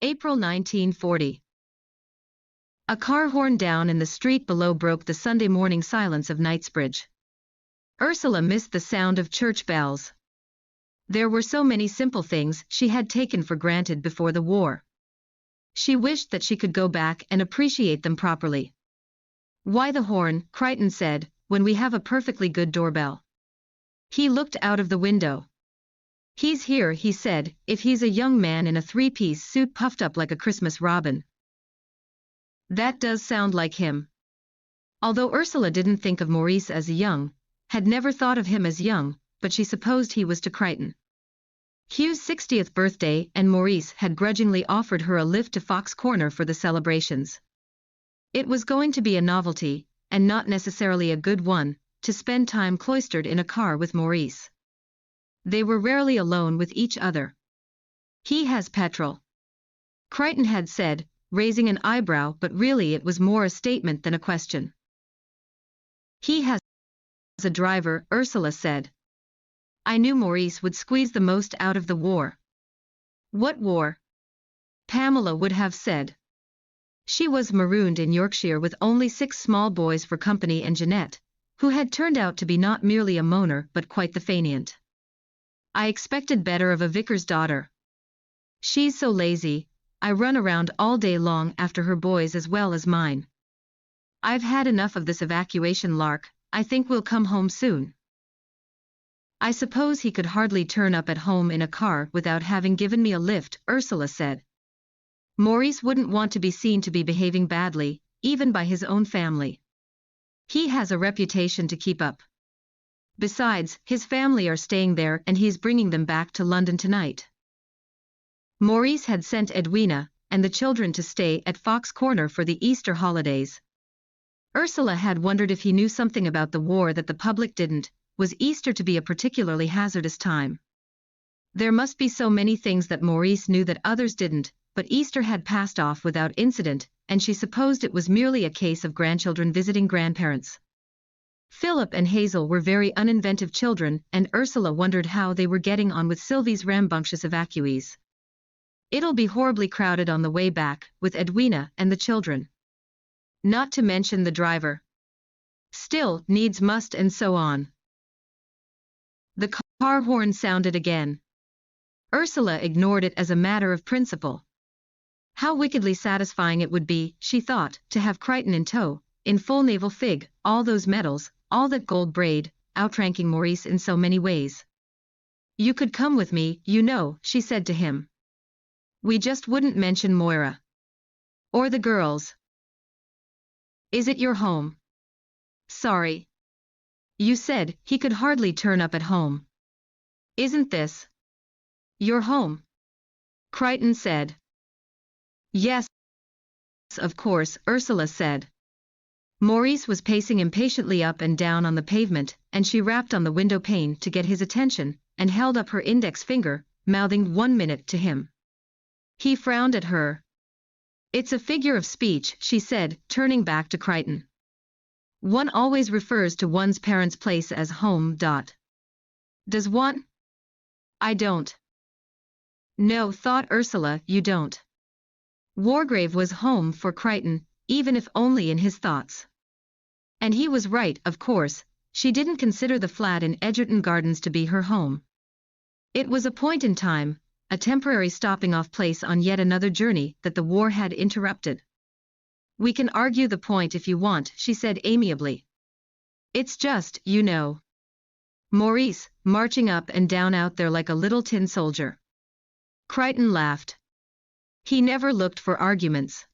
April 1940. A car horn down in the street below broke the Sunday morning silence of Knightsbridge. Ursula missed the sound of church bells. There were so many simple things she had taken for granted before the war. She wished that she could go back and appreciate them properly. "Why the horn?" Crichton said, "when we have a perfectly good doorbell." He looked out of the window. "He's here," he said, "if he's a young man in a three-piece suit puffed up like a Christmas robin." That does sound like him. Although Ursula didn't think of Maurice as young, had never thought of him as young, but she supposed he was to Crichton. Hugh's 60th birthday, and Maurice had grudgingly offered her a lift to Fox Corner for the celebrations. It was going to be a novelty, and not necessarily a good one, to spend time cloistered in a car with Maurice. They were rarely alone with each other. "He has petrol," Crichton had said, raising an eyebrow, but really it was more a statement than a question. "He has a driver," Ursula said. "I knew Maurice would squeeze the most out of the war." "What war?" Pamela would have said. She was marooned in Yorkshire with only 6 small boys for company and Jeanette, who had turned out to be not merely a moaner but quite the fainéant. "I expected better of a vicar's daughter. She's so lazy. I run around all day long after her boys as well as mine. I've had enough of this evacuation lark. I think we'll come home soon." "I suppose he could hardly turn up at home in a car without having given me a lift," Ursula said. "Maurice wouldn't want to be seen to be behaving badly, even by his own family. He has a reputation to keep up. Besides, his family are staying there and he's bringing them back to London tonight." Maurice had sent Edwina and the children to stay at Fox Corner for the Easter holidays. Ursula had wondered if he knew something about the war that the public didn't. Was Easter to be a particularly hazardous time? There must be so many things that Maurice knew that others didn't, but Easter had passed off without incident, and she supposed it was merely a case of grandchildren visiting grandparents. Philip and Hazel were very uninventive children, and Ursula wondered how they were getting on with Sylvie's rambunctious evacuees. "It'll be horribly crowded on the way back, with Edwina and the children. Not to mention the driver. Still, needs must, and so on." The car horn sounded again. Ursula ignored it as a matter of principle. How wickedly satisfying it would be, she thought, to have Crichton in tow, in full naval fig, all those medals, all that gold braid, outranking Maurice in so many ways. "You could come with me, you know," she said to him. "We just wouldn't mention Moira. Or the girls." "Is it your home?" "Sorry. You said he could hardly turn up at home." "Isn't this your home?" Crichton said. "Yes, of course," Ursula said. Maurice was pacing impatiently up and down on the pavement, and she rapped on the window pane to get his attention, and held up her index finger, mouthing 1 minute to him. He frowned at her. "It's a figure of speech," she said, turning back to Crichton. "One always refers to one's parents' place as home. Does one?" "I don't." "No," thought Ursula, "you don't." Wargrave was home for Crichton, even if only in his thoughts. And he was right, of course. She didn't consider the flat in Edgerton Gardens to be her home. It was a point in time, a temporary stopping-off place on yet another journey that the war had interrupted. "We can argue the point if you want," she said amiably. "It's just, you know, Maurice, marching up and down out there like a little tin soldier." Crichton laughed. He never looked for arguments.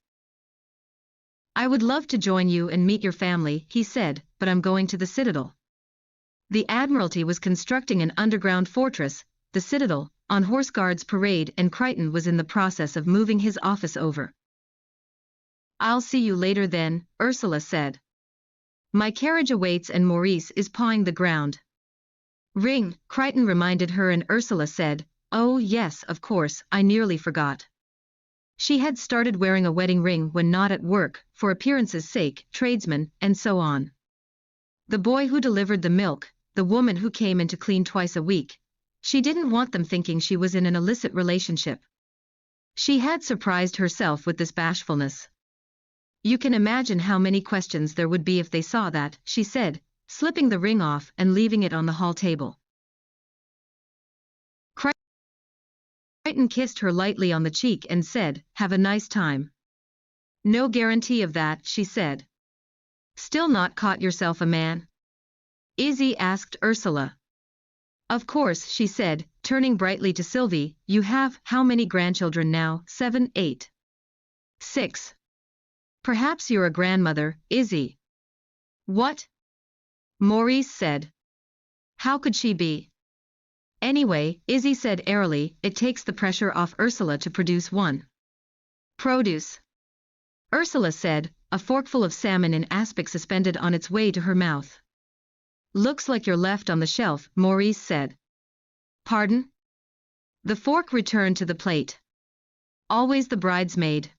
"I would love to join you and meet your family," he said, "but I'm going to the Citadel." The Admiralty was constructing an underground fortress, the Citadel, on Horse Guards Parade, and Crichton was in the process of moving his office over. "I'll see you later then," Ursula said. "My carriage awaits and Maurice is pawing the ground." "Ring," Crichton reminded her, and Ursula said, "Oh yes, of course, I nearly forgot." She had started wearing a wedding ring when not at work, for appearance's sake, tradesmen, and so on. The boy who delivered the milk, the woman who came in to clean twice a week. She didn't want them thinking she was in an illicit relationship. She had surprised herself with this bashfulness. You can imagine how many questions there would be if they saw that, she said, slipping the ring off and leaving it on the hall table. Crichton kissed her lightly on the cheek and said, "Have a nice time." "No guarantee of that," she said. "Still not caught yourself a man?" Izzy asked Ursula. "Of course," she said, turning brightly to Sylvie. "You have how many grandchildren now? 7, 8, 6. Perhaps you're a grandmother, Izzy." "What?" Maurice said. "How could she be?" "Anyway," Izzy said airily, "it takes the pressure off Ursula to produce one." "Produce?" Ursula said, a forkful of salmon in aspic suspended on its way to her mouth. "Looks like you're left on the shelf," Maurice said. "Pardon?" The fork returned to the plate. "Always the bridesmaid."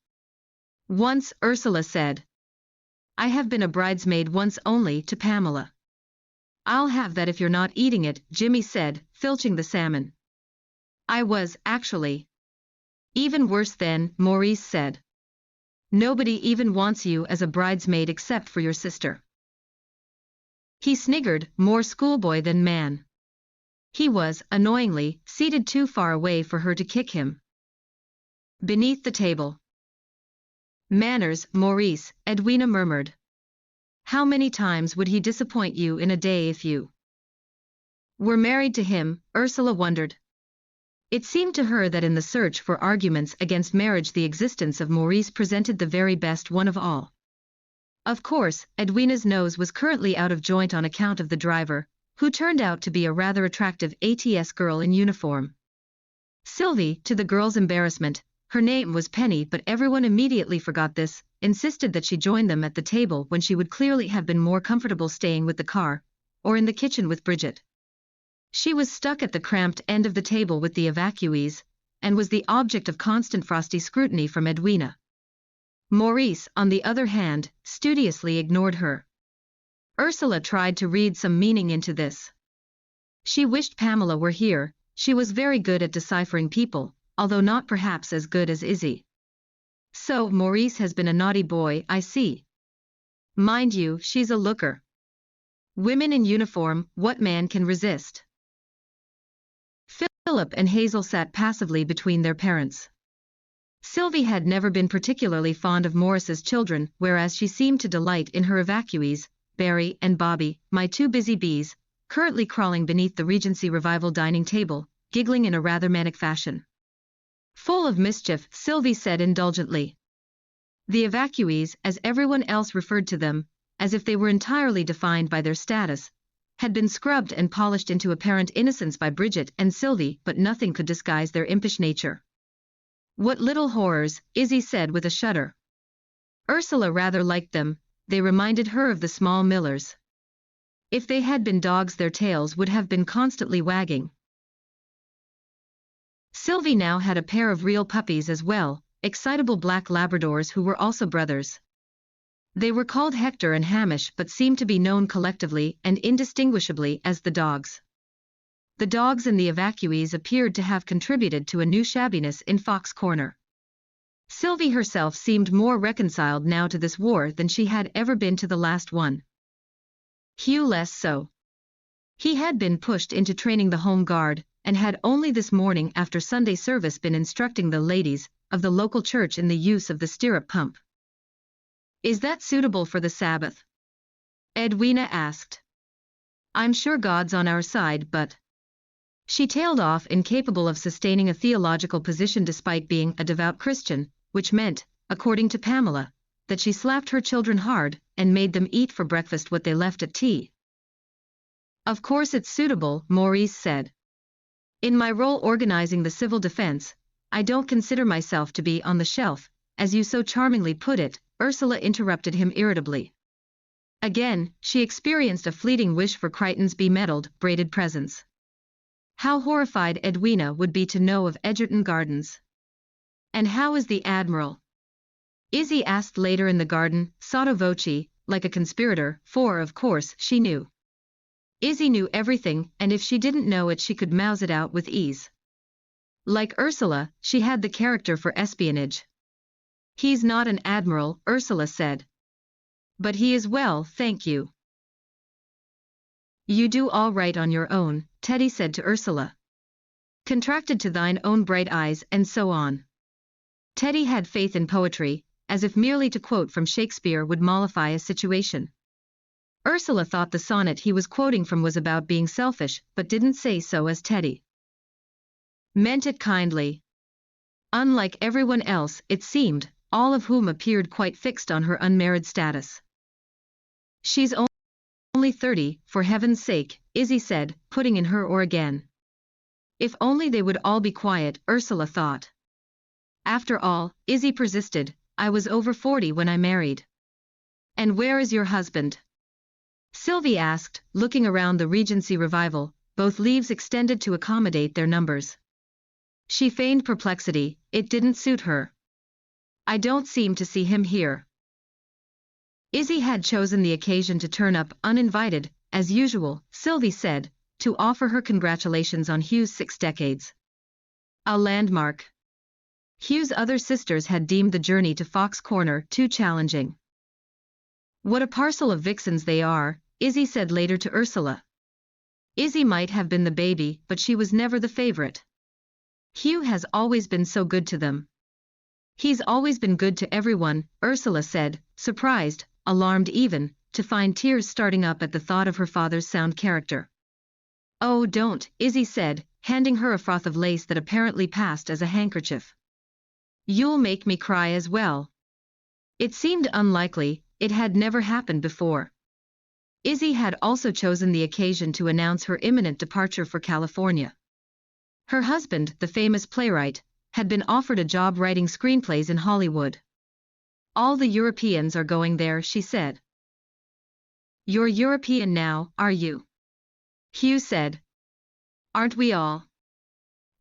"Once," Ursula said. "I have been a bridesmaid once only, to Pamela." "I'll have that if you're not eating it," Jimmy said, filching the salmon. "I was, actually." "Even worse then," Maurice said. "Nobody even wants you as a bridesmaid except for your sister." He sniggered, more schoolboy than man. He was, annoyingly, seated too far away for her to kick him. Beneath the table. "Manners, Maurice," Edwina murmured. "How many times would he disappoint you in a day if you were married to him?" Ursula wondered. It seemed to her that in the search for arguments against marriage the existence of Maurice presented the very best one of all. Of course, Edwina's nose was currently out of joint on account of the driver, who turned out to be a rather attractive ATS girl in uniform. Sylvie, to the girl's embarrassment, her name was Penny, but everyone immediately forgot this, insisted that she join them at the table when she would clearly have been more comfortable staying with the car, or in the kitchen with Bridget. She was stuck at the cramped end of the table with the evacuees, and was the object of constant frosty scrutiny from Edwina. Maurice, on the other hand, studiously ignored her. Ursula tried to read some meaning into this. She wished Pamela were here. She was very good at deciphering people, although not perhaps as good as Izzy. "So Maurice has been a naughty boy, I see. Mind you, she's a looker. Women in uniform, what man can resist?" Philip and Hazel sat passively between their parents. Sylvie had never been particularly fond of Morris's children, whereas she seemed to delight in her evacuees, Barry and Bobby, my two busy bees, currently crawling beneath the Regency Revival dining table, giggling in a rather manic fashion. "Full of mischief," Sylvie said indulgently. The evacuees, as everyone else referred to them, as if they were entirely defined by their status, had been scrubbed and polished into apparent innocence by Bridget and Sylvie, but nothing could disguise their impish nature. "What little horrors," Izzy said with a shudder. Ursula rather liked them, they reminded her of the small Millers. If they had been dogs their tails would have been constantly wagging. Sylvie now had a pair of real puppies as well, excitable black Labradors who were also brothers. They were called Hector and Hamish but seemed to be known collectively and indistinguishably as the dogs. The dogs and the evacuees appeared to have contributed to a new shabbiness in Fox Corner. Sylvie herself seemed more reconciled now to this war than she had ever been to the last one. Hugh less so. He had been pushed into training the Home Guard, and had only this morning after Sunday service been instructing the ladies of the local church in the use of the stirrup pump. "Is that suitable for the Sabbath?" Edwina asked. "I'm sure God's on our side, but..." She tailed off, incapable of sustaining a theological position despite being a devout Christian, which meant, according to Pamela, that she slapped her children hard and made them eat for breakfast what they left at tea. "Of course it's suitable," Maurice said. "In my role organizing the civil defense, I don't consider myself to be on the shelf, as you so charmingly put it," Ursula interrupted him irritably. Again, she experienced a fleeting wish for Crichton's be-metalled, braided presence. How horrified Edwina would be to know of Edgerton Gardens. "And how is the Admiral?" Izzy asked later in the garden, sotto voce, like a conspirator, for, of course, she knew. Izzy knew everything, and if she didn't know it she could mouse it out with ease. Like Ursula, she had the character for espionage. He's not an admiral, Ursula said. But he is well, thank you. You do all right on your own, Teddy said to Ursula. Contracted to thine own bright eyes and so on. Teddy had faith in poetry, as if merely to quote from Shakespeare would mollify a situation. Ursula thought the sonnet he was quoting from was about being selfish, but didn't say so as Teddy meant it kindly. Unlike everyone else, it seemed, all of whom appeared quite fixed on her unmarried status. She's only 30, for heaven's sake, Izzy said, putting in her oar again. If only they would all be quiet, Ursula thought. After all, Izzy persisted, I was over 40 when I married. And where is your husband? Sylvie asked, looking around the Regency revival, both leaves extended to accommodate their numbers. She feigned perplexity, it didn't suit her. I don't seem to see him here. Izzy had chosen the occasion to turn up uninvited, as usual, Sylvie said, to offer her congratulations on Hugh's 6 decades. A landmark. Hugh's other sisters had deemed the journey to Fox Corner too challenging. What a parcel of vixens they are, Izzy said later to Ursula. Izzy might have been the baby, but she was never the favorite. Hugh has always been so good to them. He's always been good to everyone, Ursula said, surprised, alarmed even, to find tears starting up at the thought of her father's sound character. Oh, don't, Izzy said, handing her a froth of lace that apparently passed as a handkerchief. You'll make me cry as well. It seemed unlikely, it had never happened before. Izzy had also chosen the occasion to announce her imminent departure for California. Her husband, the famous playwright, had been offered a job writing screenplays in Hollywood. All the Europeans are going there, she said. You're European now, are you? Hugh said. Aren't we all?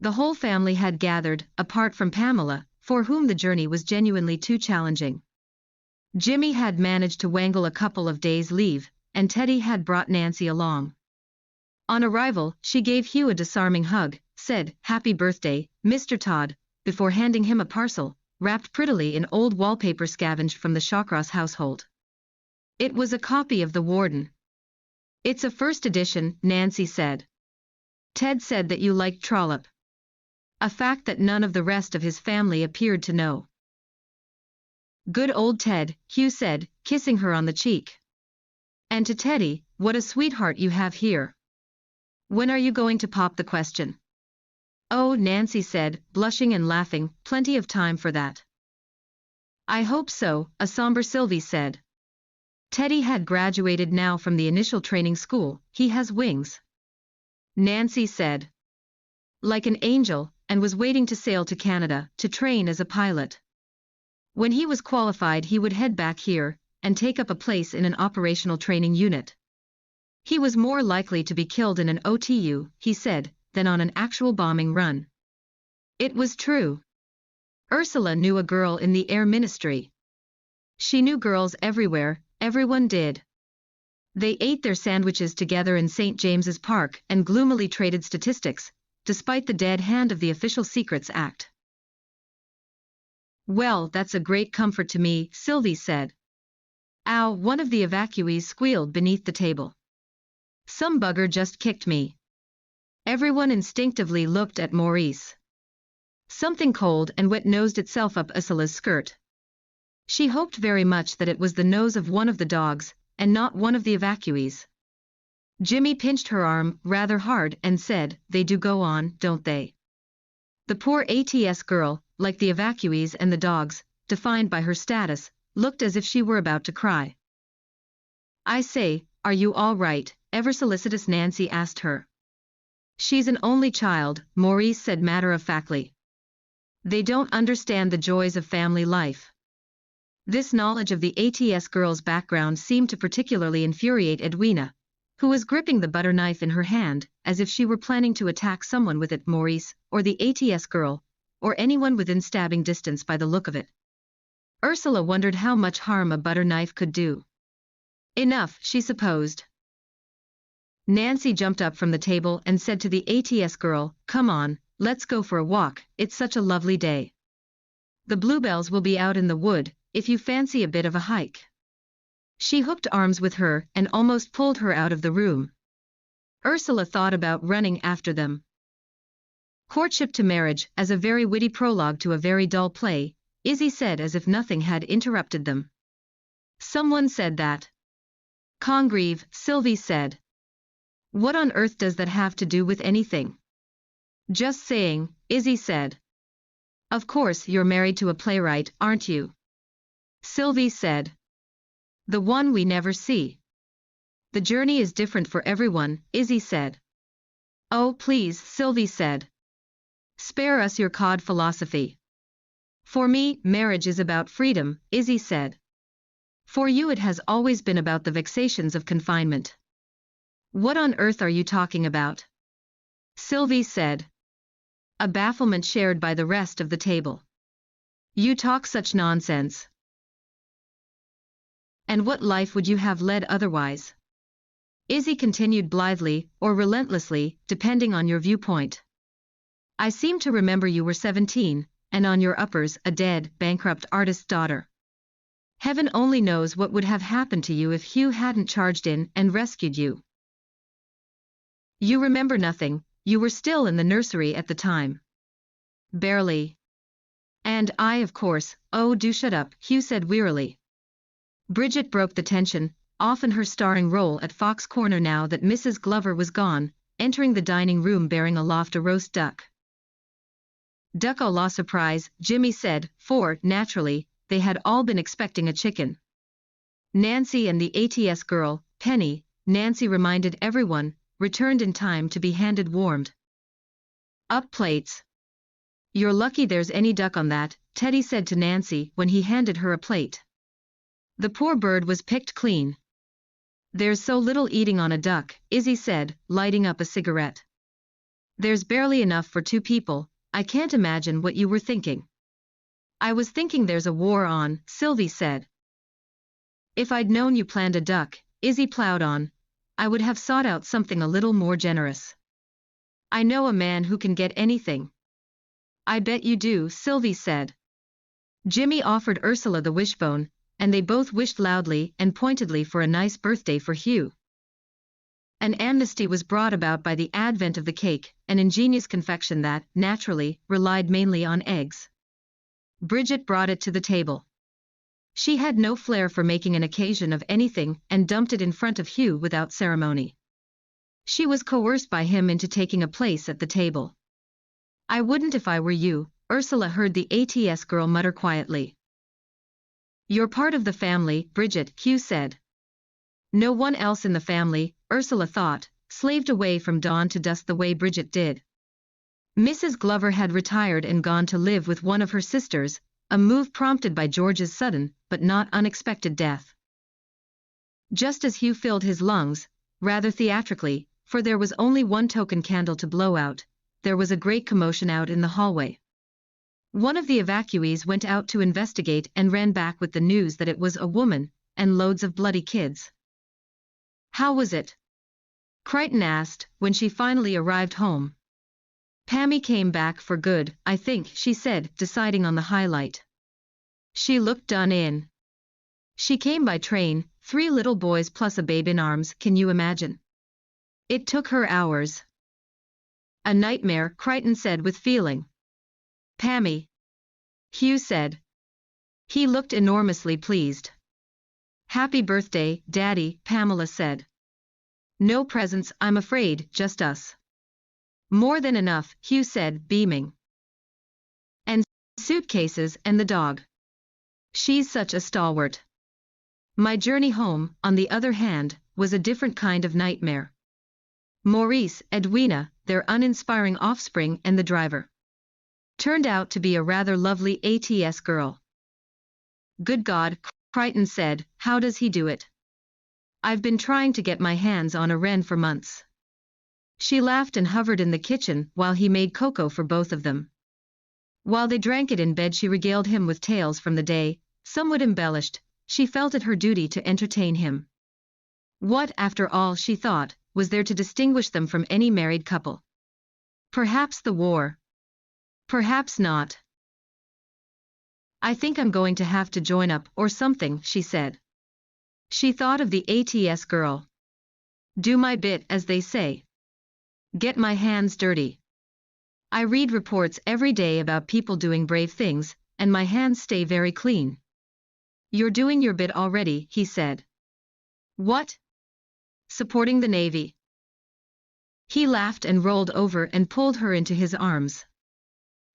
The whole family had gathered, apart from Pamela, for whom the journey was genuinely too challenging. Jimmy had managed to wangle a couple of days' leave, and Teddy had brought Nancy along. On arrival, she gave Hugh a disarming hug, said, Happy birthday, Mr. Todd, before handing him a parcel, wrapped prettily in old wallpaper scavenged from the Shawcross household. It was a copy of The Warden. It's a first edition, Nancy said. Ted said that you liked Trollope. A fact that none of the rest of his family appeared to know. Good old Ted, Hugh said, kissing her on the cheek. And to Teddy, what a sweetheart you have here. When are you going to pop the question? Oh, Nancy said, blushing and laughing, plenty of time for that. I hope so, a somber Sylvie said. Teddy had graduated now from the initial training school, he has wings. Nancy said. Like an angel, and was waiting to sail to Canada, to train as a pilot. When he was qualified he would head back here, and take up a place in an operational training unit. He was more likely to be killed in an OTU, he said, than on an actual bombing run. It was true. Ursula knew a girl in the Air Ministry. She knew girls everywhere, everyone did. They ate their sandwiches together in St. James's Park and gloomily traded statistics, despite the dead hand of the Official Secrets Act. Well, that's a great comfort to me, Sylvie said. Ow, one of the evacuees squealed beneath the table. Some bugger just kicked me. Everyone instinctively looked at Maurice. Something cold and wet nosed itself up Ursula's skirt. She hoped very much that it was the nose of one of the dogs, and not one of the evacuees. Jimmy pinched her arm rather hard and said, They do go on, don't they? The poor ATS girl, like the evacuees and the dogs, defined by her status, looked as if she were about to cry. I say, are you all right? Ever solicitous Nancy asked her. She's an only child, Maurice said matter-of-factly. They don't understand the joys of family life. This knowledge of the ATS girl's background seemed to particularly infuriate Edwina, who was gripping the butter knife in her hand, as if she were planning to attack someone with it, Maurice, or the ATS girl, or anyone within stabbing distance by the look of it. Ursula wondered how much harm a butter knife could do. Enough, she supposed. Nancy jumped up from the table and said to the ATS girl, Come on, let's go for a walk, it's such a lovely day. The bluebells will be out in the wood, if you fancy a bit of a hike. She hooked arms with her and almost pulled her out of the room. Ursula thought about running after them. Courtship to marriage, as a very witty prologue to a very dull play, Izzy said as if nothing had interrupted them. Someone said that. Congreve, Sylvie said. What on earth does that have to do with anything? Just saying, Izzy said. Of course you're married to a playwright, aren't you? Sylvie said. The one we never see. The journey is different for everyone, Izzy said. Oh please, Sylvie said. Spare us your cod philosophy. For me, marriage is about freedom, Izzy said. For you it has always been about the vexations of confinement. What on earth are you talking about? Sylvie said. A bafflement shared by the rest of the table. You talk such nonsense. And what life would you have led otherwise? Izzy continued blithely, or relentlessly, depending on your viewpoint. I seem to remember you were 17, and on your uppers a dead, bankrupt artist's daughter. Heaven only knows what would have happened to you if Hugh hadn't charged in and rescued you. You remember nothing, you were still in the nursery at the time. Barely. And I, of course. Oh, do shut up, Hugh said wearily. Bridget broke the tension, off in her starring role at Fox Corner now that Mrs. Glover was gone, entering the dining room bearing aloft a roast duck. Duck à la surprise, Jimmy said, for, naturally, they had all been expecting a chicken. Nancy and the ATS girl, Penny, Nancy reminded everyone, returned in time to be handed warmed up plates. You're lucky there's any duck on that, Teddy said to Nancy when he handed her a plate. The poor bird was picked clean. There's so little eating on a duck, Izzy said, lighting up a cigarette. There's barely enough for 2 people, I can't imagine what you were thinking. I was thinking there's a war on, Sylvie said. If I'd known you planned a duck, Izzy plowed on, I would have sought out something a little more generous. I know a man who can get anything. I bet you do, Sylvie said. Jimmy offered Ursula the wishbone, and they both wished loudly and pointedly for a nice birthday for Hugh. An amnesty was brought about by the advent of the cake, an ingenious confection that, naturally, relied mainly on eggs. Bridget brought it to the table. She had no flair for making an occasion of anything and dumped it in front of Hugh without ceremony. She was coerced by him into taking a place at the table. I wouldn't if I were you, Ursula heard the ATS girl mutter quietly. You're part of the family, Bridget, Hugh said. No one else in the family, Ursula thought, slaved away from dawn to dusk the way Bridget did. Mrs. Glover had retired and gone to live with one of her sisters, a move prompted by George's sudden, but not unexpected death. Just as Hugh filled his lungs, rather theatrically, for there was only one token candle to blow out, there was a great commotion out in the hallway. One of the evacuees went out to investigate and ran back with the news that it was a woman, and loads of bloody kids. How was it? Crichton asked, when she finally arrived home. Pammy came back for good, I think, she said, deciding on the highlight. She looked done in. She came by train, 3 little boys plus a babe in arms, can you imagine? It took her hours. A nightmare, Crichton said with feeling. Pammy. Hugh said. He looked enormously pleased. Happy birthday, Daddy, Pamela said. No presents, I'm afraid, just us. More than enough, Hugh said, beaming. And suitcases and the dog. She's such a stalwart. My journey home, on the other hand, was a different kind of nightmare. Maurice, Edwina, their uninspiring offspring and the driver. Turned out to be a rather lovely ATS girl. Good God, Crichton said, how does he do it? I've been trying to get my hands on a wren for months. She laughed and hovered in the kitchen while he made cocoa for both of them. While they drank it in bed she regaled him with tales from the day, somewhat embellished, she felt it her duty to entertain him. What, after all, she thought, was there to distinguish them from any married couple? Perhaps the war. Perhaps not. I think I'm going to have to join up or something, she said. She thought of the ATS girl. Do my bit, as they say. Get my hands dirty. I read reports every day about people doing brave things, and my hands stay very clean. You're doing your bit already, he said. What? Supporting the Navy. He laughed and rolled over and pulled her into his arms.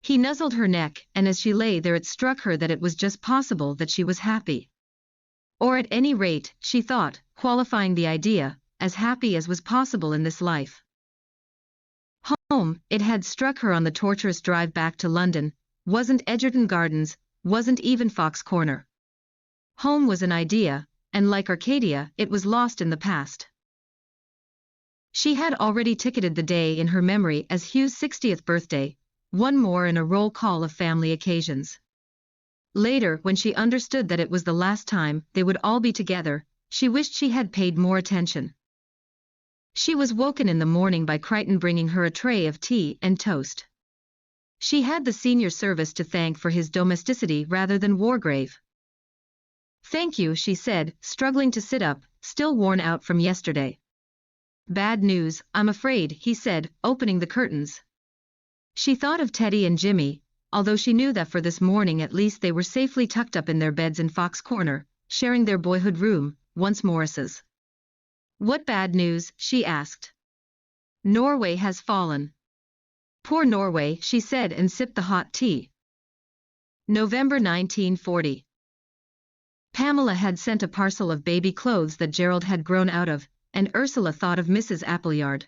He nuzzled her neck, and as she lay there it struck her that it was just possible that she was happy. Or at any rate, she thought, qualifying the idea, as happy as was possible in this life. Home, it had struck her on the torturous drive back to London, wasn't Egerton Gardens, wasn't even Fox Corner. Home was an idea, and like Arcadia, it was lost in the past. She had already ticketed the day in her memory as Hugh's 60th birthday, one more in a roll call of family occasions. Later, when she understood that it was the last time they would all be together, she wished she had paid more attention. She was woken in the morning by Crichton bringing her a tray of tea and toast. She had the senior service to thank for his domesticity rather than Wargrave. Thank you, she said, struggling to sit up, still worn out from yesterday. Bad news, I'm afraid, he said, opening the curtains. She thought of Teddy and Jimmy, although she knew that for this morning at least they were safely tucked up in their beds in Fox Corner, sharing their boyhood room, once Morris's. What bad news? She asked. Norway has fallen. Poor Norway, she said and sipped the hot tea. November 1940. Pamela had sent a parcel of baby clothes that Gerald had grown out of, and Ursula thought of Mrs. Appleyard.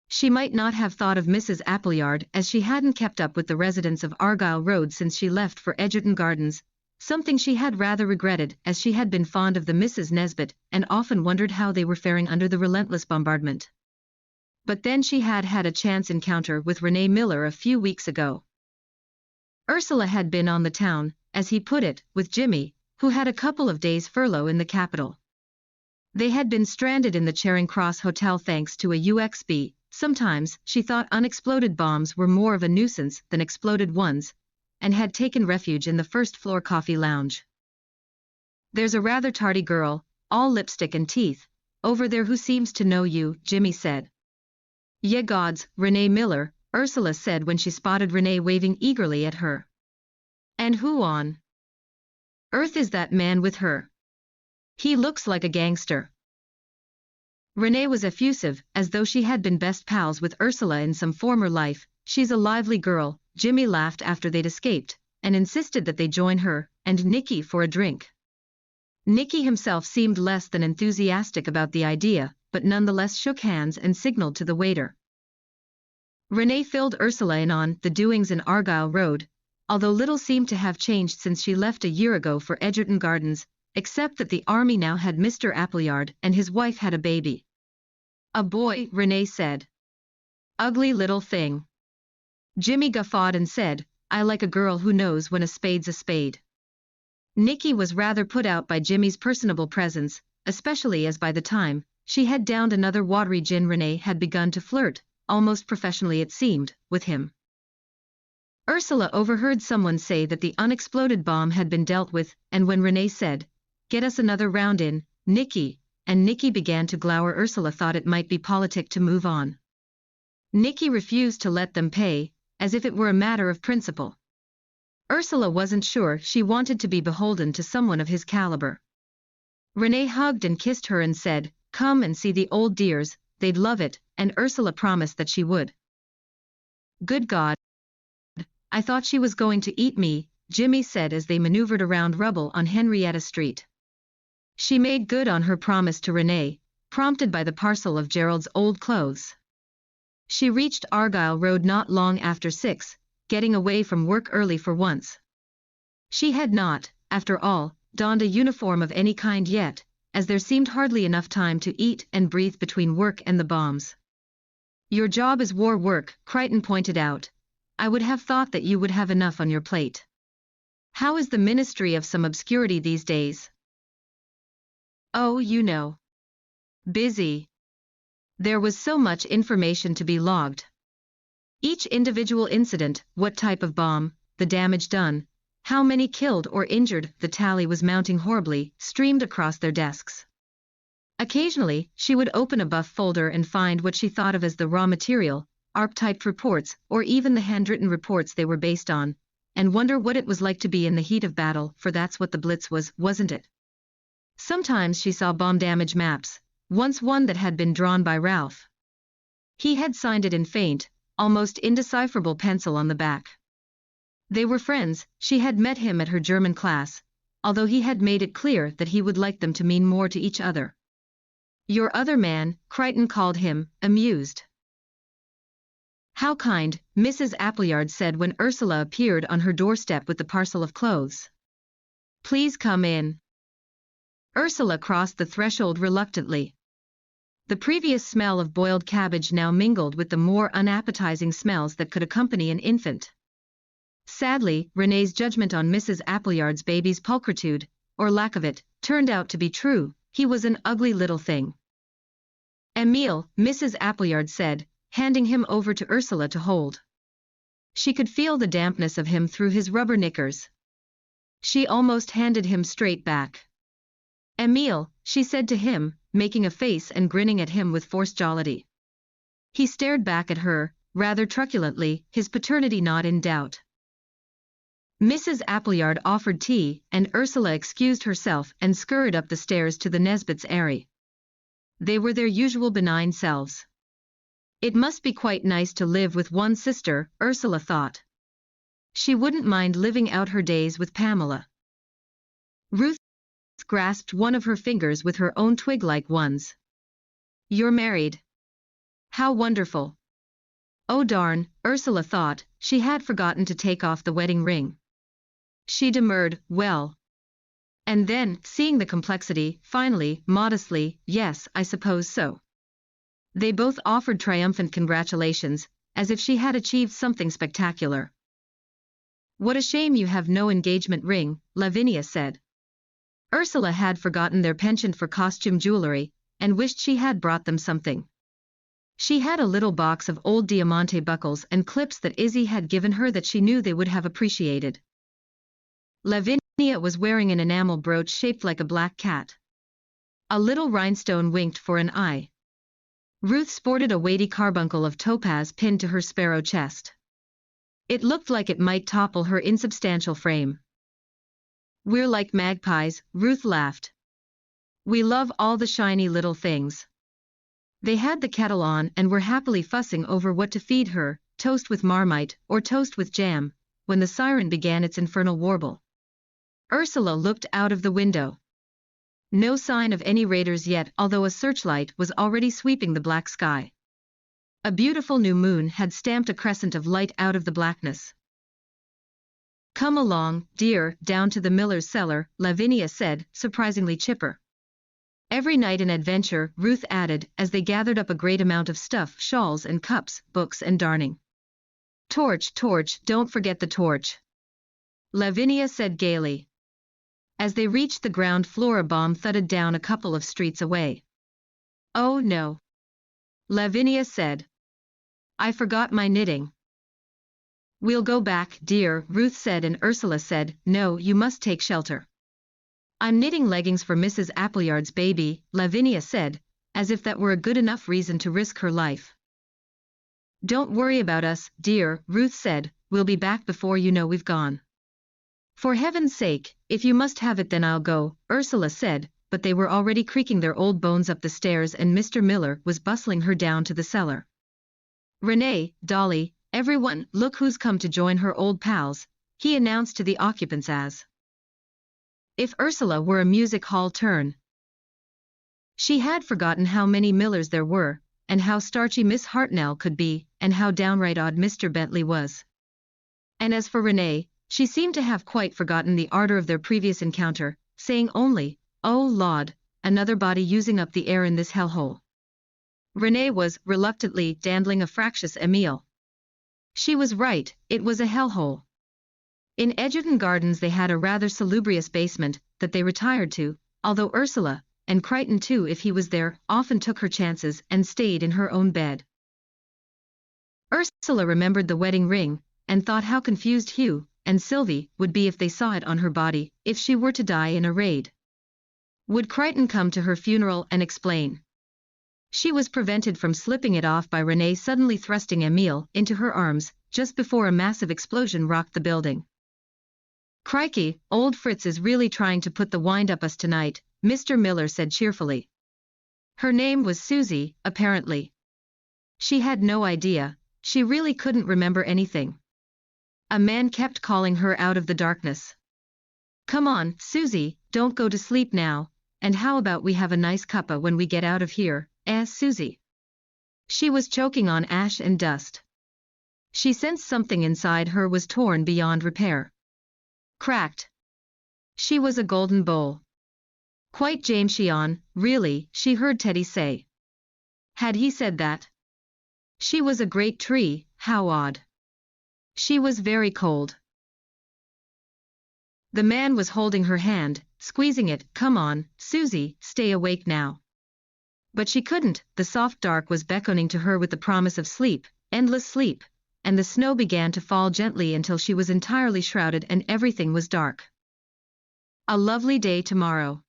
She might not have thought of Mrs. Appleyard as she hadn't kept up with the residents of Argyle Road since she left for Egerton Gardens, something she had rather regretted as she had been fond of the Mrs. Nesbit and often wondered how they were faring under the relentless bombardment. But then she had had a chance encounter with Renee Miller a few weeks ago. Ursula had been on the town, as he put it, with Jimmy, who had a couple of days' furlough in the capital. They had been stranded in the Charing Cross Hotel thanks to a UXB. Sometimes, she thought unexploded bombs were more of a nuisance than exploded ones, and had taken refuge in the first-floor coffee lounge. There's a rather tardy girl, all lipstick and teeth, over there who seems to know you, Jimmy said. Ye gods, Renee Miller, Ursula said when she spotted Renee waving eagerly at her. And who on earth is that man with her? He looks like a gangster. Renee was effusive, as though she had been best pals with Ursula in some former life. She's a lively girl, Jimmy laughed after they'd escaped, and insisted that they join her and Nicky for a drink. Nicky himself seemed less than enthusiastic about the idea, but nonetheless shook hands and signaled to the waiter. Renee filled Ursula in on the doings in Argyle Road, although little seemed to have changed since she left a year ago for Egerton Gardens, except that the army now had Mr. Appleyard and his wife had a baby. A boy, Renee said. Ugly little thing. Jimmy guffawed and said, I like a girl who knows when a spade's a spade. Nicky was rather put out by Jimmy's personable presence, especially as by the time she had downed another watery gin Renee had begun to flirt, almost professionally it seemed, with him. Ursula overheard someone say that the unexploded bomb had been dealt with, and when Renee said, Get us another round in, Nicky, and Nicky began to glower, Ursula thought it might be politic to move on. Nicky refused to let them pay, as if it were a matter of principle. Ursula wasn't sure she wanted to be beholden to someone of his caliber. Renee hugged and kissed her and said, Come and see the old dears, they'd love it, and Ursula promised that she would. Good God! I thought she was going to eat me, Jimmy said as they maneuvered around rubble on Henrietta Street. She made good on her promise to Renee, prompted by the parcel of Gerald's old clothes. She reached Argyle Road not long after 6, getting away from work early for once. She had not, after all, donned a uniform of any kind yet, as there seemed hardly enough time to eat and breathe between work and the bombs. Your job is war work, Crichton pointed out. I would have thought that you would have enough on your plate. How is the Ministry of some obscurity these days? Oh, you know. Busy. There was so much information to be logged. Each individual incident, what type of bomb, the damage done, how many killed or injured, the tally was mounting horribly, streamed across their desks. Occasionally, she would open a buff folder and find what she thought of as the raw material, ARP-typed reports, or even the handwritten reports they were based on, and wonder what it was like to be in the heat of battle, for that's what the Blitz was, wasn't it? Sometimes she saw bomb damage maps, once one that had been drawn by Ralph. He had signed it in faint, almost indecipherable pencil on the back. They were friends, she had met him at her German class, although he had made it clear that he would like them to mean more to each other. Your other man, Crichton called him, amused. How kind, Mrs. Appleyard said when Ursula appeared on her doorstep with the parcel of clothes. Please come in. Ursula crossed the threshold reluctantly. The previous smell of boiled cabbage now mingled with the more unappetizing smells that could accompany an infant. Sadly, Renee's judgment on Mrs. Appleyard's baby's pulchritude, or lack of it, turned out to be true. He was an ugly little thing. Emile, Mrs. Appleyard said, handing him over to Ursula to hold. She could feel the dampness of him through his rubber knickers. She almost handed him straight back. Emile, she said to him, making a face and grinning at him with forced jollity. He stared back at her, rather truculently, his paternity not in doubt. Mrs. Appleyard offered tea, and Ursula excused herself and scurried up the stairs to the Nesbits' eyrie. They were their usual benign selves. It must be quite nice to live with one sister, Ursula thought. She wouldn't mind living out her days with Pamela. Ruth grasped one of her fingers with her own twig-like ones. You're married. How wonderful. Oh darn, Ursula thought, she had forgotten to take off the wedding ring. She demurred, well. And then, seeing the complexity, finally, modestly, yes, I suppose so. They both offered triumphant congratulations, as if she had achieved something spectacular. What a shame you have no engagement ring, Lavinia said. Ursula had forgotten their penchant for costume jewelry, and wished she had brought them something. She had a little box of old diamante buckles and clips that Izzy had given her that she knew they would have appreciated. Lavinia was wearing an enamel brooch shaped like a black cat. A little rhinestone winked for an eye. Ruth sported a weighty carbuncle of topaz pinned to her sparrow chest. It looked like it might topple her insubstantial frame. We're like magpies, Ruth laughed. We love all the shiny little things. They had the kettle on and were happily fussing over what to feed her, toast with Marmite or toast with jam, when the siren began its infernal warble. Ursula looked out of the window. No sign of any raiders yet, although a searchlight was already sweeping the black sky. A beautiful new moon had stamped a crescent of light out of the blackness. Come along, dear, down to the miller's cellar, Lavinia said, surprisingly chipper. Every night an adventure, Ruth added, as they gathered up a great amount of stuff, shawls and cups, books and darning. Torch, don't forget the torch. Lavinia said gaily. As they reached the ground floor a bomb thudded down a couple of streets away. Oh no. Lavinia said. I forgot my knitting. We'll go back, dear, Ruth said, and Ursula said, no, you must take shelter. I'm knitting leggings for Mrs. Appleyard's baby, Lavinia said, as if that were a good enough reason to risk her life. Don't worry about us, dear, Ruth said, we'll be back before you know we've gone. For heaven's sake, if you must have it then I'll go, Ursula said, but they were already creaking their old bones up the stairs and Mr. Miller was bustling her down to the cellar. Renee, Dolly, everyone, look who's come to join her old pals, he announced to the occupants as if Ursula were a music hall turn. She had forgotten how many Millers there were, and how starchy Miss Hartnell could be, and how downright odd Mr. Bentley was. And as for Renee, she seemed to have quite forgotten the ardor of their previous encounter, saying only, oh Lord, another body using up the air in this hellhole. Renee was, reluctantly, dandling a fractious Emile. She was right, it was a hellhole. In Edgerton Gardens they had a rather salubrious basement that they retired to, although Ursula, and Crichton too if he was there, often took her chances and stayed in her own bed. Ursula remembered the wedding ring, and thought how confused Hugh and Sylvie would be if they saw it on her body, if she were to die in a raid. Would Crichton come to her funeral and explain? She was prevented from slipping it off by Renee suddenly thrusting Emile into her arms, just before a massive explosion rocked the building. "Crikey, old Fritz is really trying to put the wind up us tonight," Mr. Miller said cheerfully. Her name was Susie, apparently. She had no idea, she really couldn't remember anything. A man kept calling her out of the darkness. "Come on, Susie, don't go to sleep now, and how about we have a nice cuppa when we get out of here, Susie?" She was choking on ash and dust. She sensed something inside her was torn beyond repair. Cracked. She was a golden bowl. Quite Jameson, really, she heard Teddy say. Had he said that? She was a great tree, how odd. She was very cold. The man was holding her hand, squeezing it. "Come on, Susie, stay awake now." But she couldn't, the soft dark was beckoning to her with the promise of sleep, endless sleep, and the snow began to fall gently until she was entirely shrouded and everything was dark. A lovely day tomorrow.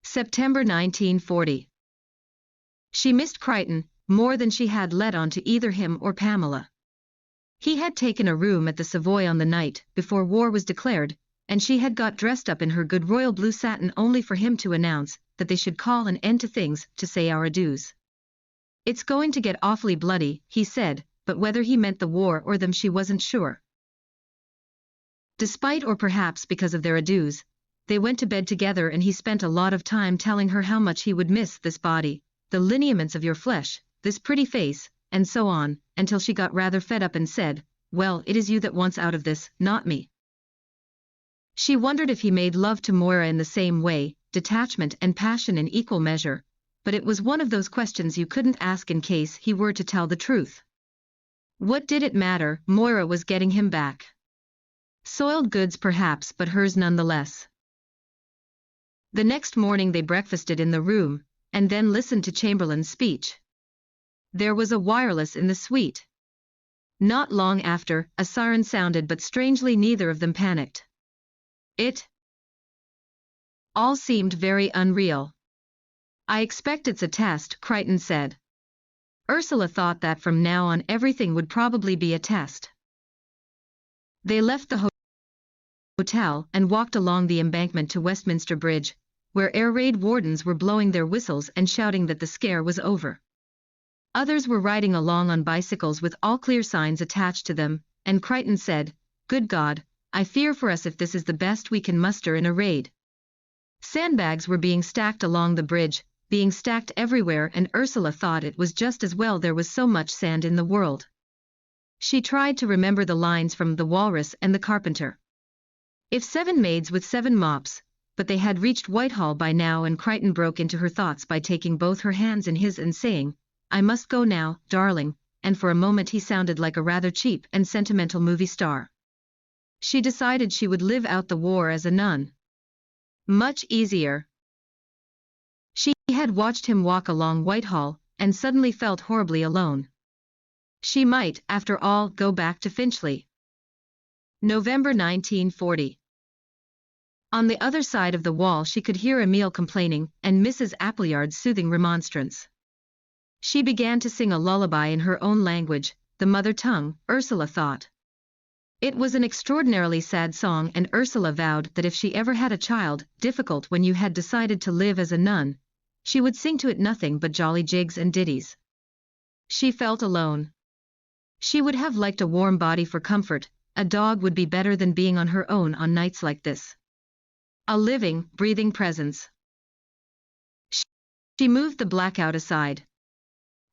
September 1940. She missed Crichton more than she had let on to either him or Pamela. He had taken a room at the Savoy on the night before war was declared, and she had got dressed up in her good royal blue satin only for him to announce that they should call an end to things to say our adieus. "It's going to get awfully bloody," he said, but whether he meant the war or them she wasn't sure. Despite or perhaps because of their adieus, they went to bed together and he spent a lot of time telling her how much he would miss this body, the lineaments of your flesh, this pretty face, and so on, until she got rather fed up and said, "Well, it is you that wants out of this, not me." She wondered if he made love to Moira in the same way, detachment and passion in equal measure, but it was one of those questions you couldn't ask in case he were to tell the truth. What did it matter? Moira was getting him back. Soiled goods perhaps, but hers nonetheless. The next morning they breakfasted in the room, and then listened to Chamberlain's speech. There was a wireless in the suite. Not long after, a siren sounded, but strangely neither of them panicked. It all seemed very unreal. "I expect it's a test," Crichton said. Ursula thought that from now on everything would probably be a test. They left the hotel and walked along the embankment to Westminster Bridge, where air raid wardens were blowing their whistles and shouting that the scare was over. Others were riding along on bicycles with all clear signs attached to them, and Crichton said, "Good God, I fear for us if this is the best we can muster in a raid." Sandbags were being stacked along the bridge, being stacked everywhere, and Ursula thought it was just as well there was so much sand in the world. She tried to remember the lines from The Walrus and the Carpenter. If 7 maids with 7 mops, but they had reached Whitehall by now, and Crichton broke into her thoughts by taking both her hands in his and saying, "I must go now, darling," and for a moment he sounded like a rather cheap and sentimental movie star. She decided she would live out the war as a nun. Much easier. She had watched him walk along Whitehall, and suddenly felt horribly alone. She might, after all, go back to Finchley. November 1940. On the other side of the wall she could hear Emile complaining, and Mrs. Appleyard's soothing remonstrance. She began to sing a lullaby in her own language, the mother tongue, Ursula thought. It was an extraordinarily sad song, and Ursula vowed that if she ever had a child, difficult when you had decided to live as a nun, she would sing to it nothing but jolly jigs and ditties. She felt alone. She would have liked a warm body for comfort, a dog would be better than being on her own on nights like this. A living, breathing presence. She moved the blackout aside.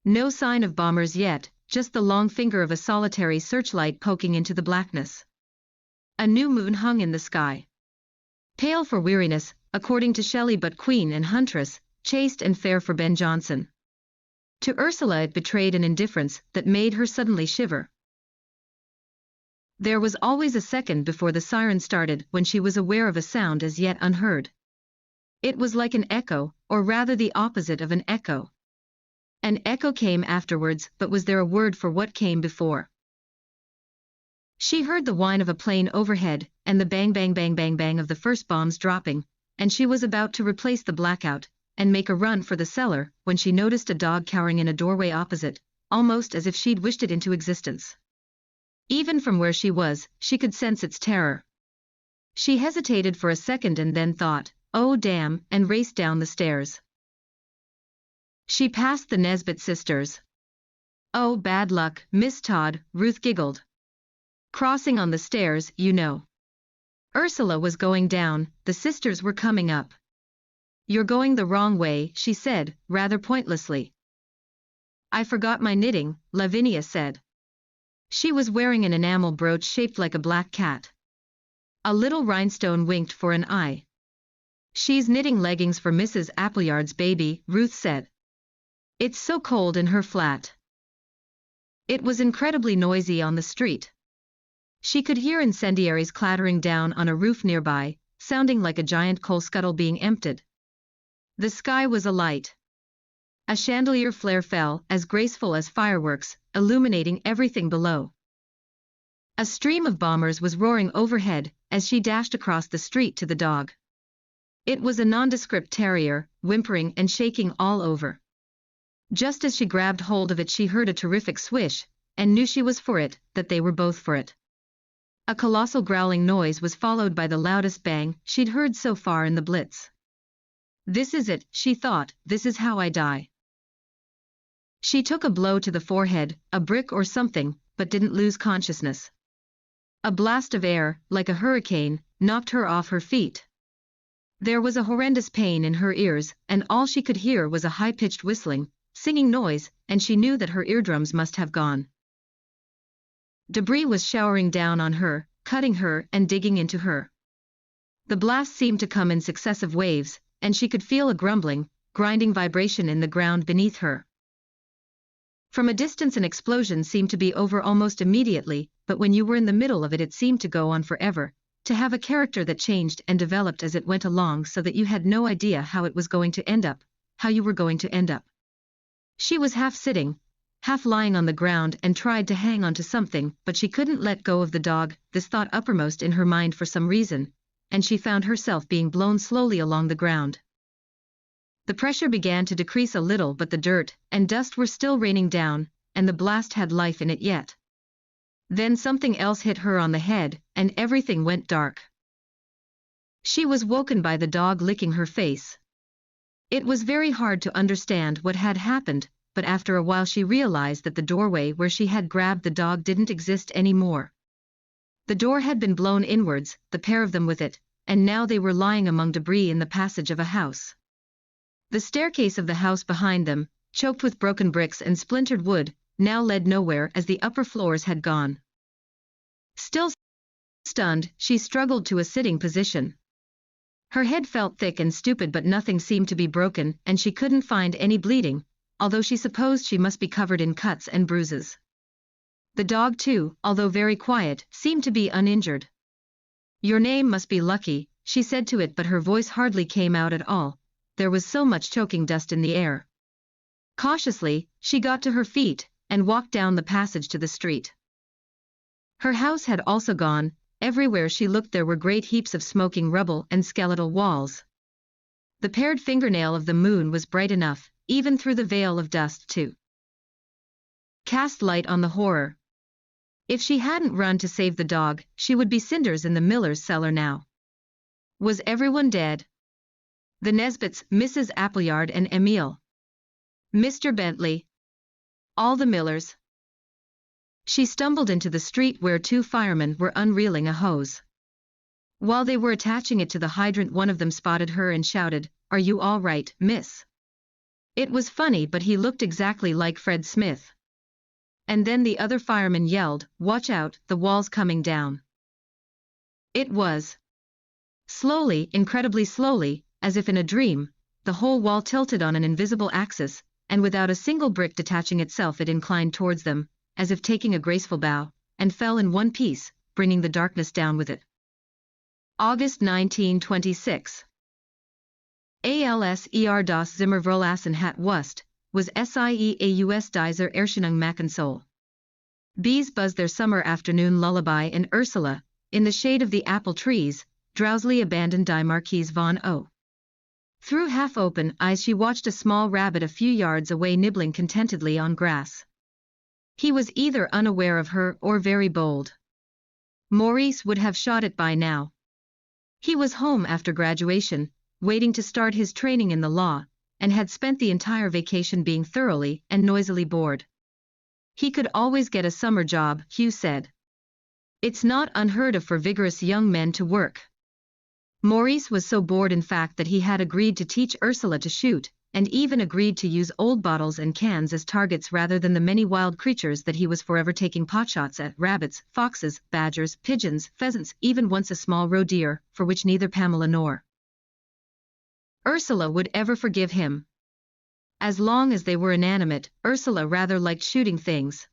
No sign of bombers yet, just the long finger of a solitary searchlight poking into the blackness. A new moon hung in the sky. Pale for weariness, according to Shelley, but queen and huntress, chaste and fair for Ben Jonson. To Ursula it betrayed an indifference that made her suddenly shiver. There was always a second before the siren started when she was aware of a sound as yet unheard. It was like an echo, or rather the opposite of an echo. An echo came afterwards, but was there a word for what came before? She heard the whine of a plane overhead, and the bang bang bang bang bang of the first bombs dropping, and she was about to replace the blackout, and make a run for the cellar, when she noticed a dog cowering in a doorway opposite, almost as if she'd wished it into existence. Even from where she was, she could sense its terror. She hesitated for a second and then thought, "Oh damn," and raced down the stairs. She passed the Nesbit sisters. "Oh, bad luck, Miss Todd," Ruth giggled. "Crossing on the stairs, you know." Ursula was going down, the sisters were coming up. "You're going the wrong way," she said, rather pointlessly. "I forgot my knitting," Lavinia said. She was wearing an enamel brooch shaped like a black cat. A little rhinestone winked for an eye. "She's knitting leggings for Mrs. Appleyard's baby," Ruth said. "It's so cold in her flat." It was incredibly noisy on the street. She could hear incendiaries clattering down on a roof nearby, sounding like a giant coal scuttle being emptied. The sky was alight. A chandelier flare fell, as graceful as fireworks, illuminating everything below. A stream of bombers was roaring overhead, as she dashed across the street to the dog. It was a nondescript terrier, whimpering and shaking all over. Just as she grabbed hold of it, she heard a terrific swish, and knew she was for it, that they were both for it. A colossal growling noise was followed by the loudest bang she'd heard so far in the blitz. "This is it," she thought, "this is how I die." She took a blow to the forehead, a brick or something, but didn't lose consciousness. A blast of air, like a hurricane, knocked her off her feet. There was a horrendous pain in her ears, and all she could hear was a high-pitched whistling, singing noise, and she knew that her eardrums must have gone. Debris was showering down on her, cutting her and digging into her. The blast seemed to come in successive waves, and she could feel a grumbling, grinding vibration in the ground beneath her. From a distance an explosion seemed to be over almost immediately, but when you were in the middle of it, it seemed to go on forever, to have a character that changed and developed as it went along, so that you had no idea how it was going to end up, how you were going to end up. She was half sitting, half lying on the ground, and tried to hang on to something, but she couldn't let go of the dog, this thought uppermost in her mind for some reason, and she found herself being blown slowly along the ground. The pressure began to decrease a little, but the dirt and dust were still raining down, and the blast had life in it yet. Then something else hit her on the head, and everything went dark. She was woken by the dog licking her face. It was very hard to understand what had happened, but after a while she realized that the doorway where she had grabbed the dog didn't exist anymore. The door had been blown inwards, the pair of them with it, and now they were lying among debris in the passage of a house. The staircase of the house behind them, choked with broken bricks and splintered wood, now led nowhere, as the upper floors had gone. Still stunned, she struggled to a sitting position. Her head felt thick and stupid, but nothing seemed to be broken, and she couldn't find any bleeding, although she supposed she must be covered in cuts and bruises. The dog too, although very quiet, seemed to be uninjured. "Your name must be Lucky," she said to it, but her voice hardly came out at all, there was so much choking dust in the air. Cautiously, she got to her feet, and walked down the passage to the street. Her house had also gone. Everywhere she looked there were great heaps of smoking rubble and skeletal walls. The paired fingernail of the moon was bright enough, even through the veil of dust, to cast light on the horror. If she hadn't run to save the dog, she would be cinders in the miller's cellar now. Was everyone dead? The Nesbits, Mrs. Appleyard and Emile. Mr. Bentley. All the Millers. She stumbled into the street where two firemen were unreeling a hose. While they were attaching it to the hydrant, one of them spotted her and shouted, "Are you all right, miss?" It was funny, but he looked exactly like Fred Smith. And then the other fireman yelled, "Watch out, the wall's coming down." It was. Slowly, incredibly slowly, as if in a dream, the whole wall tilted on an invisible axis, and without a single brick detaching itself it inclined towards them, as if taking a graceful bow, and fell in one piece, bringing the darkness down with it. August 1926. Als das Zimmer verlassen hat wust, was Sieaus dieser Erscheinung machen soll. Bees buzzed their summer afternoon lullaby and Ursula, in the shade of the apple trees, drowsily abandoned die Marquise von O. Through half-open eyes she watched a small rabbit a few yards away nibbling contentedly on grass. He was either unaware of her or very bold. Maurice would have shot it by now. He was home after graduation, waiting to start his training in the law, and had spent the entire vacation being thoroughly and noisily bored. He could always get a summer job, Hugh said. It's not unheard of for vigorous young men to work. Maurice was so bored in fact that he had agreed to teach Ursula to shoot, and even agreed to use old bottles and cans as targets rather than the many wild creatures that he was forever taking potshots at: rabbits, foxes, badgers, pigeons, pheasants, even once a small roe deer, for which neither Pamela nor Ursula would ever forgive him. As long as they were inanimate, Ursula rather liked shooting things.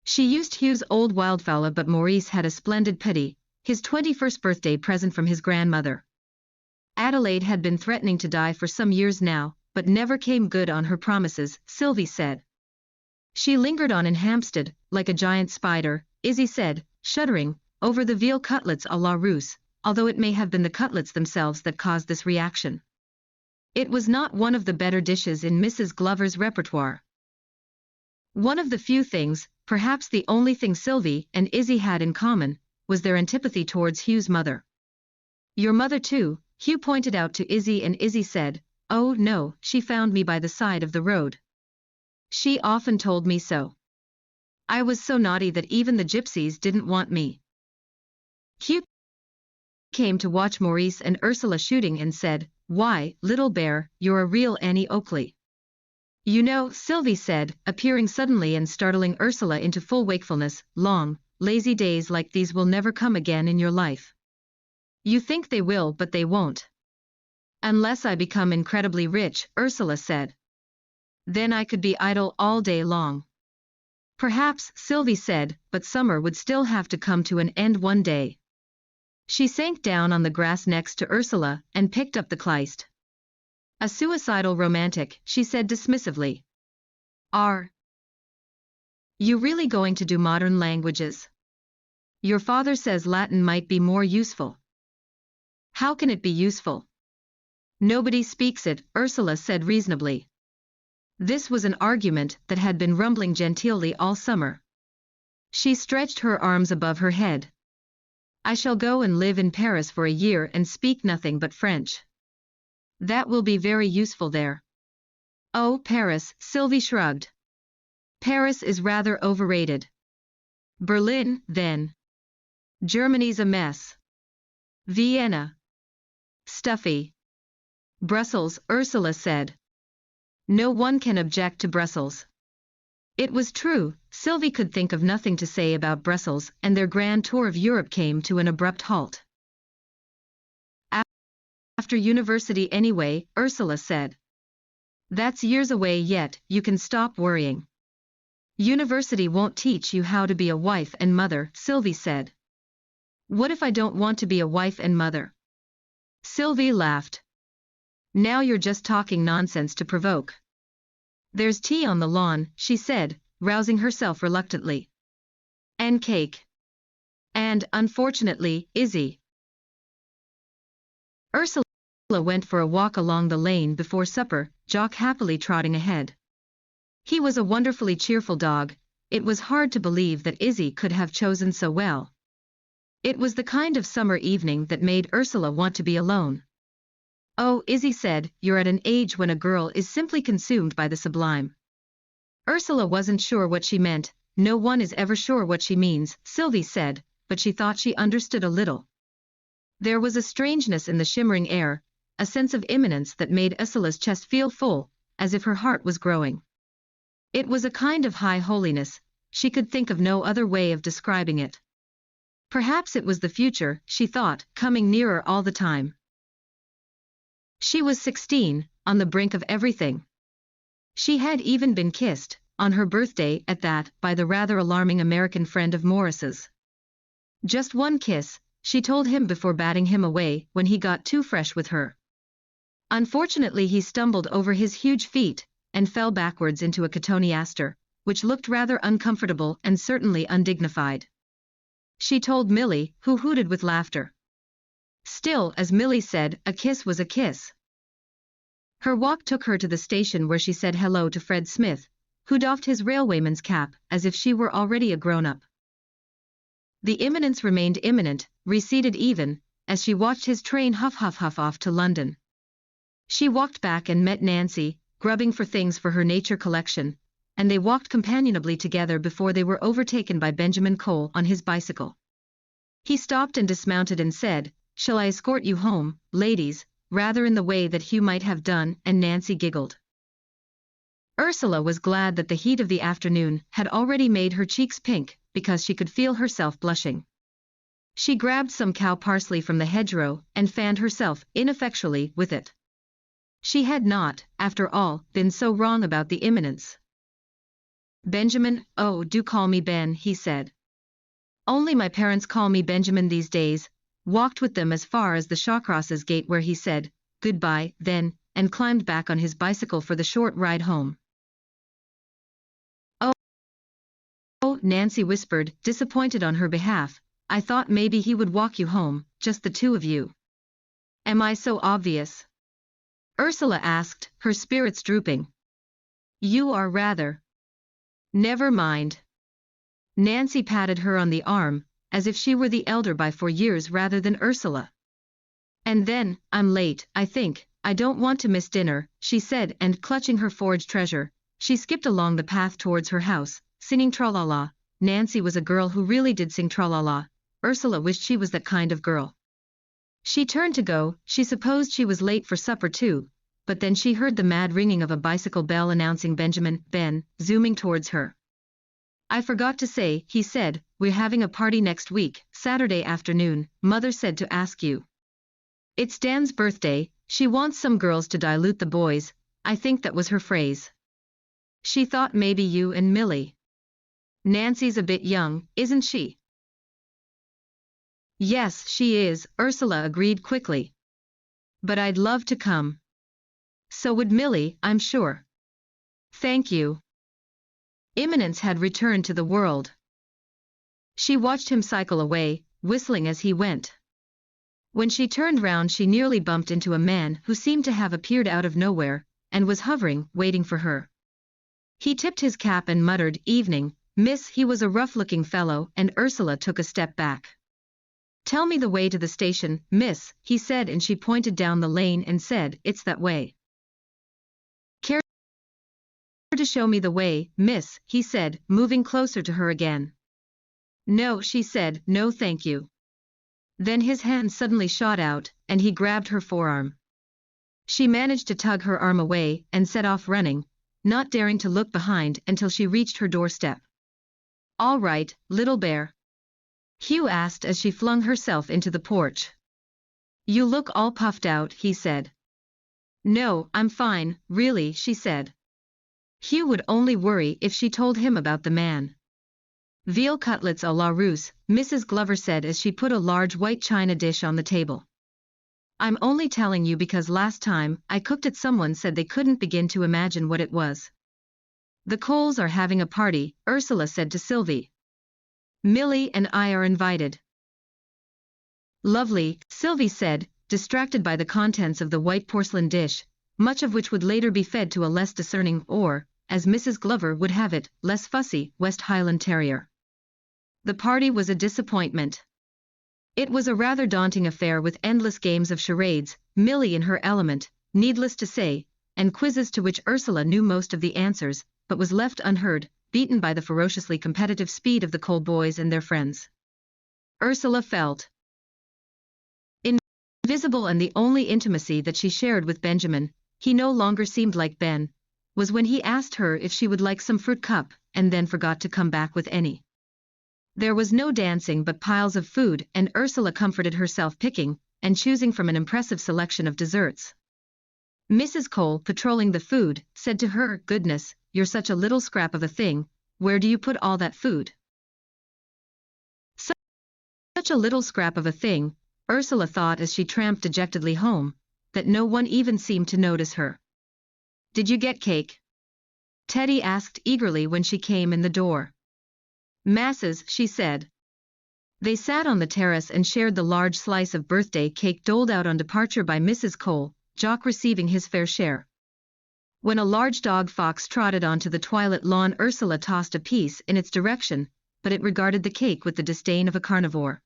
She used Hugh's old wildfowl, but Maurice had a splendid pity, his 21st birthday present from his grandmother. Adelaide had been threatening to die for some years now, but never came good on her promises, Sylvie said. She lingered on in Hampstead, like a giant spider, Izzy said, shuddering, over the veal cutlets à la Russe, although it may have been the cutlets themselves that caused this reaction. It was not one of the better dishes in Mrs. Glover's repertoire. One of the few things, perhaps the only thing Sylvie and Izzy had in common, was their antipathy towards Hugh's mother. Your mother too, Hugh pointed out to Izzy, and Izzy said, oh no, she found me by the side of the road. She often told me so. I was so naughty that even the gypsies didn't want me. Hugh came to watch Maurice and Ursula shooting and said, why, little bear, you're a real Annie Oakley. You know, Sylvie said, appearing suddenly and startling Ursula into full wakefulness, long, lazy days like these will never come again in your life. You think they will, but they won't. Unless I become incredibly rich, Ursula said. Then I could be idle all day long. Perhaps, Sylvie said, but summer would still have to come to an end one day. She sank down on the grass next to Ursula and picked up the Kleist. A suicidal romantic, she said dismissively. Are you really going to do modern languages? Your father says Latin might be more useful. How can it be useful? Nobody speaks it, Ursula said reasonably. This was an argument that had been rumbling genteelly all summer. She stretched her arms above her head. I shall go and live in Paris for a year and speak nothing but French. That will be very useful there. Oh, Paris, Sylvie shrugged. Paris is rather overrated. Berlin, then. Germany's a mess. Vienna. Stuffy. Brussels, Ursula said. No one can object to Brussels. It was true, Sylvie could think of nothing to say about Brussels, and their grand tour of Europe came to an abrupt halt. After university anyway, Ursula said. That's years away yet, you can stop worrying. University won't teach you how to be a wife and mother, Sylvie said. What if I don't want to be a wife and mother? Sylvie laughed. Now you're just talking nonsense to provoke. There's tea on the lawn, she said, rousing herself reluctantly. And cake. And, unfortunately, Izzy. Ursula went for a walk along the lane before supper, Jock happily trotting ahead. He was a wonderfully cheerful dog. It was hard to believe that Izzy could have chosen so well. It was the kind of summer evening that made Ursula want to be alone. Oh, Izzy said, you're at an age when a girl is simply consumed by the sublime. Ursula wasn't sure what she meant. No one is ever sure what she means, Sylvie said, but she thought she understood a little. There was a strangeness in the shimmering air, a sense of imminence that made Ursula's chest feel full, as if her heart was growing. It was a kind of high holiness, she could think of no other way of describing it. Perhaps it was the future, she thought, coming nearer all the time. She was 16, on the brink of everything. She had even been kissed, on her birthday at that, by the rather alarming American friend of Morris's. Just one kiss, she told him before batting him away when he got too fresh with her. Unfortunately he stumbled over his huge feet, and fell backwards into a cotoneaster, which looked rather uncomfortable and certainly undignified. She told Milly, who hooted with laughter. Still, as Milly said, a kiss was a kiss. Her walk took her to the station where she said hello to Fred Smith, who doffed his railwayman's cap as if she were already a grown-up. The imminence remained imminent, receded even, as she watched his train huff off to London. She walked back and met Nancy, grubbing for things for her nature collection, and they walked companionably together before they were overtaken by Benjamin Cole on his bicycle. He stopped and dismounted and said, "Shall I escort you home, ladies?" rather in the way that Hugh might have done, and Nancy giggled. Ursula was glad that the heat of the afternoon had already made her cheeks pink, because she could feel herself blushing. She grabbed some cow parsley from the hedgerow and fanned herself ineffectually with it. She had not, after all, been so wrong about the imminence. "Benjamin, oh, do call me Ben," he said. "Only my parents call me Benjamin these days," walked with them as far as the Shawcrosses gate where he said, "Goodbye," then, and climbed back on his bicycle for the short ride home. "Oh," Nancy whispered, disappointed on her behalf, "I thought maybe he would walk you home, just the two of you." "Am I so obvious?" Ursula asked, her spirits drooping. "You are rather." "Never mind." Nancy patted her on the arm, as if she were the elder by 4 years rather than Ursula. "And then, I'm late, I think, I don't want to miss dinner," she said, and clutching her forged treasure, she skipped along the path towards her house, singing tra-la-la. Nancy was a girl who really did sing tra-la-la. Ursula wished she was that kind of girl. She turned to go, she supposed she was late for supper too, but then she heard the mad ringing of a bicycle bell announcing Ben, zooming towards her. "I forgot to say," he said, "we're having a party next week, Saturday afternoon. Mother said to ask you. It's Dan's birthday, she wants some girls to dilute the boys," I think that was her phrase. She thought maybe you and Milly. Nancy's a bit young, isn't she? "Yes, she is," Ursula agreed quickly. "But I'd love to come. So would Milly, I'm sure." "Thank you." Imminence had returned to the world. She watched him cycle away, whistling as he went. When she turned round she nearly bumped into a man who seemed to have appeared out of nowhere, and was hovering, waiting for her. He tipped his cap and muttered, "Evening, miss." He was a rough-looking fellow, and Ursula took a step back. "Tell me the way to the station, miss," he said, and she pointed down the lane and said, "It's that way." "Care to show me the way, miss?" he said, moving closer to her again. "No," she said, "no thank you." Then his hand suddenly shot out, and he grabbed her forearm. She managed to tug her arm away, and set off running, not daring to look behind until she reached her doorstep. "All right, little bear?" Hugh asked as she flung herself into the porch. "You look all puffed out," he said. "No, I'm fine, really," she said. Hugh would only worry if she told him about the man. "Veal cutlets à la Russe," Mrs. Glover said as she put a large white china dish on the table. "I'm only telling you because last time I cooked it someone said they couldn't begin to imagine what it was." "The Coles are having a party," Ursula said to Sylvie. "Milly and I are invited." "Lovely," Sylvie said, distracted by the contents of the white porcelain dish, much of which would later be fed to a less discerning or, as Mrs. Glover would have it, less fussy, West Highland terrier. The party was a disappointment. It was a rather daunting affair with endless games of charades, Milly in her element, needless to say, and quizzes to which Ursula knew most of the answers, but was left unheard, beaten by the ferociously competitive speed of the Cole boys and their friends. Ursula felt invisible, and the only intimacy that she shared with Benjamin, he no longer seemed like Ben, was when he asked her if she would like some fruit cup, and then forgot to come back with any. There was no dancing but piles of food, and Ursula comforted herself picking and choosing from an impressive selection of desserts. Mrs. Cole, patrolling the food, said to her, "Goodness, you're such a little scrap of a thing, where do you put all that food?" Such a little scrap of a thing, Ursula thought as she tramped dejectedly home, that no one even seemed to notice her. "Did you get cake?" Teddy asked eagerly when she came in the door. Masses, she said. They sat on the terrace and shared the large slice of birthday cake doled out on departure by Mrs. Cole, Jock receiving his fair share. When a large dog fox trotted onto the twilit lawn, Ursula tossed a piece in its direction, but it regarded the cake with the disdain of a carnivore.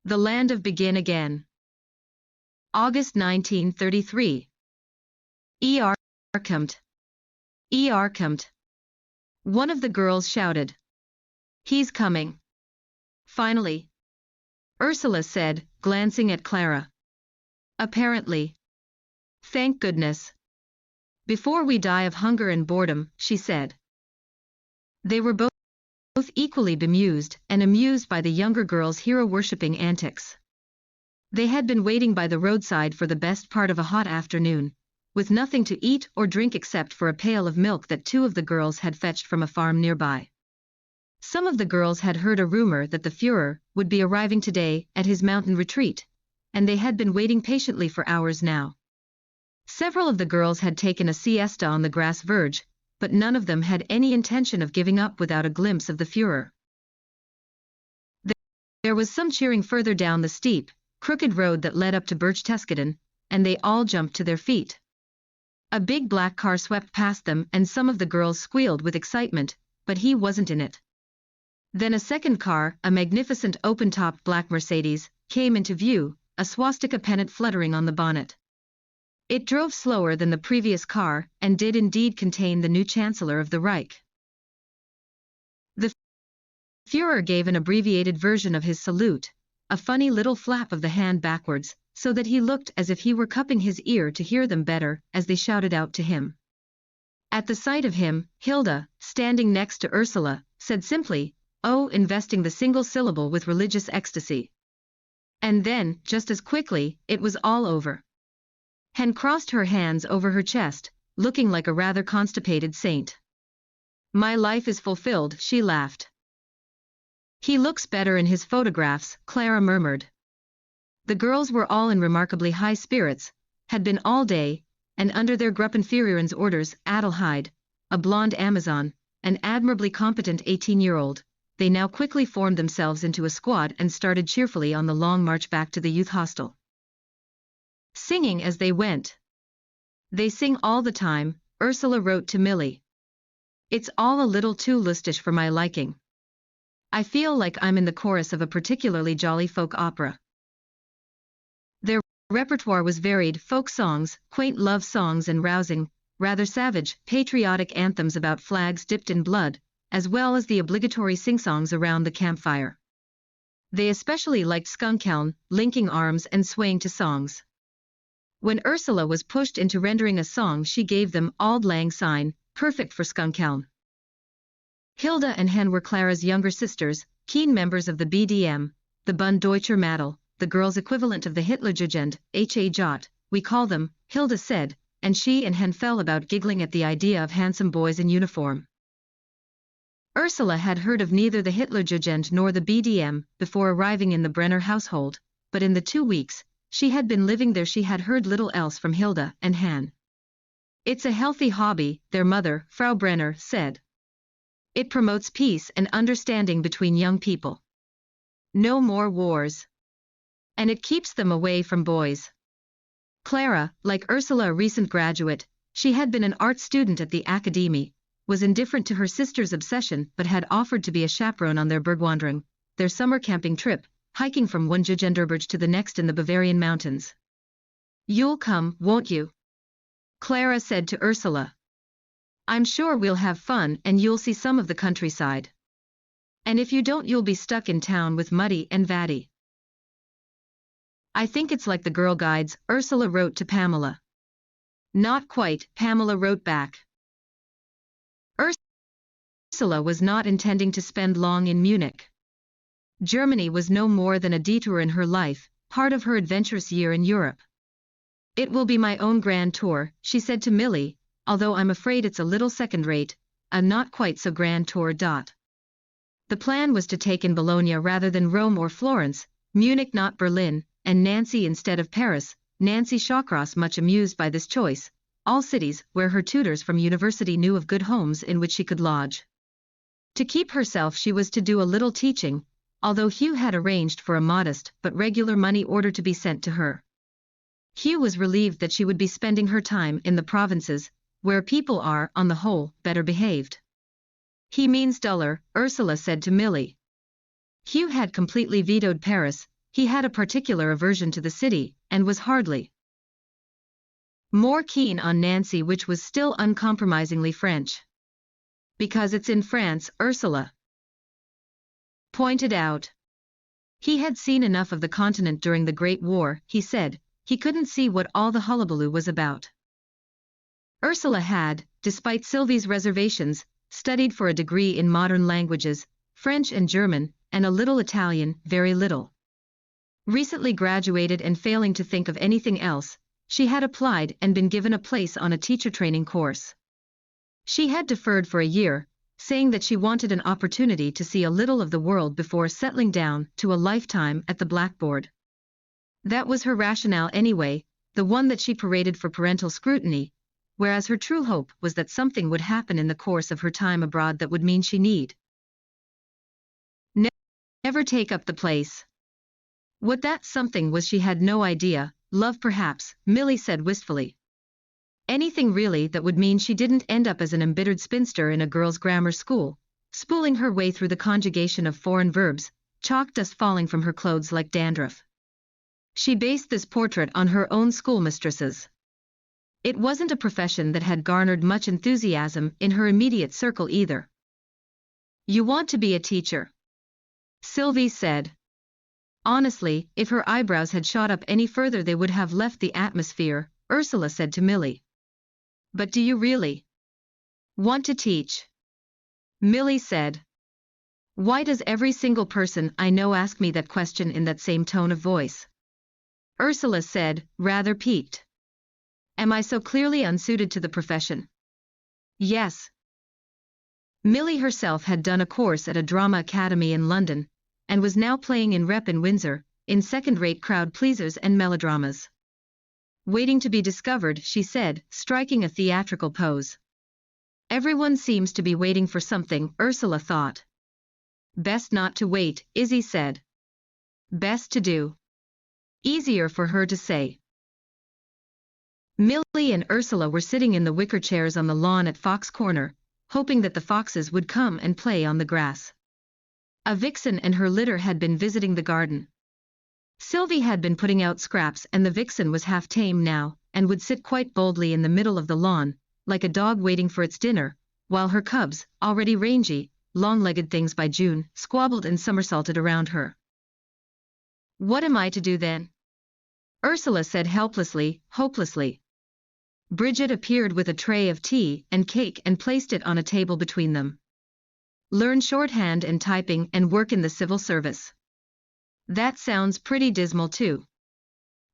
The Land of Begin Again. August 1933. Kommt. Kommt. One of the girls shouted. He's coming. Finally. Ursula said, glancing at Clara. Apparently. Thank goodness. Before we die of hunger and boredom, she said. They were both equally bemused and amused by the younger girl's hero-worshipping antics. They had been waiting by the roadside for the best part of a hot afternoon, with nothing to eat or drink except for a pail of milk that two of the girls had fetched from a farm nearby. Some of the girls had heard a rumor that the Führer would be arriving today at his mountain retreat, and they had been waiting patiently for hours now. Several of the girls had taken a siesta on the grass verge, but none of them had any intention of giving up without a glimpse of the Führer. There was some cheering further down the steep, crooked road that led up to Berchtesgaden, and they all jumped to their feet. A big black car swept past them and some of the girls squealed with excitement, but he wasn't in it. Then a second car, a magnificent open-topped black Mercedes, came into view, a swastika pennant fluttering on the bonnet. It drove slower than the previous car and did indeed contain the new Chancellor of the Reich. The Führer gave an abbreviated version of his salute, a funny little flap of the hand backwards, so that he looked as if he were cupping his ear to hear them better as they shouted out to him. At the sight of him, Hilda, standing next to Ursula, said simply, "Oh," investing the single syllable with religious ecstasy. And then, just as quickly, it was all over. Hen crossed her hands over her chest, looking like a rather constipated saint. "My life is fulfilled," she laughed. "He looks better in his photographs," Clara murmured. The girls were all in remarkably high spirits, had been all day, and under their Gruppenführer's orders, Adelheid, a blonde Amazon, an admirably competent 18-year-old, they now quickly formed themselves into a squad and started cheerfully on the long march back to the youth hostel. Singing as they went. "They sing all the time," Ursula wrote to Millie. "It's all a little too lustish for my liking. I feel like I'm in the chorus of a particularly jolly folk opera." Their repertoire was varied: folk songs, quaint love songs and rousing, rather savage, patriotic anthems about flags dipped in blood, as well as the obligatory sing-songs around the campfire. They especially liked Skunkeln, linking arms and swaying to songs. When Ursula was pushed into rendering a song, she gave them Auld Lang Syne, perfect for Skunkeln. Hilda and Hen were Clara's younger sisters, keen members of the BDM, the Bund Deutscher Mädel, the girls' equivalent of the Hitlerjugend, HA-Jot, we call them, Hilda said, and she and Hen fell about giggling at the idea of handsome boys in uniform. Ursula had heard of neither the Hitlerjugend nor the BDM before arriving in the Brenner household, but in the 2 weeks she had been living there she had heard little else from Hilda and Han. "It's a healthy hobby," their mother, Frau Brenner, said. "It promotes peace and understanding between young people. No more wars. And it keeps them away from boys." Clara, like Ursula, a recent graduate, she had been an art student at the Academy, was indifferent to her sister's obsession but had offered to be a chaperone on their Bergwanderung, their summer camping trip, hiking from one Jugenderberg to the next in the Bavarian mountains. "You'll come, won't you?" Clara said to Ursula. "I'm sure we'll have fun and you'll see some of the countryside. And if you don't you'll be stuck in town with Muddy and Vatty." "I think it's like the Girl Guides," Ursula wrote to Pamela. "Not quite," Pamela wrote back. Ursula was not intending to spend long in Munich. Germany was no more than a detour in her life, part of her adventurous year in Europe. "It will be my own grand tour," she said to Millie, "although I'm afraid it's a little second-rate, a not quite so grand tour. The plan was to take in Bologna rather than Rome or Florence, Munich not Berlin, and Nancy instead of Paris." Nancy Shawcross, much amused by this choice, all cities where her tutors from university knew of good homes in which she could lodge. To keep herself she was to do a little teaching, although Hugh had arranged for a modest but regular money order to be sent to her. Hugh was relieved that she would be spending her time in the provinces, where people are, on the whole, better behaved. He means duller, Ursula said to Milly. Hugh had completely vetoed Paris, he had a particular aversion to the city, and was hardly more keen on Nancy, which was still uncompromisingly French. Because it's in France, Ursula pointed out. He had seen enough of the continent during the Great War, he said, he couldn't see what all the hullabaloo was about. Ursula had, despite Sylvie's reservations, studied for a degree in modern languages, French and German, and a little Italian, very little. Recently graduated and failing to think of anything else, she had applied and been given a place on a teacher training course. She had deferred for a year, saying that she wanted an opportunity to see a little of the world before settling down to a lifetime at the blackboard. That was her rationale anyway, the one that she paraded for parental scrutiny, whereas her true hope was that something would happen in the course of her time abroad that would mean she need never take up the place. What that something was she had no idea. Love perhaps, Milly said wistfully. Anything really that would mean she didn't end up as an embittered spinster in a girls' grammar school, spooling her way through the conjugation of foreign verbs, chalk dust falling from her clothes like dandruff. She based this portrait on her own schoolmistresses. It wasn't a profession that had garnered much enthusiasm in her immediate circle either. You want to be a teacher? Sylvie said. Honestly, if her eyebrows had shot up any further they would have left the atmosphere, Ursula said to Milly. But do you really want to teach? Milly said. Why does every single person I know ask me that question in that same tone of voice? Ursula said, rather piqued. Am I so clearly unsuited to the profession? Yes. Milly herself had done a course at a drama academy in London, and was now playing in rep in Windsor, in second-rate crowd pleasers and melodramas. Waiting to be discovered, she said, striking a theatrical pose. Everyone seems to be waiting for something, Ursula thought. Best not to wait, Izzy said. Best to do. Easier for her to say. Milly and Ursula were sitting in the wicker chairs on the lawn at Fox Corner, hoping that the foxes would come and play on the grass. A vixen and her litter had been visiting the garden. Sylvie had been putting out scraps and the vixen was half tame now, and would sit quite boldly in the middle of the lawn, like a dog waiting for its dinner, while her cubs, already rangy, long-legged things by June, squabbled and somersaulted around her. What am I to do then? Ursula said helplessly, hopelessly. Bridget appeared with a tray of tea and cake and placed it on a table between them. Learn shorthand and typing and work in the civil service. That sounds pretty dismal too.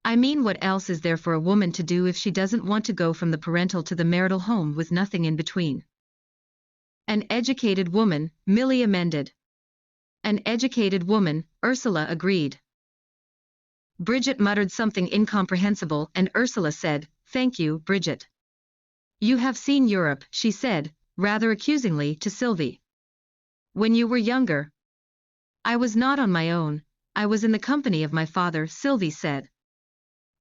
I mean, what else is there for a woman to do if she doesn't want to go from the parental to the marital home with nothing in between? An educated woman, Milly amended. An educated woman, Ursula agreed. Bridget muttered something incomprehensible and Ursula said, Thank you, Bridget. You have seen Europe, she said, rather accusingly to Sylvie. When you were younger. I was not on my own, I was in the company of my father, Sylvie said.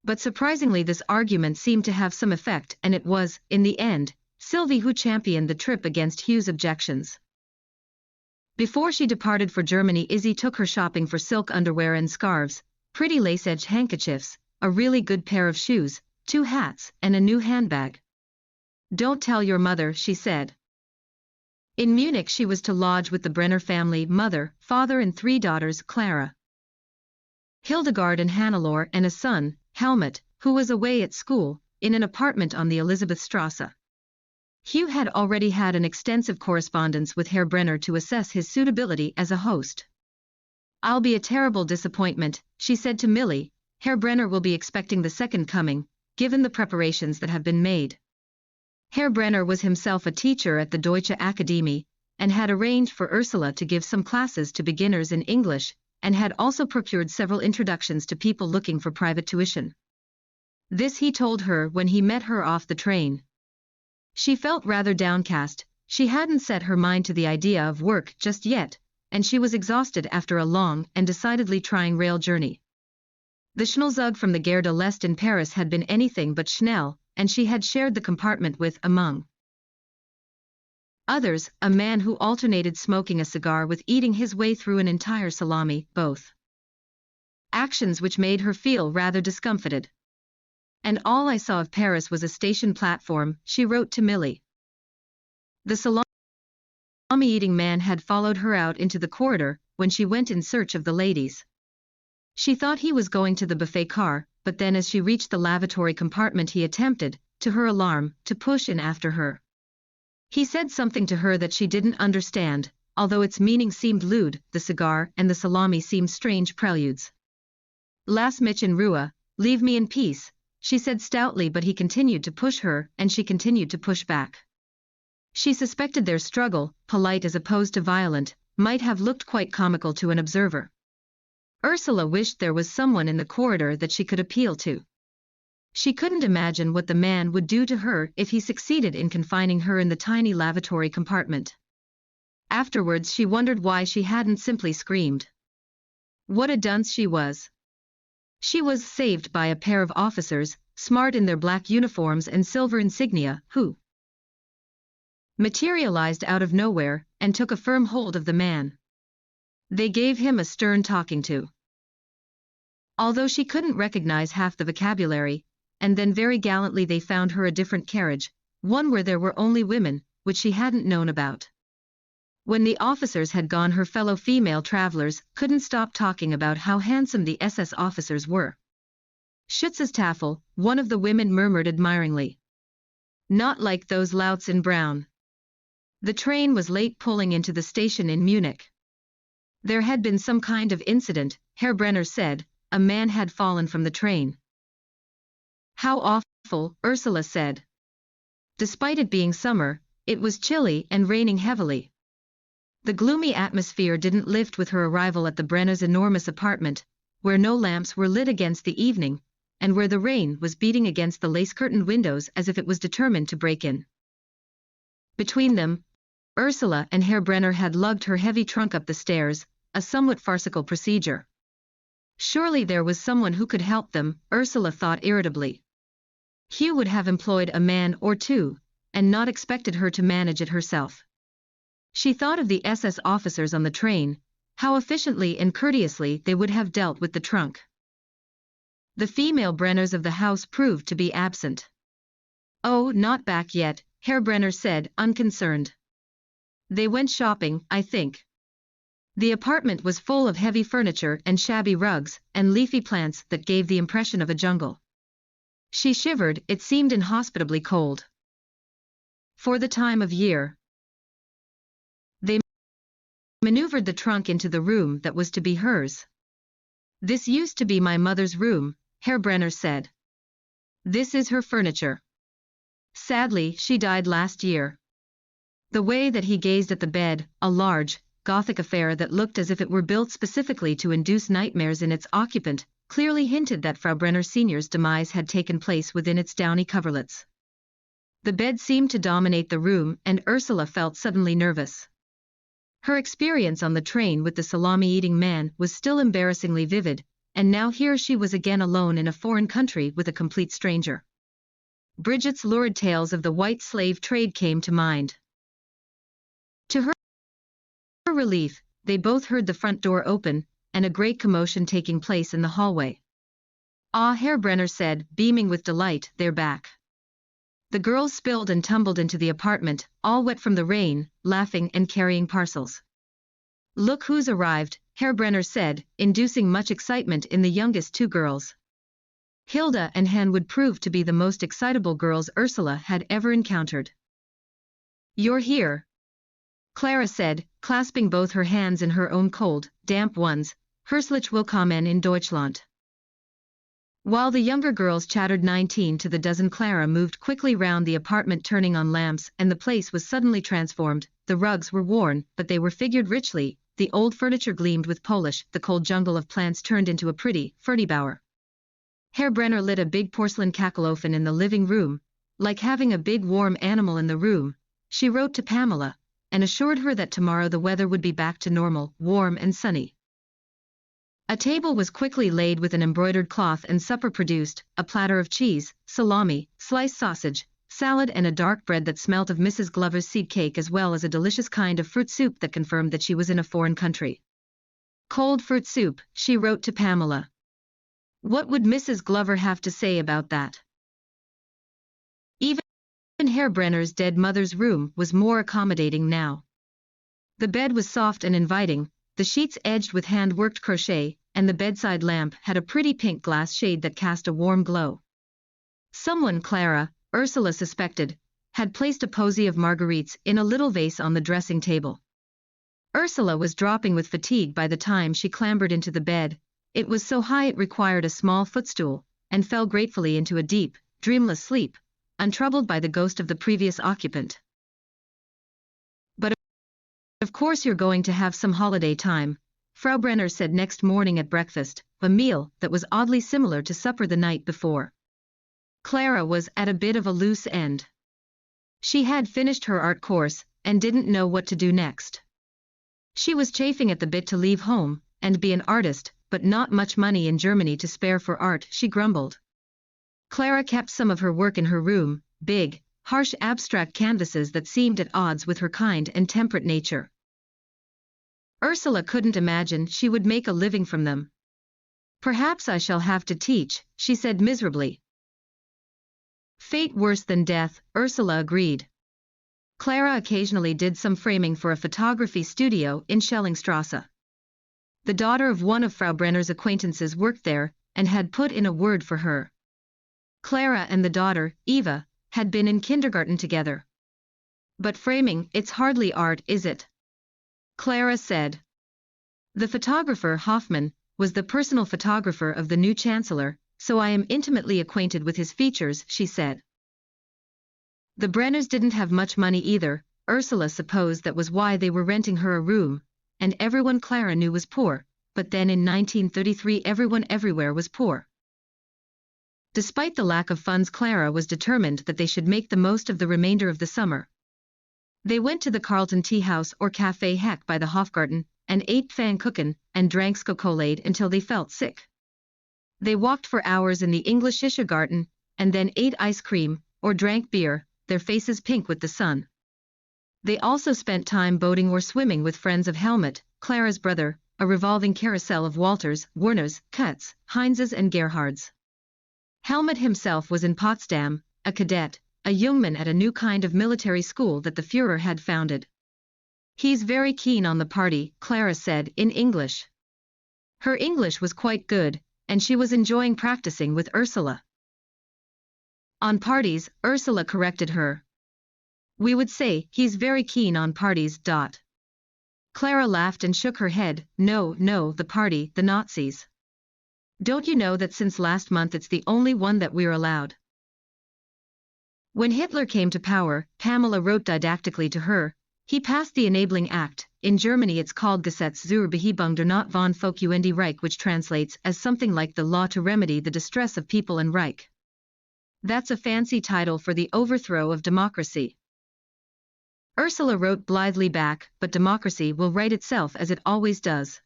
But surprisingly this argument seemed to have some effect and it was, in the end, Sylvie who championed the trip against Hugh's objections. Before she departed for Germany, Izzy took her shopping for silk underwear and scarves, pretty lace-edged handkerchiefs, a really good pair of shoes, 2 hats, and a new handbag. Don't tell your mother, she said. In Munich she was to lodge with the Brenner family, mother, father and 3 daughters, Clara, Hildegard and Hannelore, and a son, Helmut, who was away at school, in an apartment on the Elisabethstrasse. Hugh had already had an extensive correspondence with Herr Brenner to assess his suitability as a host. I'll be a terrible disappointment, she said to Milly. Herr Brenner will be expecting the second coming, given the preparations that have been made. Herr Brenner was himself a teacher at the Deutsche Akademie, and had arranged for Ursula to give some classes to beginners in English, and had also procured several introductions to people looking for private tuition. This he told her when he met her off the train. She felt rather downcast. She hadn't set her mind to the idea of work just yet, and she was exhausted after a long and decidedly trying rail journey. The Schnellzug from the Gare de l'Est in Paris had been anything but Schnell, and she had shared the compartment with, among others, a man who alternated smoking a cigar with eating his way through an entire salami, both actions which made her feel rather discomfited. And all I saw of Paris was a station platform, she wrote to Millie. The salami-eating man had followed her out into the corridor when she went in search of the ladies. She thought he was going to the buffet car, but then as she reached the lavatory compartment he attempted, to her alarm, to push in after her. He said something to her that she didn't understand, although its meaning seemed lewd. The cigar and the salami seemed strange preludes. Lass mich in Ruhe, leave me in peace, she said stoutly, but he continued to push her, and she continued to push back. She suspected their struggle, polite as opposed to violent, might have looked quite comical to an observer. Ursula wished there was someone in the corridor that she could appeal to. She couldn't imagine what the man would do to her if he succeeded in confining her in the tiny lavatory compartment. Afterwards she wondered why she hadn't simply screamed. What a dunce she was. She was saved by a pair of officers, smart in their black uniforms and silver insignia, who materialized out of nowhere and took a firm hold of the man. They gave him a stern talking to. Although she couldn't recognize half the vocabulary, and then very gallantly they found her a different carriage, one where there were only women, which she hadn't known about. When the officers had gone, her fellow female travelers couldn't stop talking about how handsome the SS officers were. Schutzestaffel, one of the women murmured admiringly. Not like those louts in brown. The train was late pulling into the station in Munich. There had been some kind of incident, Herr Brenner said. A man had fallen from the train. How awful, Ursula said. Despite it being summer, it was chilly and raining heavily. The gloomy atmosphere didn't lift with her arrival at the Brenners' enormous apartment, where no lamps were lit against the evening, and where the rain was beating against the lace-curtained windows as if it was determined to break in. Between them, Ursula and Herr Brenner had lugged her heavy trunk up the stairs, a somewhat farcical procedure. Surely there was someone who could help them, Ursula thought irritably. Hugh would have employed a man or two, and not expected her to manage it herself. She thought of the SS officers on the train, how efficiently and courteously they would have dealt with the trunk. The female Brenners of the house proved to be absent. Oh, not back yet, Herr Brenner said, unconcerned. They went shopping, I think. The apartment was full of heavy furniture and shabby rugs and leafy plants that gave the impression of a jungle. She shivered, it seemed inhospitably cold. For the time of year. They maneuvered the trunk into the room that was to be hers. This used to be my mother's room, Herr Brenner said. This is her furniture. Sadly, she died last year. The way that he gazed at the bed, a large, Gothic affair that looked as if it were built specifically to induce nightmares in its occupant, clearly hinted that Frau Brenner Sr.'s demise had taken place within its downy coverlets. The bed seemed to dominate the room, and Ursula felt suddenly nervous. Her experience on the train with the salami-eating man was still embarrassingly vivid, and now here she was again alone in a foreign country with a complete stranger. Bridget's lurid tales of the white slave trade came to mind. To her relief, they both heard the front door open, and a great commotion taking place in the hallway. Ah, Herr Brenner said, beaming with delight, they're back. The girls spilled and tumbled into the apartment, all wet from the rain, laughing and carrying parcels. Look who's arrived, Herr Brenner said, inducing much excitement in the youngest two girls. Hilda and Hen would prove to be the most excitable girls Ursula had ever encountered. You're here, Clara said, clasping both her hands in her own cold, damp ones. Herzlich willkommen in Deutschland. While the younger girls chattered 19 to the dozen, Clara moved quickly round the apartment, turning on lamps, and the place was suddenly transformed. The rugs were worn, but they were figured richly, the old furniture gleamed with polish, the cold jungle of plants turned into a pretty, ferny bower. Herr Brenner lit a big porcelain kachelofen in the living room, like having a big warm animal in the room. She wrote to Pamela, and assured her that tomorrow the weather would be back to normal, warm and sunny. A table was quickly laid with an embroidered cloth and supper produced, a platter of cheese, salami, sliced sausage, salad and a dark bread that smelt of Mrs. Glover's seed cake as well as a delicious kind of fruit soup that confirmed that she was in a foreign country. Cold fruit soup, she wrote to Pamela. What would Mrs. Glover have to say about that? Even Herr Brenner's dead mother's room was more accommodating now. The bed was soft and inviting, the sheets edged with hand-worked crochet, and the bedside lamp had a pretty pink glass shade that cast a warm glow. Someone, Clara, Ursula suspected, had placed a posy of marguerites in a little vase on the dressing table. Ursula was dropping with fatigue by the time she clambered into the bed. It was so high it required a small footstool, and fell gratefully into a deep, dreamless sleep, untroubled by the ghost of the previous occupant. But of course you're going to have some holiday time, Frau Brenner said next morning at breakfast, a meal that was oddly similar to supper the night before. Clara was at a bit of a loose end. She had finished her art course, and didn't know what to do next. She was chafing at the bit to leave home, and be an artist, but not much money in Germany to spare for art, she grumbled. Clara kept some of her work in her room, big, harsh abstract canvases that seemed at odds with her kind and temperate nature. Ursula couldn't imagine she would make a living from them. Perhaps I shall have to teach, she said miserably. Fate worse than death, Ursula agreed. Clara occasionally did some framing for a photography studio in Schellingstrasse. The daughter of one of Frau Brenner's acquaintances worked there, and had put in a word for her. Clara and the daughter, Eva, had been in kindergarten together. But framing, it's hardly art, is it? Clara said. The photographer, Hoffman, was the personal photographer of the new chancellor, so I am intimately acquainted with his features, she said. The Brenners didn't have much money either. Ursula supposed that was why they were renting her a room, and everyone Clara knew was poor, but then in 1933 everyone everywhere was poor. Despite the lack of funds, Clara was determined that they should make the most of the remainder of the summer. They went to the Carlton Tea House or Café Heck by the Hofgarten, and ate Pfannkuchen and drank Schokolade until they felt sick. They walked for hours in the English Garden, and then ate ice cream, or drank beer, their faces pink with the sun. They also spent time boating or swimming with friends of Helmut, Clara's brother, a revolving carousel of Walters, Werners, Kutz, Heinzes and Gerhards. Helmut himself was in Potsdam, a cadet, a youngman at a new kind of military school that the Führer had founded. He's very keen on the party, Clara said in English. Her English was quite good, and she was enjoying practicing with Ursula. On parties, Ursula corrected her. We would say, he's very keen on parties. Clara laughed and shook her head. No, the party, the Nazis. Don't you know that since last month it's the only one that we're allowed? When Hitler came to power, Pamela wrote didactically to her, he passed the Enabling Act. In Germany it's called Gesetz zur Behebung der Not von Volk und Reich, which translates as something like the law to remedy the distress of people and Reich. That's a fancy title for the overthrow of democracy. Ursula wrote blithely back, but democracy will right itself as it always does.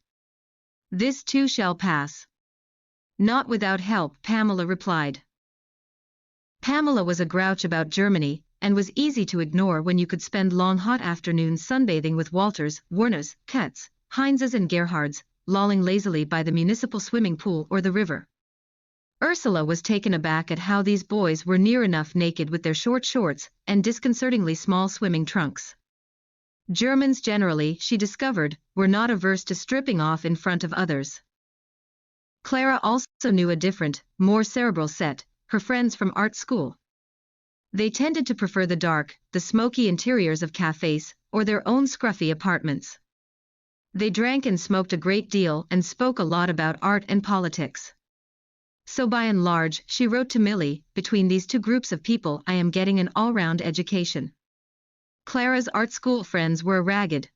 This too shall pass. Not without help, Pamela replied. Pamela was a grouch about Germany, and was easy to ignore when you could spend long hot afternoons sunbathing with Walters, Werners, Kutz, Heinzes and Gerhards, lolling lazily by the municipal swimming pool or the river. Ursula was taken aback at how these boys were near enough naked with their short shorts and disconcertingly small swimming trunks. Germans generally, she discovered, were not averse to stripping off in front of others. Clara also knew a different, more cerebral set, her friends from art school. They tended to prefer the dark, the smoky interiors of cafes, or their own scruffy apartments. They drank and smoked a great deal and spoke a lot about art and politics. So by and large, she wrote to Millie, between these two groups of people I am getting an all-round education. Clara's art school friends were a ragged,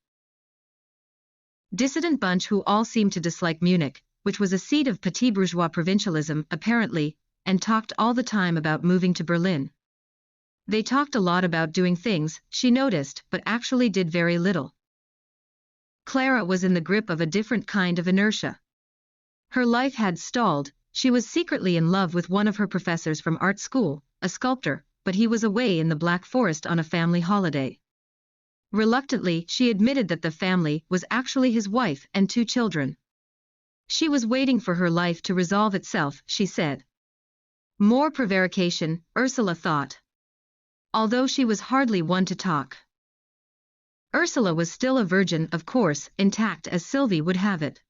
dissident bunch who all seemed to dislike Munich, which was a seat of petit bourgeois provincialism, apparently, and talked all the time about moving to Berlin. They talked a lot about doing things, she noticed, but actually did very little. Clara was in the grip of a different kind of inertia. Her life had stalled. She was secretly in love with one of her professors from art school, a sculptor, but he was away in the Black Forest on a family holiday. Reluctantly, she admitted that the family was actually his wife and 2 children. She was waiting for her life to resolve itself, she said. More prevarication, Ursula thought. Although she was hardly one to talk. Ursula was still a virgin, of course, intact as Sylvie would have it.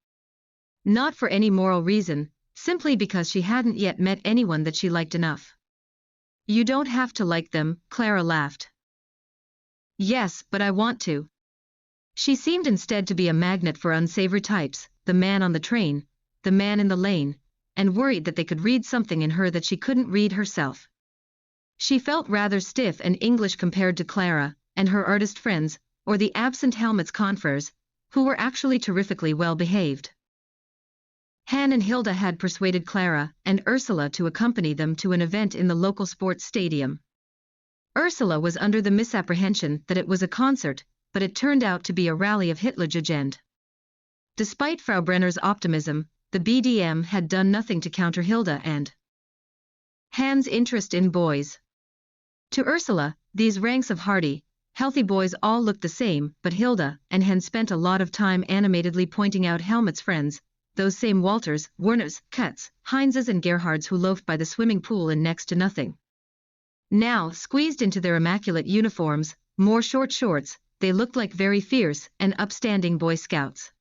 Not for any moral reason, simply because she hadn't yet met anyone that she liked enough. You don't have to like them, Clara laughed. Yes, but I want to. She seemed instead to be a magnet for unsavory types, the man on the train, the man in the lane, and worried that they could read something in her that she couldn't read herself. She felt rather stiff and English compared to Clara, and her artist friends, or the absent Helmut's confreres, who were actually terrifically well behaved. Han and Hilda had persuaded Clara and Ursula to accompany them to an event in the local sports stadium. Ursula was under the misapprehension that it was a concert, but it turned out to be a rally of Hitlerjugend. Despite Frau Brenner's optimism, the BDM had done nothing to counter Hilda and Han's interest in boys. To Ursula, these ranks of hardy, healthy boys all looked the same, but Hilda and Han spent a lot of time animatedly pointing out Helmut's friends, those same Walters, Werners, Kutz, Heinzes and Gerhards who loafed by the swimming pool in next to nothing. Now, squeezed into their immaculate uniforms, more short shorts, they looked like very fierce and upstanding Boy Scouts.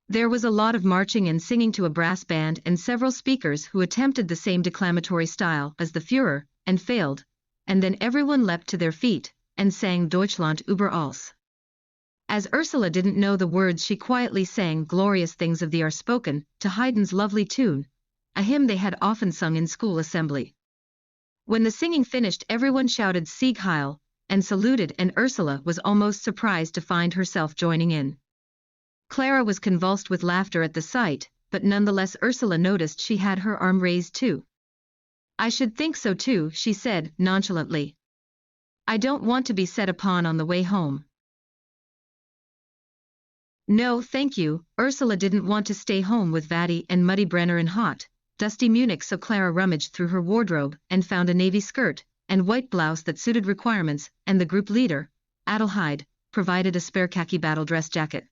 There was a lot of marching and singing to a brass band and several speakers who attempted the same declamatory style as the Führer, and failed, and then everyone leapt to their feet and sang Deutschland über alles. As Ursula didn't know the words, she quietly sang glorious things of the Spoken to Haydn's lovely tune, a hymn they had often sung in school assembly. When the singing finished, everyone shouted Sieg Heil and saluted, and Ursula was almost surprised to find herself joining in. Clara was convulsed with laughter at the sight, but nonetheless Ursula noticed she had her arm raised too. I should think so too, she said nonchalantly. I don't want to be set upon on the way home. No, thank you. Ursula didn't want to stay home with Vadi and muddy Brenner in hot, dusty Munich, so Clara rummaged through her wardrobe and found a navy skirt and white blouse that suited requirements, and the group leader, Adelheid, provided a spare khaki battle dress jacket.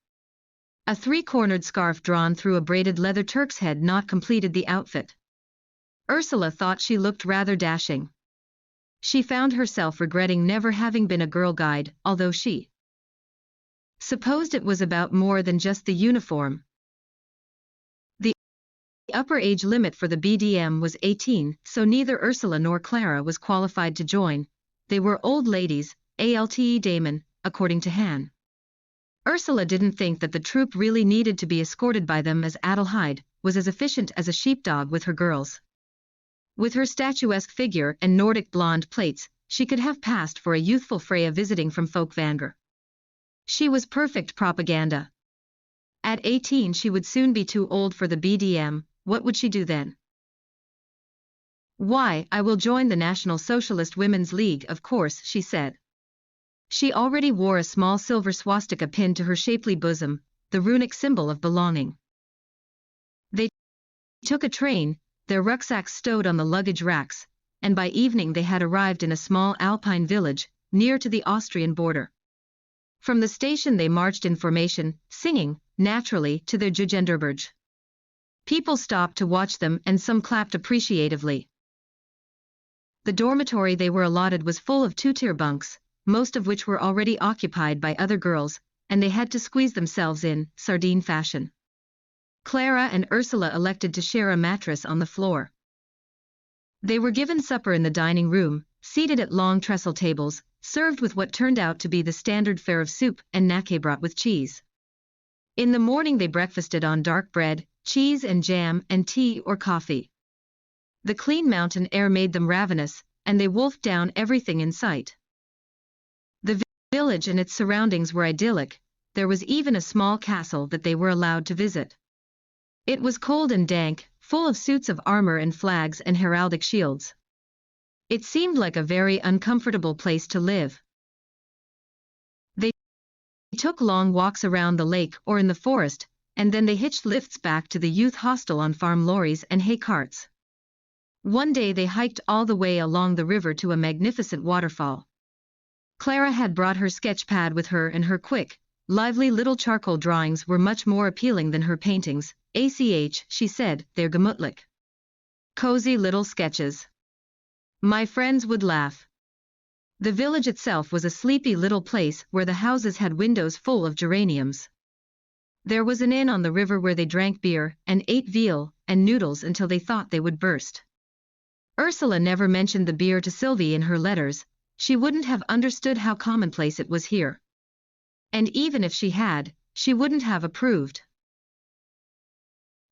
A 3-cornered scarf drawn through a braided leather Turk's head knot completed the outfit. Ursula thought she looked rather dashing. She found herself regretting never having been a girl guide, although she supposed it was about more than just the uniform. The upper age limit for the BDM was 18, so neither Ursula nor Clara was qualified to join. They were old ladies, alte Damen, according to Han. Ursula didn't think that the troop really needed to be escorted by them, as Adelheid was as efficient as a sheepdog with her girls. With her statuesque figure and Nordic blonde plaits, she could have passed for a youthful Freya visiting from Folkvanger. She was perfect propaganda. At 18 she would soon be too old for the BDM. What would she do then? Why, I will join the National Socialist Women's League, of course, she said. She already wore a small silver swastika pinned to her shapely bosom, the runic symbol of belonging. They took a train, their rucksacks stowed on the luggage racks, and by evening they had arrived in a small Alpine village, near to the Austrian border. From the station they marched in formation, singing, naturally, to their Jugenderberge. People stopped to watch them and some clapped appreciatively. The dormitory they were allotted was full of 2-tier bunks, most of which were already occupied by other girls, and they had to squeeze themselves in, sardine fashion. Clara and Ursula elected to share a mattress on the floor. They were given supper in the dining room, seated at long trestle tables, served with what turned out to be the standard fare of soup and näckebrot with cheese. In the morning they breakfasted on dark bread, cheese and jam, and tea or coffee. The clean mountain air made them ravenous, and they wolfed down everything in sight. The village and its surroundings were idyllic. There was even a small castle that they were allowed to visit. It was cold and dank, full of suits of armor and flags and heraldic shields. It seemed like a very uncomfortable place to live. They took long walks around the lake or in the forest, and then they hitched lifts back to the youth hostel on farm lorries and hay carts. One day they hiked all the way along the river to a magnificent waterfall. Clara had brought her sketch pad with her, and her quick, lively little charcoal drawings were much more appealing than her paintings. "ACH," she said, "they're gemütlich. Cozy little sketches. My friends would laugh." The village itself was a sleepy little place where the houses had windows full of geraniums. There was an inn on the river where they drank beer and ate veal and noodles until they thought they would burst. Ursula never mentioned the beer to Sylvie in her letters. She wouldn't have understood how commonplace it was here. And even if she had, she wouldn't have approved.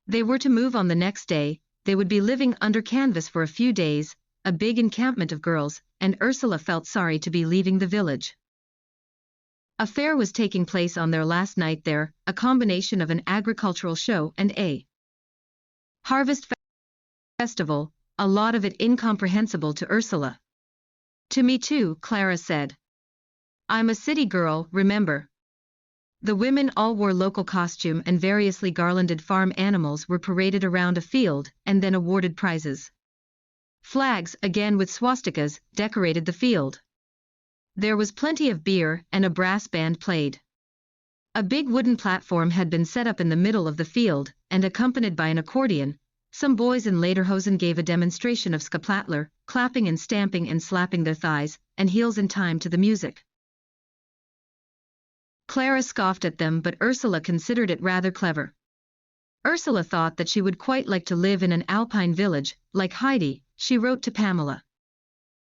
They were to move on the next day. They would be living under canvas for a few days, a big encampment of girls, and Ursula felt sorry to be leaving the village. A fair was taking place on their last night there, a combination of an agricultural show and a harvest festival, a lot of it incomprehensible to Ursula. "To me too," Clara said. "I'm a city girl, remember." The women all wore local costume, and variously garlanded farm animals were paraded around a field and then awarded prizes. Flags, again with swastikas, decorated the field. There was plenty of beer, and a brass band played. A big wooden platform had been set up in the middle of the field, and accompanied by an accordion, some boys in lederhosen gave a demonstration of skaplattler, clapping and stamping and slapping their thighs and heels in time to the music. Clara scoffed at them, but Ursula considered it rather clever. Ursula thought that she would quite like to live in an alpine village, like Heidi. She wrote to Pamela.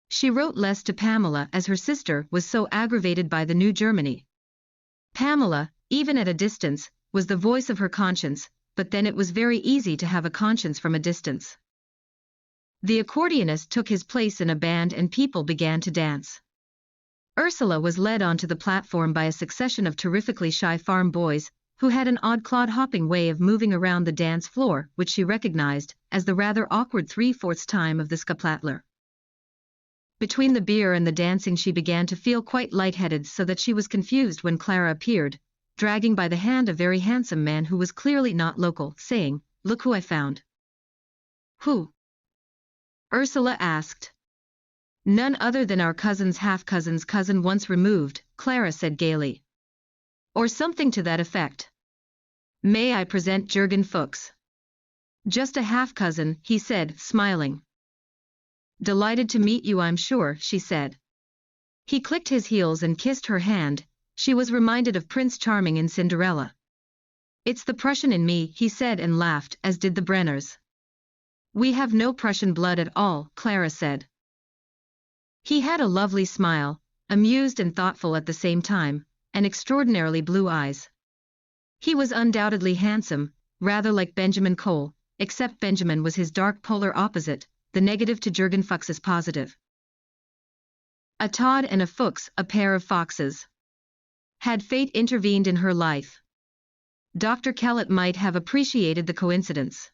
She wrote less to Pamela as her sister was so aggravated by the new Germany. Pamela, even at a distance, was the voice of her conscience, but then it was very easy to have a conscience from a distance. The accordionist took his place in a band and people began to dance. Ursula was led onto the platform by a succession of terrifically shy farm boys, who had an odd clod-hopping way of moving around the dance floor, which she recognized as the rather awkward 3/4 time of the skaplattler. Between the beer and the dancing she began to feel quite lightheaded, so that she was confused when Clara appeared, dragging by the hand a very handsome man who was clearly not local, saying, "Look who I found." "Who?" Ursula asked. "None other than our cousin's half-cousin's cousin once removed," Clara said gaily. "Or something to that effect. May I present Jürgen Fuchs?" "Just a half-cousin," he said, smiling. "Delighted to meet you, I'm sure," she said. He clicked his heels and kissed her hand. She was reminded of Prince Charming in Cinderella. "It's the Prussian in me," he said, and laughed, as did the Brenners. "We have no Prussian blood at all," Clara said. He had a lovely smile, amused and thoughtful at the same time, and extraordinarily blue eyes. He was undoubtedly handsome, rather like Benjamin Cole, except Benjamin was his dark polar opposite, the negative to Jürgen Fuchs's positive. A Todd and a Fuchs, a pair of foxes. Had fate intervened in her life? Dr. Kellett might have appreciated the coincidence.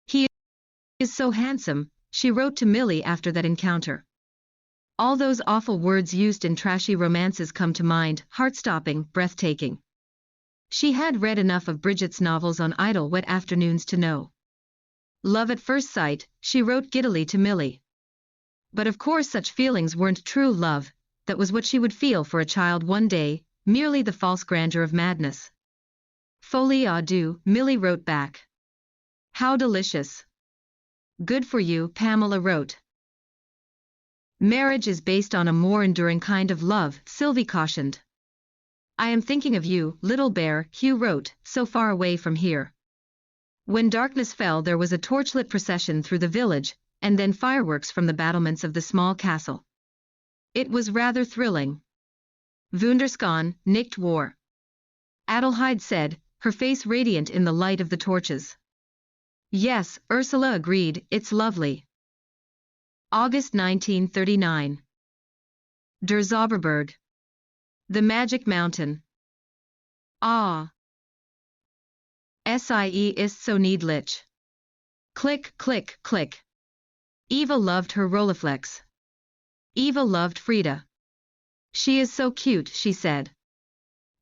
"He is so handsome," she wrote to Millie after that encounter. "All those awful words used in trashy romances come to mind, heart-stopping, breathtaking." She had read enough of Bridget's novels on idle wet afternoons to know. "Love at first sight," she wrote giddily to Millie. But of course such feelings weren't true love, that was what she would feel for a child one day, merely the false grandeur of madness. "Folie à deux," Millie wrote back. "How delicious." "Good for you," Pamela wrote. "Marriage is based on a more enduring kind of love," Sylvie cautioned. "I am thinking of you, little bear," Hugh wrote, "so far away from here." When darkness fell there was a torchlit procession through the village, and then fireworks from the battlements of the small castle. It was rather thrilling. "Wunderschön, nicht wahr?" Adelheid said, her face radiant in the light of the torches. "Yes," Ursula agreed, "it's lovely." August 1939. Der Zauberberg. The Magic Mountain. Ah. Sie ist so niedlich. Click, click, click. Eva loved her Rolleiflex. Eva loved Frida. She is so cute, she said.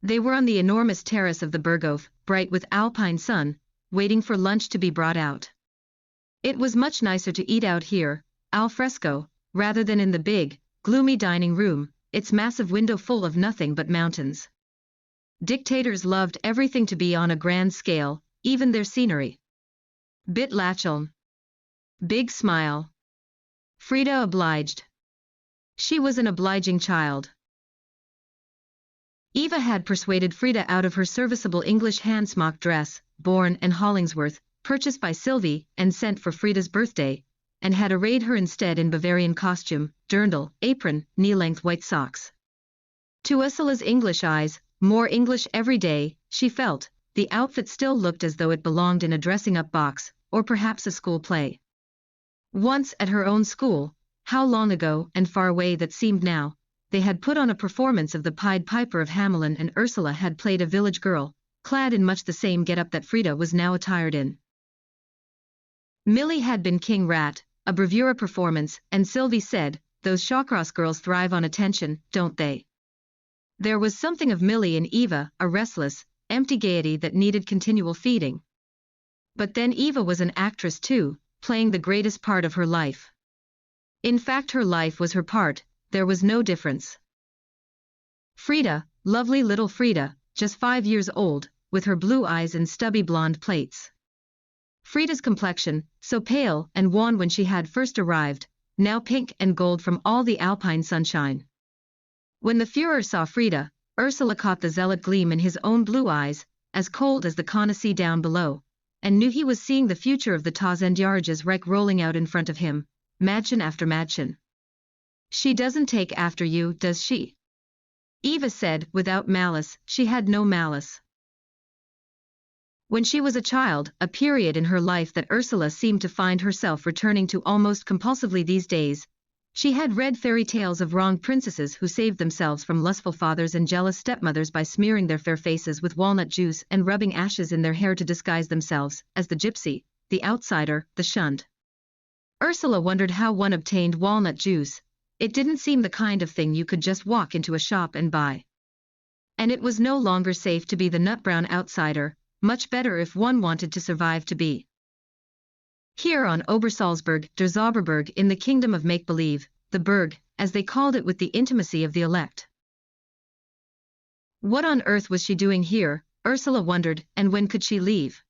They were on the enormous terrace of the Berghof, bright with alpine sun, waiting for lunch to be brought out. It was much nicer to eat out here, al fresco, rather than in the big, gloomy dining room, its massive window full of nothing but mountains. Dictators loved everything to be on a grand scale, even their scenery. Bit Lacheln. Big smile. Frida obliged. She was an obliging child. Eva had persuaded Frida out of her serviceable English hand-smock dress, Bourne and Hollingsworth, purchased by Sylvie and sent for Frida's birthday, and had arrayed her instead in Bavarian costume, dirndl, apron, knee-length white socks. To Ursula's English eyes, more English every day, she felt, the outfit still looked as though it belonged in a dressing-up box, or perhaps a school play. Once at her own school, how long ago and far away that seemed now, they had put on a performance of the Pied Piper of Hamelin, and Ursula had played a village girl, clad in much the same get-up that Frida was now attired in. Millie had been King Rat, a bravura performance, and Sylvie said, those Shawcross girls thrive on attention, don't they? There was something of Millie in Eva, a restless, empty gaiety that needed continual feeding. But then Eva was an actress too, playing the greatest part of her life. In fact, her life was her part, there was no difference. Frida, lovely little Frida, just 5 years old, with her blue eyes and stubby blonde plaits. Frida's complexion, so pale and wan when she had first arrived, now pink and gold from all the alpine sunshine. When the Führer saw Frida, Ursula caught the zealot gleam in his own blue eyes, as cold as the Connoisseur down below, and knew he was seeing the future of the Tausendjähriges Reich rolling out in front of him, Mädchen after Mädchen. She doesn't take after you, does she? Eva said, without malice. She had no malice. When she was a child, a period in her life that Ursula seemed to find herself returning to almost compulsively these days, she had read fairy tales of wronged princesses who saved themselves from lustful fathers and jealous stepmothers by smearing their fair faces with walnut juice and rubbing ashes in their hair to disguise themselves as the gypsy, the outsider, the shunned. Ursula wondered how one obtained walnut juice. It didn't seem the kind of thing you could just walk into a shop and buy. And it was no longer safe to be the nut-brown outsider, much better if one wanted to survive to be. Here on Obersalzberg, der Zauberberg, in the kingdom of make-believe, the Berg, as they called it with the intimacy of the elect. What on earth was she doing here, Ursula wondered, and when could she leave?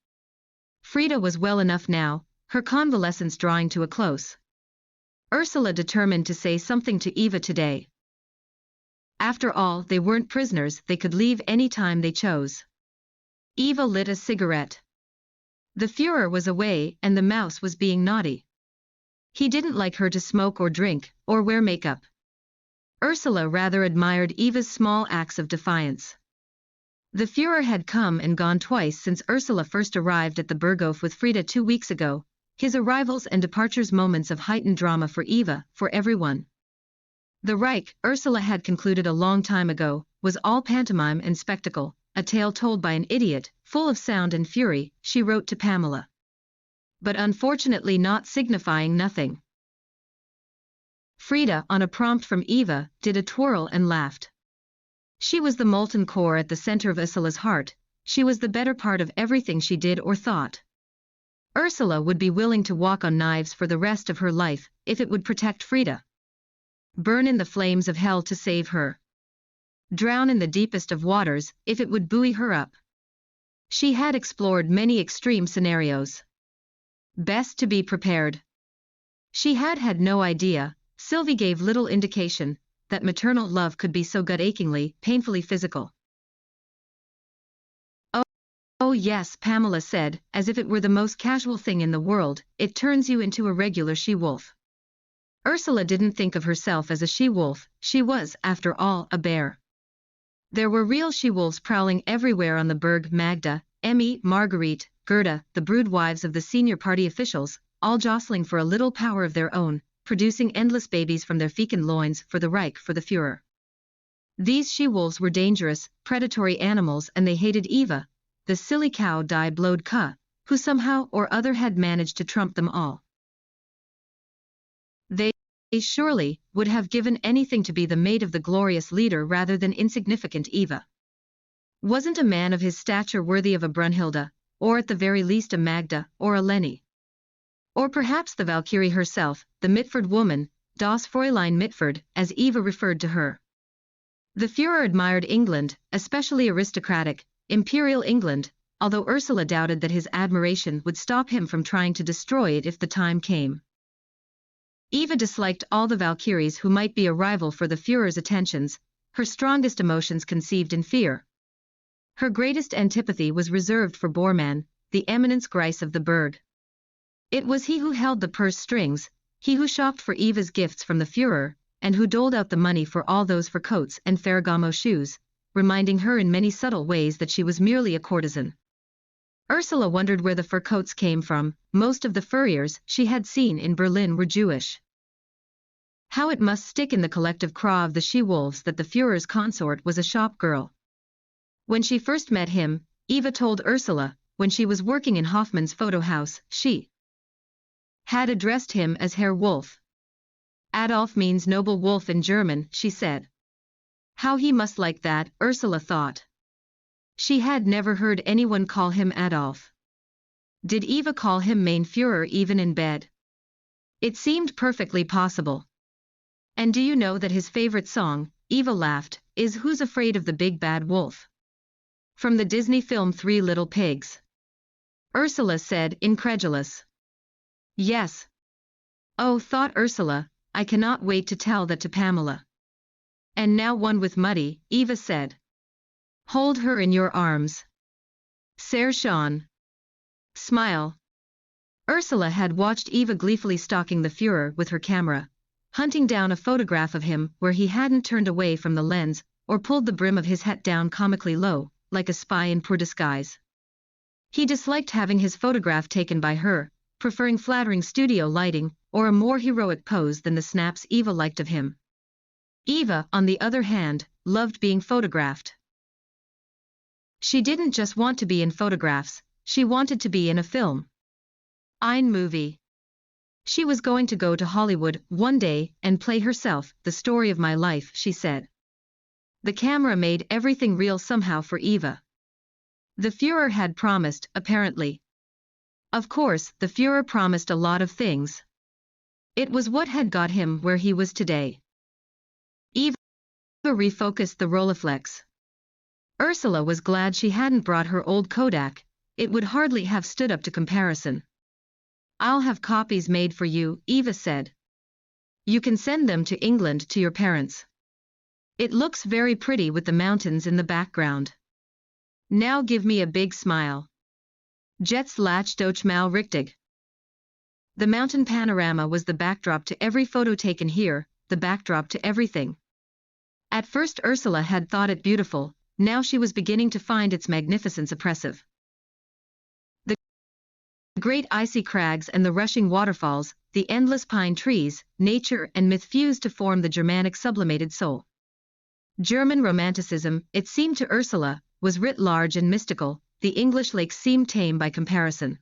Frida was well enough now, her convalescence drawing to a close. Ursula determined to say something to Eva today. After all, they weren't prisoners, they could leave any time they chose. Eva lit a cigarette. The Führer was away and the mouse was being naughty. He didn't like her to smoke or drink, or wear makeup. Ursula rather admired Eva's small acts of defiance. The Führer had come and gone twice since Ursula first arrived at the Berghof with Frida 2 weeks ago, his arrivals and departures moments of heightened drama for Eva, for everyone. The Reich, Ursula had concluded a long time ago, was all pantomime and spectacle, a tale told by an idiot, full of sound and fury, she wrote to Pamela. But unfortunately not signifying nothing. Frida, on a prompt from Eva, did a twirl and laughed. She was the molten core at the center of Ursula's heart, she was the better part of everything she did or thought. Ursula would be willing to walk on knives for the rest of her life, if it would protect Frida. Burn in the flames of hell to save her. Drown in the deepest of waters, if it would buoy her up. She had explored many extreme scenarios. Best to be prepared. She had had no idea, Sylvie gave little indication, that maternal love could be so gut-achingly, painfully physical. Oh yes, Pamela said, as if it were the most casual thing in the world, it turns you into a regular she-wolf. Ursula didn't think of herself as a she-wolf, she was, after all, a bear. There were real she-wolves prowling everywhere on the Berg, Magda, Emmy, Marguerite, Gerda, the brood wives of the senior party officials, all jostling for a little power of their own, producing endless babies from their fecund loins for the Reich, for the Führer. These she-wolves were dangerous, predatory animals, and they hated Eva, the silly cow-dyed-blowed cuh, who somehow or other had managed to trump them all. They surely would have given anything to be the mate of the glorious leader rather than insignificant Eva. Wasn't a man of his stature worthy of a Brunhilde, or at the very least a Magda, or a Leni? Or perhaps the Valkyrie herself, the Mitford woman, Das Fräulein Mitford, as Eva referred to her. The Führer admired England, especially aristocratic, imperial England, although Ursula doubted that his admiration would stop him from trying to destroy it if the time came. Eva disliked all the Valkyries who might be a rival for the Führer's attentions, her strongest emotions conceived in fear. Her greatest antipathy was reserved for Bormann, the eminence grise of the Berg. It was he who held the purse strings, he who shopped for Eva's gifts from the Führer, and who doled out the money for all those fur coats and Ferragamo shoes, reminding her in many subtle ways that she was merely a courtesan. Ursula wondered where the fur coats came from. Most of the furriers she had seen in Berlin were Jewish. How it must stick in the collective craw of the she-wolves that the Führer's consort was a shop girl. When she first met him, Eva told Ursula, when she was working in Hoffmann's photo house, she had addressed him as Herr Wolf. Adolf means noble wolf in German, she said. How he must like that, Ursula thought. She had never heard anyone call him Adolf. Did Eva call him Mein Führer even in bed? It seemed perfectly possible. And do you know that his favorite song, Eva laughed, is Who's Afraid of the Big Bad Wolf? From the Disney film Three Little Pigs. Ursula said, incredulous. Yes. Oh, thought Ursula, I cannot wait to tell that to Pamela. And now one with Muddy, Eva said. Hold her in your arms. Ser Sean. Smile. Ursula had watched Eva gleefully stalking the Führer with her camera, hunting down a photograph of him where he hadn't turned away from the lens, or pulled the brim of his hat down comically low, like a spy in poor disguise. He disliked having his photograph taken by her, preferring flattering studio lighting, or a more heroic pose than the snaps Eva liked of him. Eva, on the other hand, loved being photographed. She didn't just want to be in photographs, she wanted to be in a film. Ein movie. She was going to go to Hollywood one day and play herself, the story of my life, she said. The camera made everything real somehow for Eva. The Führer had promised, apparently. Of course, the Führer promised a lot of things. It was what had got him where he was today. Eva refocused the Rolleiflex. Ursula was glad she hadn't brought her old Kodak, it would hardly have stood up to comparison. I'll have copies made for you, Eva said. You can send them to England to your parents. It looks very pretty with the mountains in the background. Now give me a big smile. Jets lach doch mal richtig. The mountain panorama was the backdrop to every photo taken here, the backdrop to everything. At first Ursula had thought it beautiful, now she was beginning to find its magnificence oppressive. The great icy crags and the rushing waterfalls, the endless pine trees, nature and myth fused to form the Germanic sublimated soul. German romanticism, it seemed to Ursula, was writ large and mystical, the English lake seemed tame by comparison.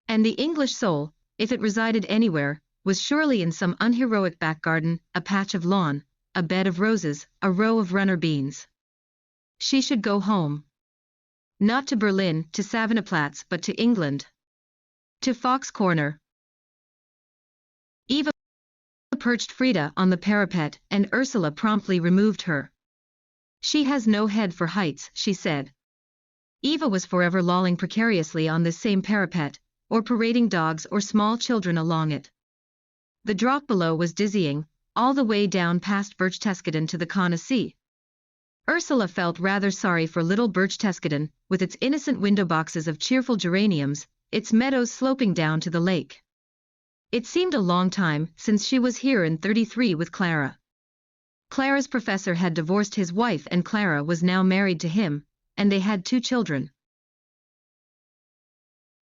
And the English soul, if it resided anywhere, was surely in some unheroic back garden, a patch of lawn, a bed of roses, a row of runner beans. She should go home. Not to Berlin, to Savannahplatz, but to England. To Fox Corner. Eva perched Frida on the parapet, and Ursula promptly removed her. She has no head for heights, she said. Eva was forever lolling precariously on this same parapet, or parading dogs or small children along it. The drop below was dizzying, all the way down past Berchtesgaden to the Kana Sea. Ursula felt rather sorry for little Berchtesgaden, with its innocent window boxes of cheerful geraniums, its meadows sloping down to the lake. It seemed a long time since she was here in '33 with Clara. Clara's professor had divorced his wife and Clara was now married to him, and they had 2 children.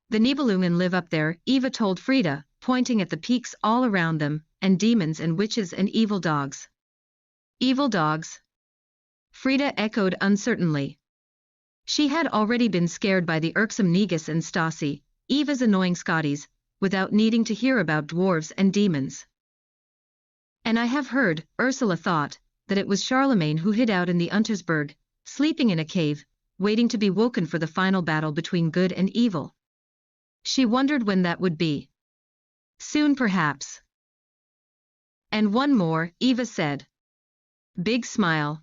The Nibelungen live up there, Eva told Frida, pointing at the peaks all around them, and demons and witches and evil dogs. Evil dogs? Frida echoed uncertainly. She had already been scared by the irksome Negus and Stasi, Eva's annoying Scotties, without needing to hear about dwarves and demons. And I have heard, Ursula thought, that it was Charlemagne who hid out in the Untersberg, sleeping in a cave, waiting to be woken for the final battle between good and evil. She wondered when that would be. Soon perhaps. And one more, Eva said. Big smile.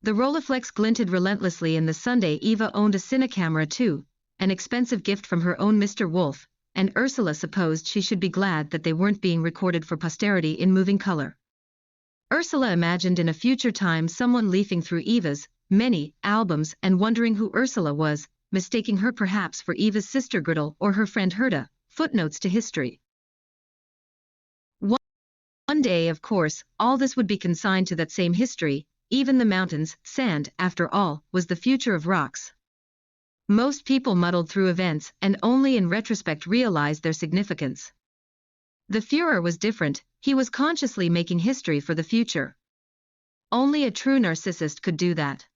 The Rolleiflex glinted relentlessly in the Sunday. Eva owned a cinecamera too, an expensive gift from her own Mr. Wolf, and Ursula supposed she should be glad that they weren't being recorded for posterity in moving color. Ursula imagined in a future time someone leafing through Eva's many albums and wondering who Ursula was, mistaking her perhaps for Eva's sister Gretel or her friend Herta. Footnotes to history. One day, of course, all this would be consigned to that same history. Even the mountains, sand, after all, was the future of rocks. Most people muddled through events and only in retrospect realized their significance. The Führer was different. He was consciously making history for the future. Only a true narcissist could do that.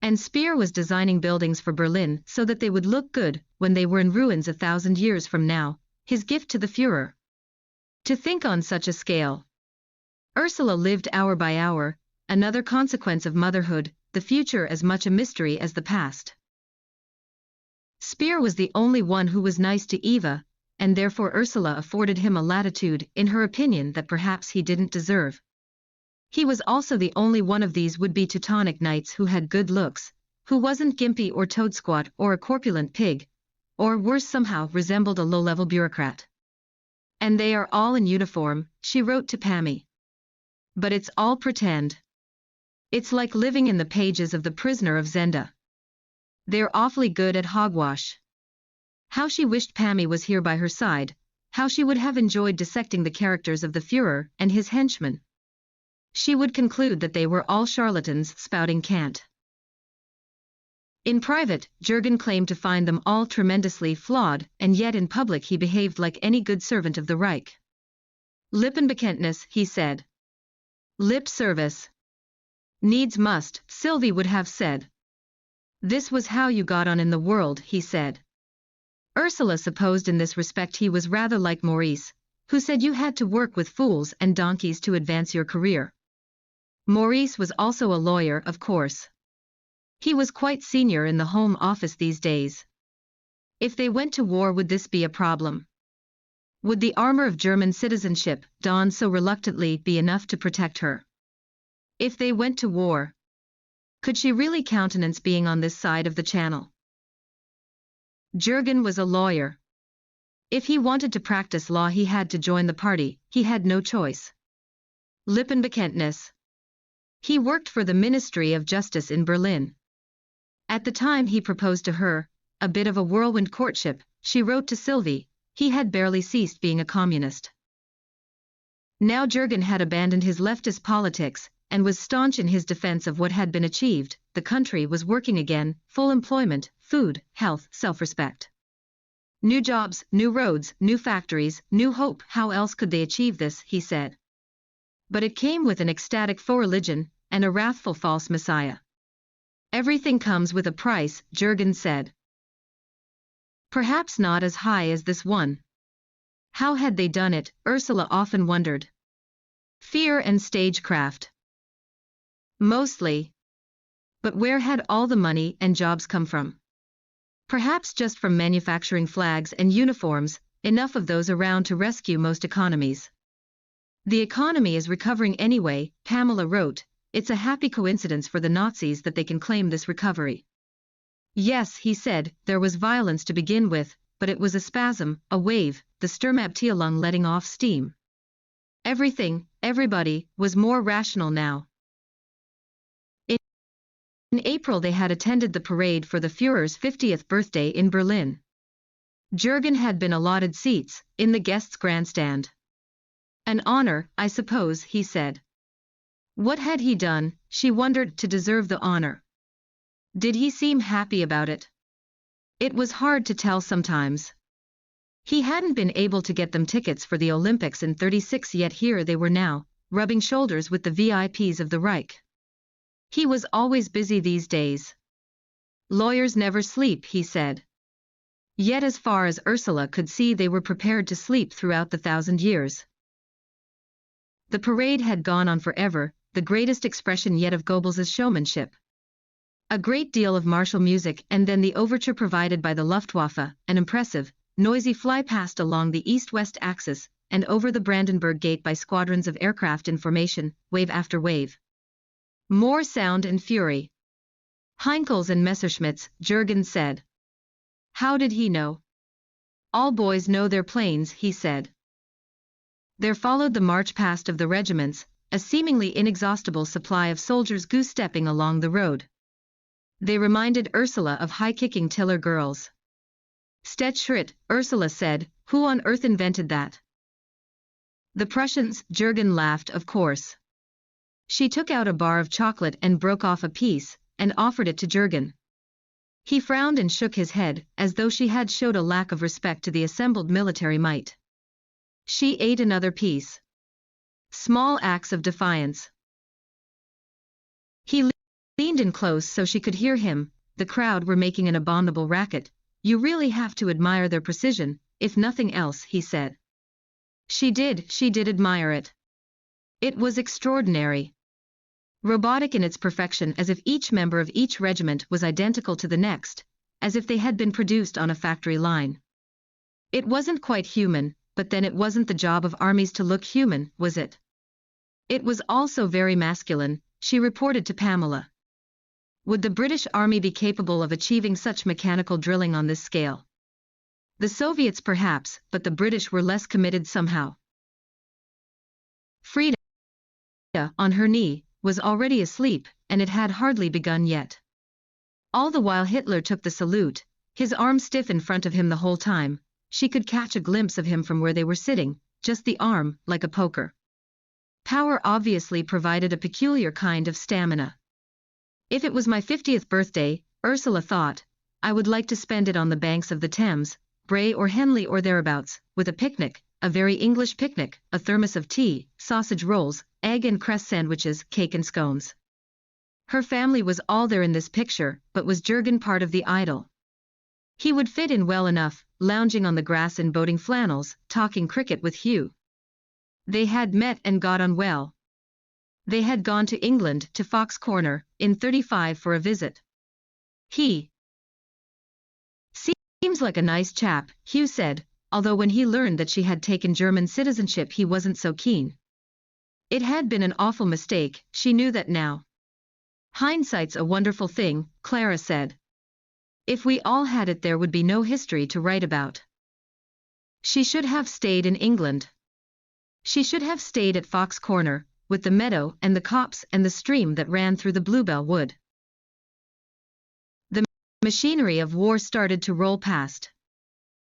And Speer was designing buildings for Berlin so that they would look good when they were in ruins 1,000 years from now, his gift to the Führer. To think on such a scale. Ursula lived hour by hour, another consequence of motherhood, the future as much a mystery as the past. Speer was the only one who was nice to Eva, and therefore Ursula afforded him a latitude in her opinion that perhaps he didn't deserve. He was also the only one of these would-be Teutonic knights who had good looks, who wasn't gimpy or toad-squat or a corpulent pig, or worse somehow resembled a low-level bureaucrat. And they are all in uniform, she wrote to Pammy. But it's all pretend. It's like living in the pages of The Prisoner of Zenda. They're awfully good at hogwash. How she wished Pammy was here by her side, how she would have enjoyed dissecting the characters of the Führer and his henchmen. She would conclude that they were all charlatans spouting cant. In private, Jürgen claimed to find them all tremendously flawed, and yet in public he behaved like any good servant of the Reich. Lippenbekenntnis, he said. Lip service. Needs must, Sylvie would have said. This was how you got on in the world, he said. Ursula supposed in this respect he was rather like Maurice, who said you had to work with fools and donkeys to advance your career. Maurice was also a lawyer, of course. He was quite senior in the Home Office these days. If they went to war, would this be a problem? Would the armor of German citizenship, donned so reluctantly, be enough to protect her? If they went to war, could she really countenance being on this side of the channel? Jürgen was a lawyer. If he wanted to practice law, he had to join the party, he had no choice. Lippenbekenntnis. He worked for the Ministry of Justice in Berlin. At the time he proposed to her, a bit of a whirlwind courtship, she wrote to Sylvie, he had barely ceased being a communist. Now Jürgen had abandoned his leftist politics, and was staunch in his defense of what had been achieved. The country was working again, full employment, food, health, self-respect. New jobs, new roads, new factories, new hope. How else could they achieve this, he said. But it came with an ecstatic faux religion, and a wrathful false messiah. Everything comes with a price, Jürgen said. Perhaps not as high as this one. How had they done it, Ursula often wondered. Fear and stagecraft. Mostly. But where had all the money and jobs come from? Perhaps just from manufacturing flags and uniforms, enough of those around to rescue most economies. The economy is recovering anyway, Pamela wrote, it's a happy coincidence for the Nazis that they can claim this recovery. Yes, he said, there was violence to begin with, but it was a spasm, a wave, the Sturmabteilung letting off steam. Everything, everybody, was more rational now. In April they had attended the parade for the Führer's 50th birthday in Berlin. Jürgen had been allotted seats, in the guests' grandstand. An honor, I suppose, he said. What had he done, she wondered, to deserve the honor? Did he seem happy about it? It was hard to tell sometimes. He hadn't been able to get them tickets for the Olympics in '36, yet here they were now, rubbing shoulders with the VIPs of the Reich. He was always busy these days. Lawyers never sleep, he said. Yet as far as Ursula could see they were prepared to sleep throughout the 1,000 years. The parade had gone on forever, the greatest expression yet of Goebbels's showmanship. A great deal of martial music and then the overture provided by the Luftwaffe, an impressive, noisy fly-past along the east-west axis, and over the Brandenburg Gate by squadrons of aircraft in formation, wave after wave. More sound and fury. Heinkel's and Messerschmitt's, Jürgen said. How did he know? All boys know their planes, he said. There followed the march past of the regiments, a seemingly inexhaustible supply of soldiers goose-stepping along the road. They reminded Ursula of high-kicking tiller girls. Stets Schritt, Ursula said, who on earth invented that? The Prussians, Jürgen laughed, of course. She took out a bar of chocolate and broke off a piece, and offered it to Jürgen. He frowned and shook his head, as though she had showed a lack of respect to the assembled military might. She ate another piece. Small acts of defiance. He leaned in close so she could hear him. The crowd were making an abominable racket. You really have to admire their precision, if nothing else, he said. She did admire it. It was extraordinary. Robotic in its perfection, as if each member of each regiment was identical to the next, as if they had been produced on a factory line. It wasn't quite human, but then it wasn't the job of armies to look human, was it? It was also very masculine, she reported to Pamela. Would the British Army be capable of achieving such mechanical drilling on this scale? The Soviets perhaps, but the British were less committed somehow. Frida, on her knee, was already asleep, and it had hardly begun yet. All the while Hitler took the salute, his arm stiff in front of him the whole time. She could catch a glimpse of him from where they were sitting, just the arm, like a poker. Power obviously provided a peculiar kind of stamina. If it was my 50th birthday, Ursula thought, I would like to spend it on the banks of the Thames, Bray or Henley or thereabouts, with a picnic, a very English picnic, a thermos of tea, sausage rolls, egg and cress sandwiches, cake and scones. Her family was all there in this picture, but was Jürgen part of the idyll? He would fit in well enough, lounging on the grass in boating flannels, talking cricket with Hugh. They had met and got on well. They had gone to England, to Fox Corner, in '35 for a visit. He seems like a nice chap, Hugh said, although when he learned that she had taken German citizenship he wasn't so keen. It had been an awful mistake, she knew that now. Hindsight's a wonderful thing, Clara said. If we all had it there would be no history to write about. She should have stayed in England. She should have stayed at Fox Corner, with the meadow and the copse and the stream that ran through the bluebell wood. The machinery of war started to roll past.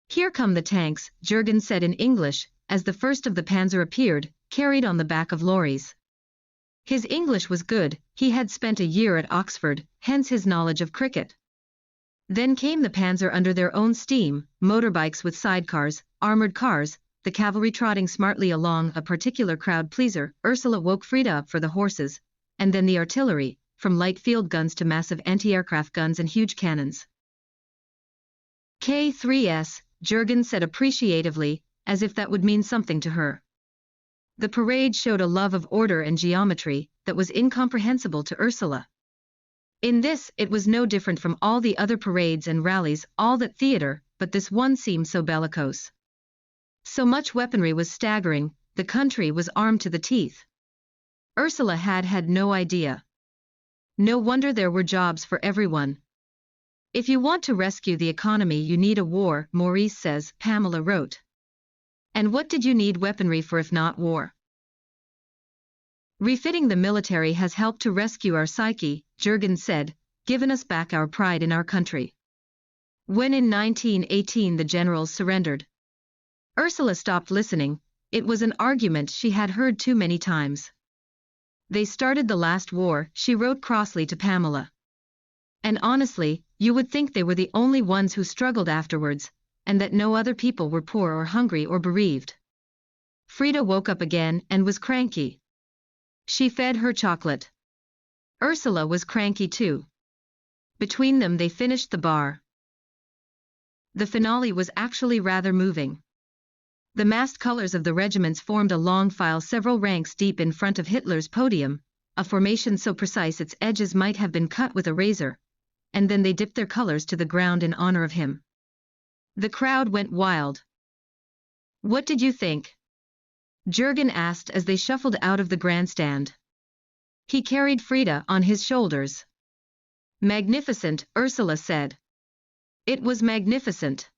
Here come the tanks, Jürgen said in English, as the first of the Panzer appeared, carried on the back of lorries. His English was good, he had spent a year at Oxford, hence his knowledge of cricket. Then came the Panzer under their own steam, motorbikes with sidecars, armored cars, the cavalry trotting smartly along, a particular crowd pleaser. Ursula woke Frida up for the horses, and then the artillery, from light field guns to massive anti-aircraft guns and huge cannons. K3S, Jürgen said appreciatively, as if that would mean something to her. The parade showed a love of order and geometry that was incomprehensible to Ursula. In this it was no different from all the other parades and rallies, all that theater, but this one seemed so bellicose. So much weaponry was staggering, the country was armed to the teeth. Ursula had no idea. No wonder there were jobs for everyone. If you want to rescue the economy you need a war, Maurice says, Pamela wrote. And what did you need weaponry for if not war? Refitting the military has helped to rescue our psyche, Jürgen said, given us back our pride in our country. When in 1918 the generals surrendered. Ursula stopped listening, it was an argument she had heard too many times. They started the last war, she wrote crossly to Pamela. And honestly, you would think they were the only ones who struggled afterwards, and that no other people were poor or hungry or bereaved. Frida woke up again and was cranky. She fed her chocolate. Ursula was cranky too. Between them they finished the bar. The finale was actually rather moving. The massed colors of the regiments formed a long file several ranks deep in front of Hitler's podium, a formation so precise its edges might have been cut with a razor, and then they dipped their colors to the ground in honor of him. The crowd went wild. "What did you think?" Jürgen asked as they shuffled out of the grandstand. He carried Frida on his shoulders. "Magnificent," Ursula said. It was magnificent.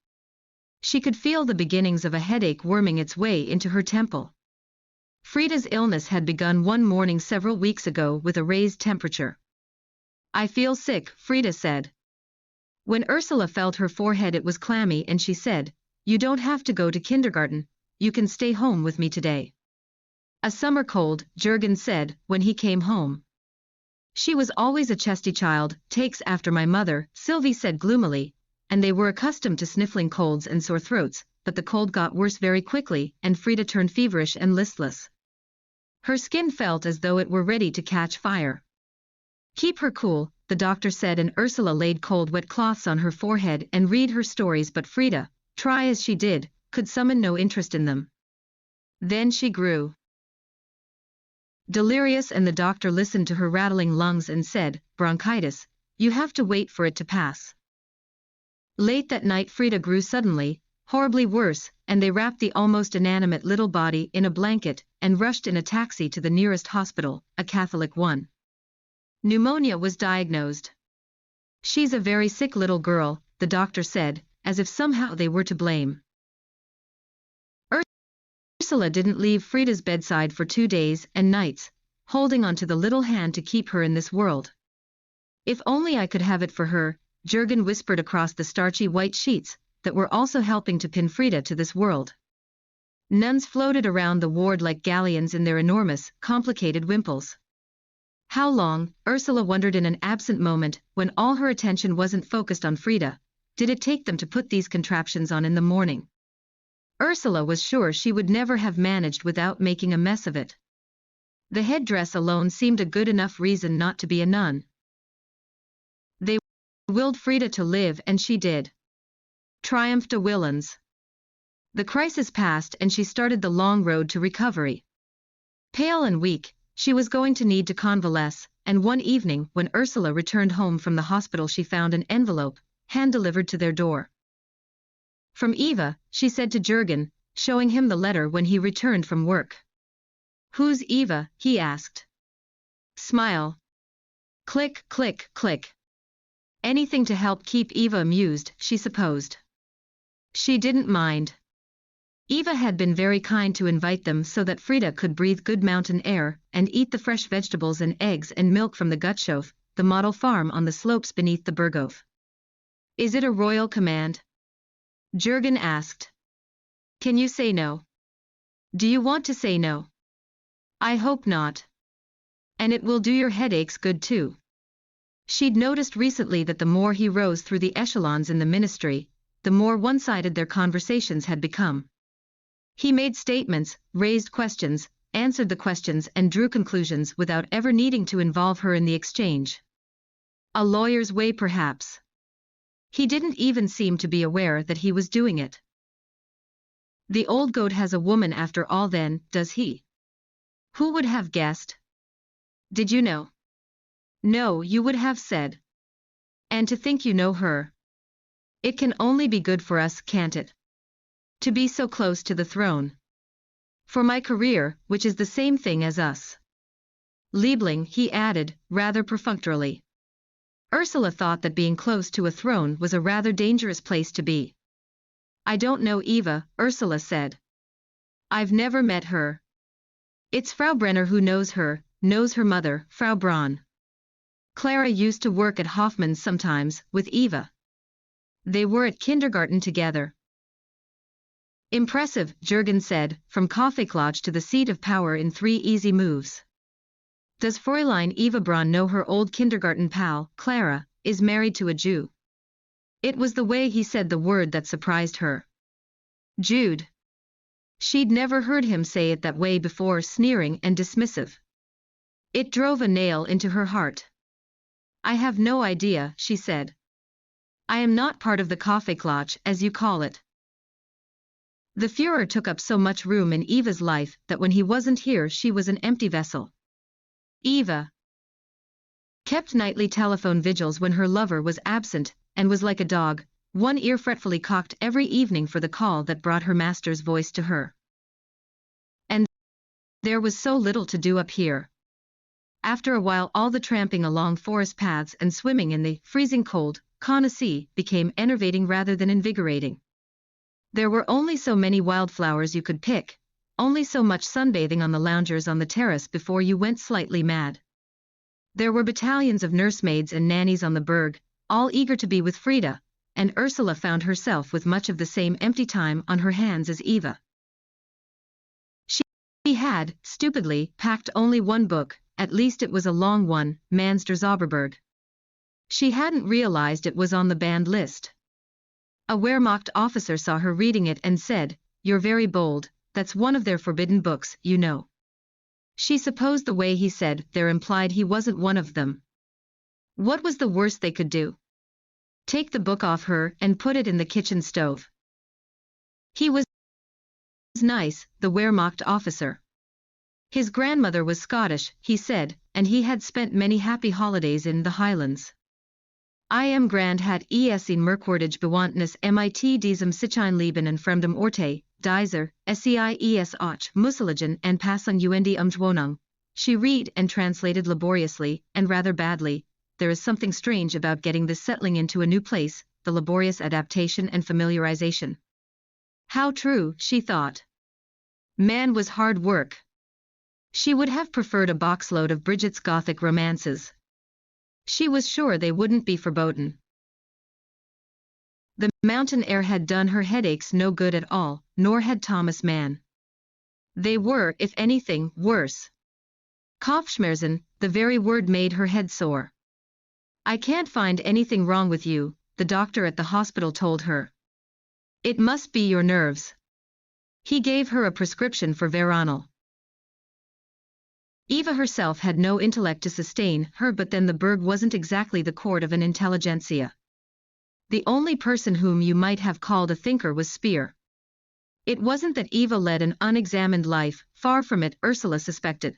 She could feel the beginnings of a headache worming its way into her temple. Frida's illness had begun one morning several weeks ago with a raised temperature. "I feel sick," Frida said. When Ursula felt her forehead it was clammy and she said, "You don't have to go to kindergarten, you can stay home with me today." "A summer cold," Jürgen said, when he came home. "She was always a chesty child, takes after my mother," Sylvie said gloomily, and they were accustomed to sniffling colds and sore throats, but the cold got worse very quickly and Frida turned feverish and listless. Her skin felt as though it were ready to catch fire. "Keep her cool," the doctor said, and Ursula laid cold wet cloths on her forehead and read her stories, but Frida, try as she did, could summon no interest in them. Then she grew delirious and the doctor listened to her rattling lungs and said, "Bronchitis, you have to wait for it to pass." Late that night Frida grew suddenly, horribly worse, and they wrapped the almost inanimate little body in a blanket and rushed in a taxi to the nearest hospital, a Catholic one. Pneumonia was diagnosed. "She's a very sick little girl," the doctor said, as if somehow they were to blame. Ursula didn't leave Frida's bedside for 2 days and nights, holding on to the little hand to keep her in this world. "If only I could have it for her," Jürgen whispered across the starchy white sheets that were also helping to pin Frida to this world. Nuns floated around the ward like galleons in their enormous, complicated wimples. How long, Ursula wondered in an absent moment, when all her attention wasn't focused on Frida, did it take them to put these contraptions on in the morning? Ursula was sure she would never have managed without making a mess of it. The headdress alone seemed a good enough reason not to be a nun. They willed Frida to live and she did. Triumph de Willens. The crisis passed and she started the long road to recovery. Pale and weak, she was going to need to convalesce, and one evening when Ursula returned home from the hospital she found an envelope, hand-delivered to their door. "From Eva," she said to Jürgen, showing him the letter when he returned from work. "Who's Eva?" he asked. "Smile." Click, click, click. Anything to help keep Eva amused, she supposed. She didn't mind. Eva had been very kind to invite them so that Frida could breathe good mountain air and eat the fresh vegetables and eggs and milk from the Gutshof, the model farm on the slopes beneath the Berghof. "Is it a royal command?" Jürgen asked. "Can you say no? Do you want to say no?" "I hope not. And it will do your headaches good too." She'd noticed recently that the more he rose through the echelons in the ministry, the more one-sided their conversations had become. He made statements, raised questions, answered the questions and drew conclusions without ever needing to involve her in the exchange. A lawyer's way perhaps. He didn't even seem to be aware that he was doing it. The old goat has a woman after all then, does he? Who would have guessed? Did you know? No, you would have said. And to think you know her. It can only be good for us, can't it? To be so close to the throne. For my career, which is the same thing as us. Liebling, he added, rather perfunctorily. Ursula thought that being close to a throne was a rather dangerous place to be. "I don't know Eva," Ursula said. "I've never met her. It's Frau Brenner who knows her mother, Frau Braun. Clara used to work at Hoffman's sometimes, with Eva. They were at kindergarten together." "Impressive," Jürgen said, from Kaffeeklatsch to the seat of power in 3 easy moves. "Does Fräulein Eva Braun know her old kindergarten pal, Clara, is married to a Jew?" It was the way he said the word that surprised her. Jude. She'd never heard him say it that way before, sneering and dismissive. It drove a nail into her heart. "I have no idea," she said. I am not part of the Kaffeeklatsch, as you call it. The Führer took up so much room in Eva's life that when he wasn't here she was an empty vessel. Eva kept nightly telephone vigils when her lover was absent, and was like a dog, one ear fretfully cocked every evening for the call that brought her master's voice to her. And there was so little to do up here. After a while all the tramping along forest paths and swimming in the freezing cold Kana Sea became enervating rather than invigorating. There were only so many wildflowers you could pick, only so much sunbathing on the loungers on the terrace before you went slightly mad. There were battalions of nursemaids and nannies on the Berg, all eager to be with Frida, and Ursula found herself with much of the same empty time on her hands as Eva. She had, stupidly, packed only one book, at least it was a long one, Mans der Zauberberg. She hadn't realized it was on the banned list. A Wehrmacht officer saw her reading it and said, "You're very bold, that's one of their forbidden books, you know." She supposed the way he said there implied he wasn't one of them. What was the worst they could do? Take the book off her and put it in the kitchen stove. He was nice, the Wehrmacht officer. His grandmother was Scottish, he said, and he had spent many happy holidays in the Highlands. I am grand hat es in merkwaardig bewandtnis mit diesem Sichine Leben en fremdem Orte, dieser, seis och, Musseligen and passing und Umschwonung. She read and translated laboriously, and rather badly. There is something strange about getting this settling into a new place, the laborious adaptation and familiarization. How true, she thought. Man was hard work. She would have preferred a boxload of Bridget's Gothic romances. She was sure they wouldn't be verboten. The mountain air had done her headaches no good at all, nor had Thomas Mann. They were, if anything, worse. Kopfschmerzen, the very word made her head sore. I can't find anything wrong with you, the doctor at the hospital told her. It must be your nerves. He gave her a prescription for Veronal. Eva herself had no intellect to sustain her, but then the Berg wasn't exactly the court of an intelligentsia. The only person whom you might have called a thinker was Speer. It wasn't that Eva led an unexamined life, far from it, Ursula suspected.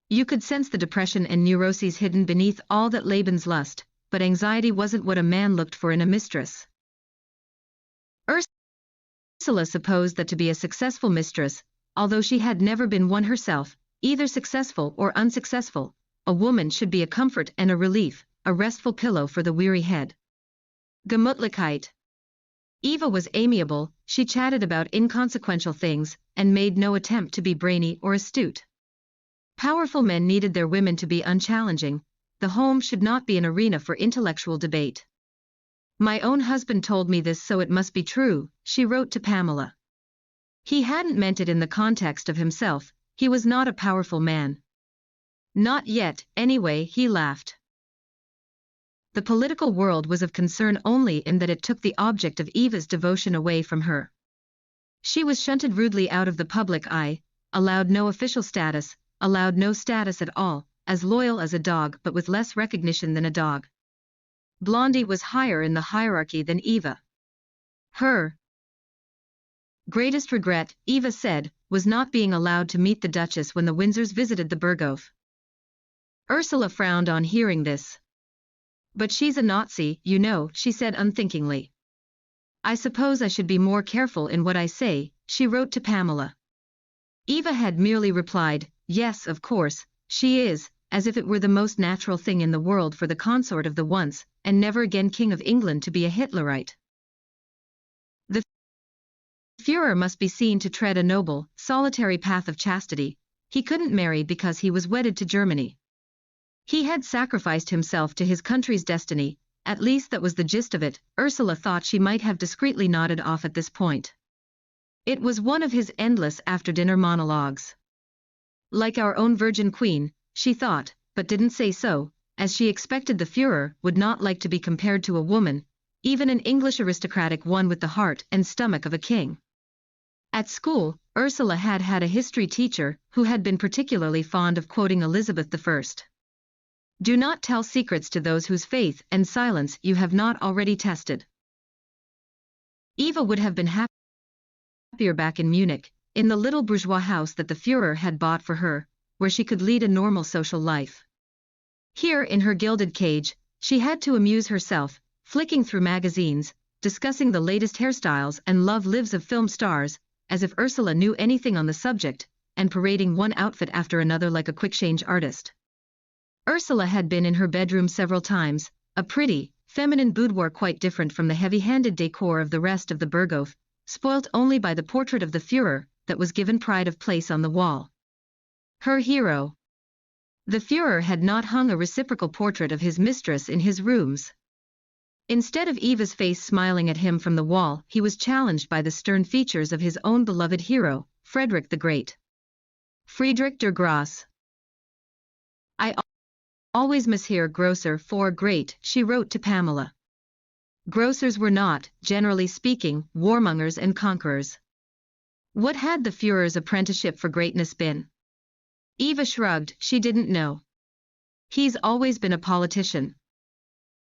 You could sense the depression and neuroses hidden beneath all that Lebenslust, but anxiety wasn't what a man looked for in a mistress. Ursula supposed that to be a successful mistress, although she had never been one herself, either successful or unsuccessful, a woman should be a comfort and a relief, a restful pillow for the weary head. Gemütlichkeit. Eva was amiable, she chatted about inconsequential things, and made no attempt to be brainy or astute. Powerful men needed their women to be unchallenging, the home should not be an arena for intellectual debate. My own husband told me this, so it must be true, she wrote to Pamela. He hadn't meant it in the context of himself. He was not a powerful man. Not yet, anyway, he laughed. The political world was of concern only in that it took the object of Eva's devotion away from her. She was shunted rudely out of the public eye, allowed no official status, allowed no status at all, as loyal as a dog but with less recognition than a dog. Blondie was higher in the hierarchy than Eva. Her greatest regret, Eva said, was not being allowed to meet the Duchess when the Windsors visited the Berghof. Ursula frowned on hearing this. But she's a Nazi, you know, she said unthinkingly. I suppose I should be more careful in what I say, she wrote to Pamela. Eva had merely replied, yes, of course, she is, as if it were the most natural thing in the world for the consort of the once, and never again King of England to be a Hitlerite. The Führer must be seen to tread a noble, solitary path of chastity. He couldn't marry because he was wedded to Germany. He had sacrificed himself to his country's destiny, at least that was the gist of it. Ursula thought she might have discreetly nodded off at this point. It was one of his endless after-dinner monologues. Like our own Virgin Queen, she thought, but didn't say so, as she expected the Führer would not like to be compared to a woman, even an English aristocratic one with the heart and stomach of a king. At school, Ursula had had a history teacher who had been particularly fond of quoting Elizabeth I. Do not tell secrets to those whose faith and silence you have not already tested. Eva would have been happier back in Munich, in the little bourgeois house that the Führer had bought for her, where she could lead a normal social life. Here in her gilded cage, she had to amuse herself, flicking through magazines, discussing the latest hairstyles and love lives of film stars, as if Ursula knew anything on the subject, and parading one outfit after another like a quick-change artist. Ursula had been in her bedroom several times, a pretty, feminine boudoir quite different from the heavy-handed decor of the rest of the Berghof, spoilt only by the portrait of the Führer that was given pride of place on the wall. Her hero. The Führer had not hung a reciprocal portrait of his mistress in his rooms. Instead of Eva's face smiling at him from the wall, he was challenged by the stern features of his own beloved hero, Frederick the Great. Friedrich der Grosse. I always mishear grocer for great, she wrote to Pamela. Grocers were not, generally speaking, warmongers and conquerors. What had the Führer's apprenticeship for greatness been? Eva shrugged, she didn't know. He's always been a politician.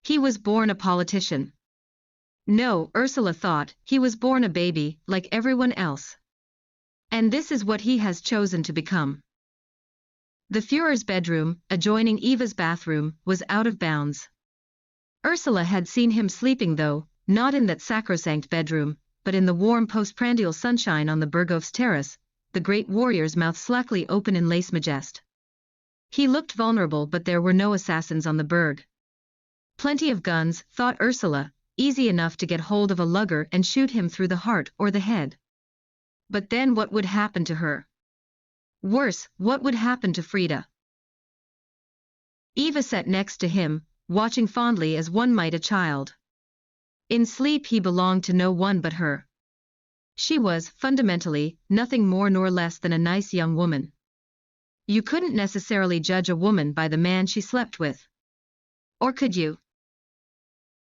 He was born a politician. No, Ursula thought, he was born a baby, like everyone else. And this is what he has chosen to become. The Führer's bedroom, adjoining Eva's bathroom, was out of bounds. Ursula had seen him sleeping though, not in that sacrosanct bedroom, but in the warm postprandial sunshine on the Berghof's terrace, the great warrior's mouth slackly open in lace majest. He looked vulnerable, but there were no assassins on the Berg. Plenty of guns, thought Ursula, easy enough to get hold of a lugger and shoot him through the heart or the head. But then what would happen to her? Worse, what would happen to Frida? Eva sat next to him, watching fondly as one might a child. In sleep he belonged to no one but her. She was, fundamentally, nothing more nor less than a nice young woman. You couldn't necessarily judge a woman by the man she slept with. Or could you?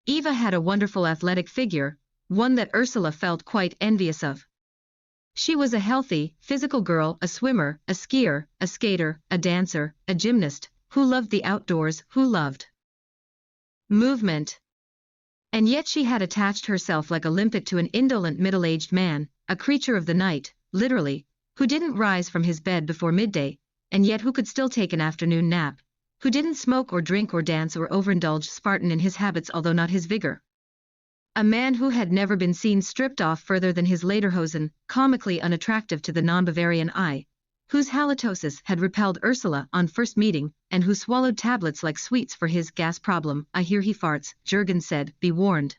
Eva had a wonderful athletic figure, one that Ursula felt quite envious of. She was a healthy, physical girl, a swimmer, a skier, a skater, a dancer, a gymnast, who loved the outdoors, who loved movement. And yet she had attached herself like a limpet to an indolent middle-aged man, a creature of the night, literally, who didn't rise from his bed before midday, and yet who could still take an afternoon nap, who didn't smoke or drink or dance or overindulge, Spartan in his habits although not his vigor. A man who had never been seen stripped off further than his lederhosen, comically unattractive to the non-Bavarian eye, whose halitosis had repelled Ursula on first meeting, and who swallowed tablets like sweets for his gas problem. I hear he farts, Jürgen said, be warned.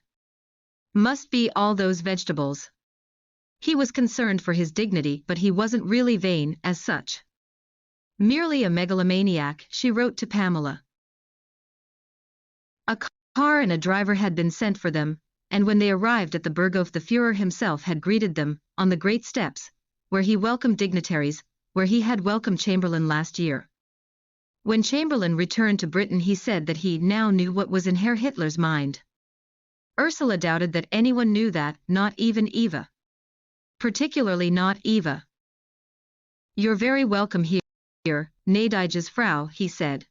Must be all those vegetables. He was concerned for his dignity, but he wasn't really vain as such. Merely a megalomaniac, she wrote to Pamela. A car and a driver had been sent for them, and when they arrived at the Berghof the Führer himself had greeted them, on the great steps, where he welcomed dignitaries, where he had welcomed Chamberlain last year. When Chamberlain returned to Britain he said that he now knew what was in Herr Hitler's mind. Ursula doubted that anyone knew that, not even Eva. Particularly not Eva. You're very welcome here, gnädiges Frau, he said.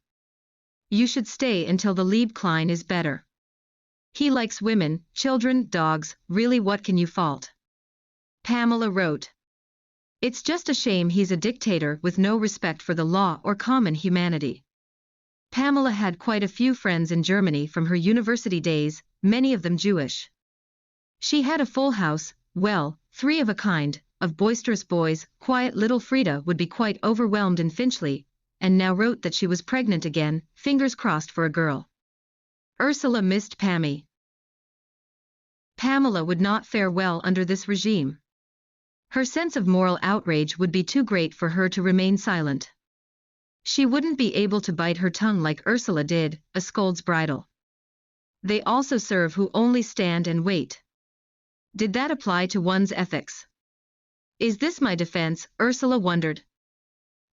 You should stay until the Liebklein is better. He likes women, children, dogs, really what can you fault? Pamela wrote. It's just a shame he's a dictator with no respect for the law or common humanity. Pamela had quite a few friends in Germany from her university days, many of them Jewish. She had a full house, well, three of a kind, of boisterous boys. Quiet little Frida would be quite overwhelmed in Finchley, and now wrote that she was pregnant again, fingers crossed for a girl. Ursula missed Pammy. Pamela would not fare well under this regime. Her sense of moral outrage would be too great for her to remain silent. She wouldn't be able to bite her tongue like Ursula did, a scold's bridle. They also serve who only stand and wait. Did that apply to one's ethics? Is this my defense? Ursula wondered.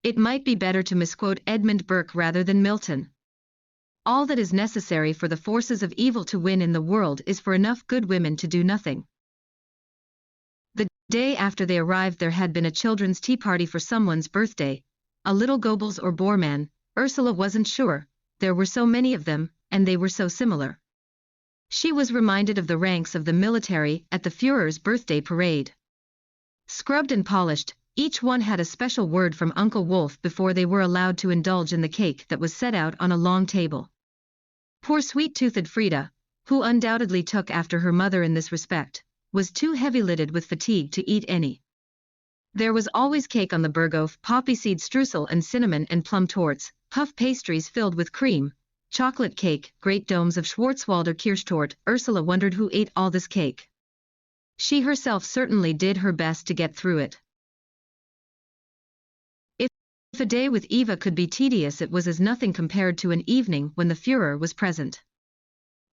It might be better to misquote Edmund Burke rather than Milton. All that is necessary for the forces of evil to win in the world is for enough good women to do nothing. The day after they arrived there had been a children's tea party for someone's birthday, a little Goebbels or Bormann, Ursula wasn't sure, there were so many of them, and they were so similar. She was reminded of the ranks of the military at the Führer's birthday parade. Scrubbed and polished, each one had a special word from Uncle Wolf before they were allowed to indulge in the cake that was set out on a long table. Poor sweet-toothed Frida, who undoubtedly took after her mother in this respect, was too heavy-lidded with fatigue to eat any. There was always cake on the Berghof, poppy seed streusel and cinnamon and plum torts, puff pastries filled with cream, chocolate cake, great domes of Schwarzwälder Kirschtorte. Ursula wondered who ate all this cake. She herself certainly did her best to get through it. If a day with Eva could be tedious, it was as nothing compared to an evening when the Führer was present.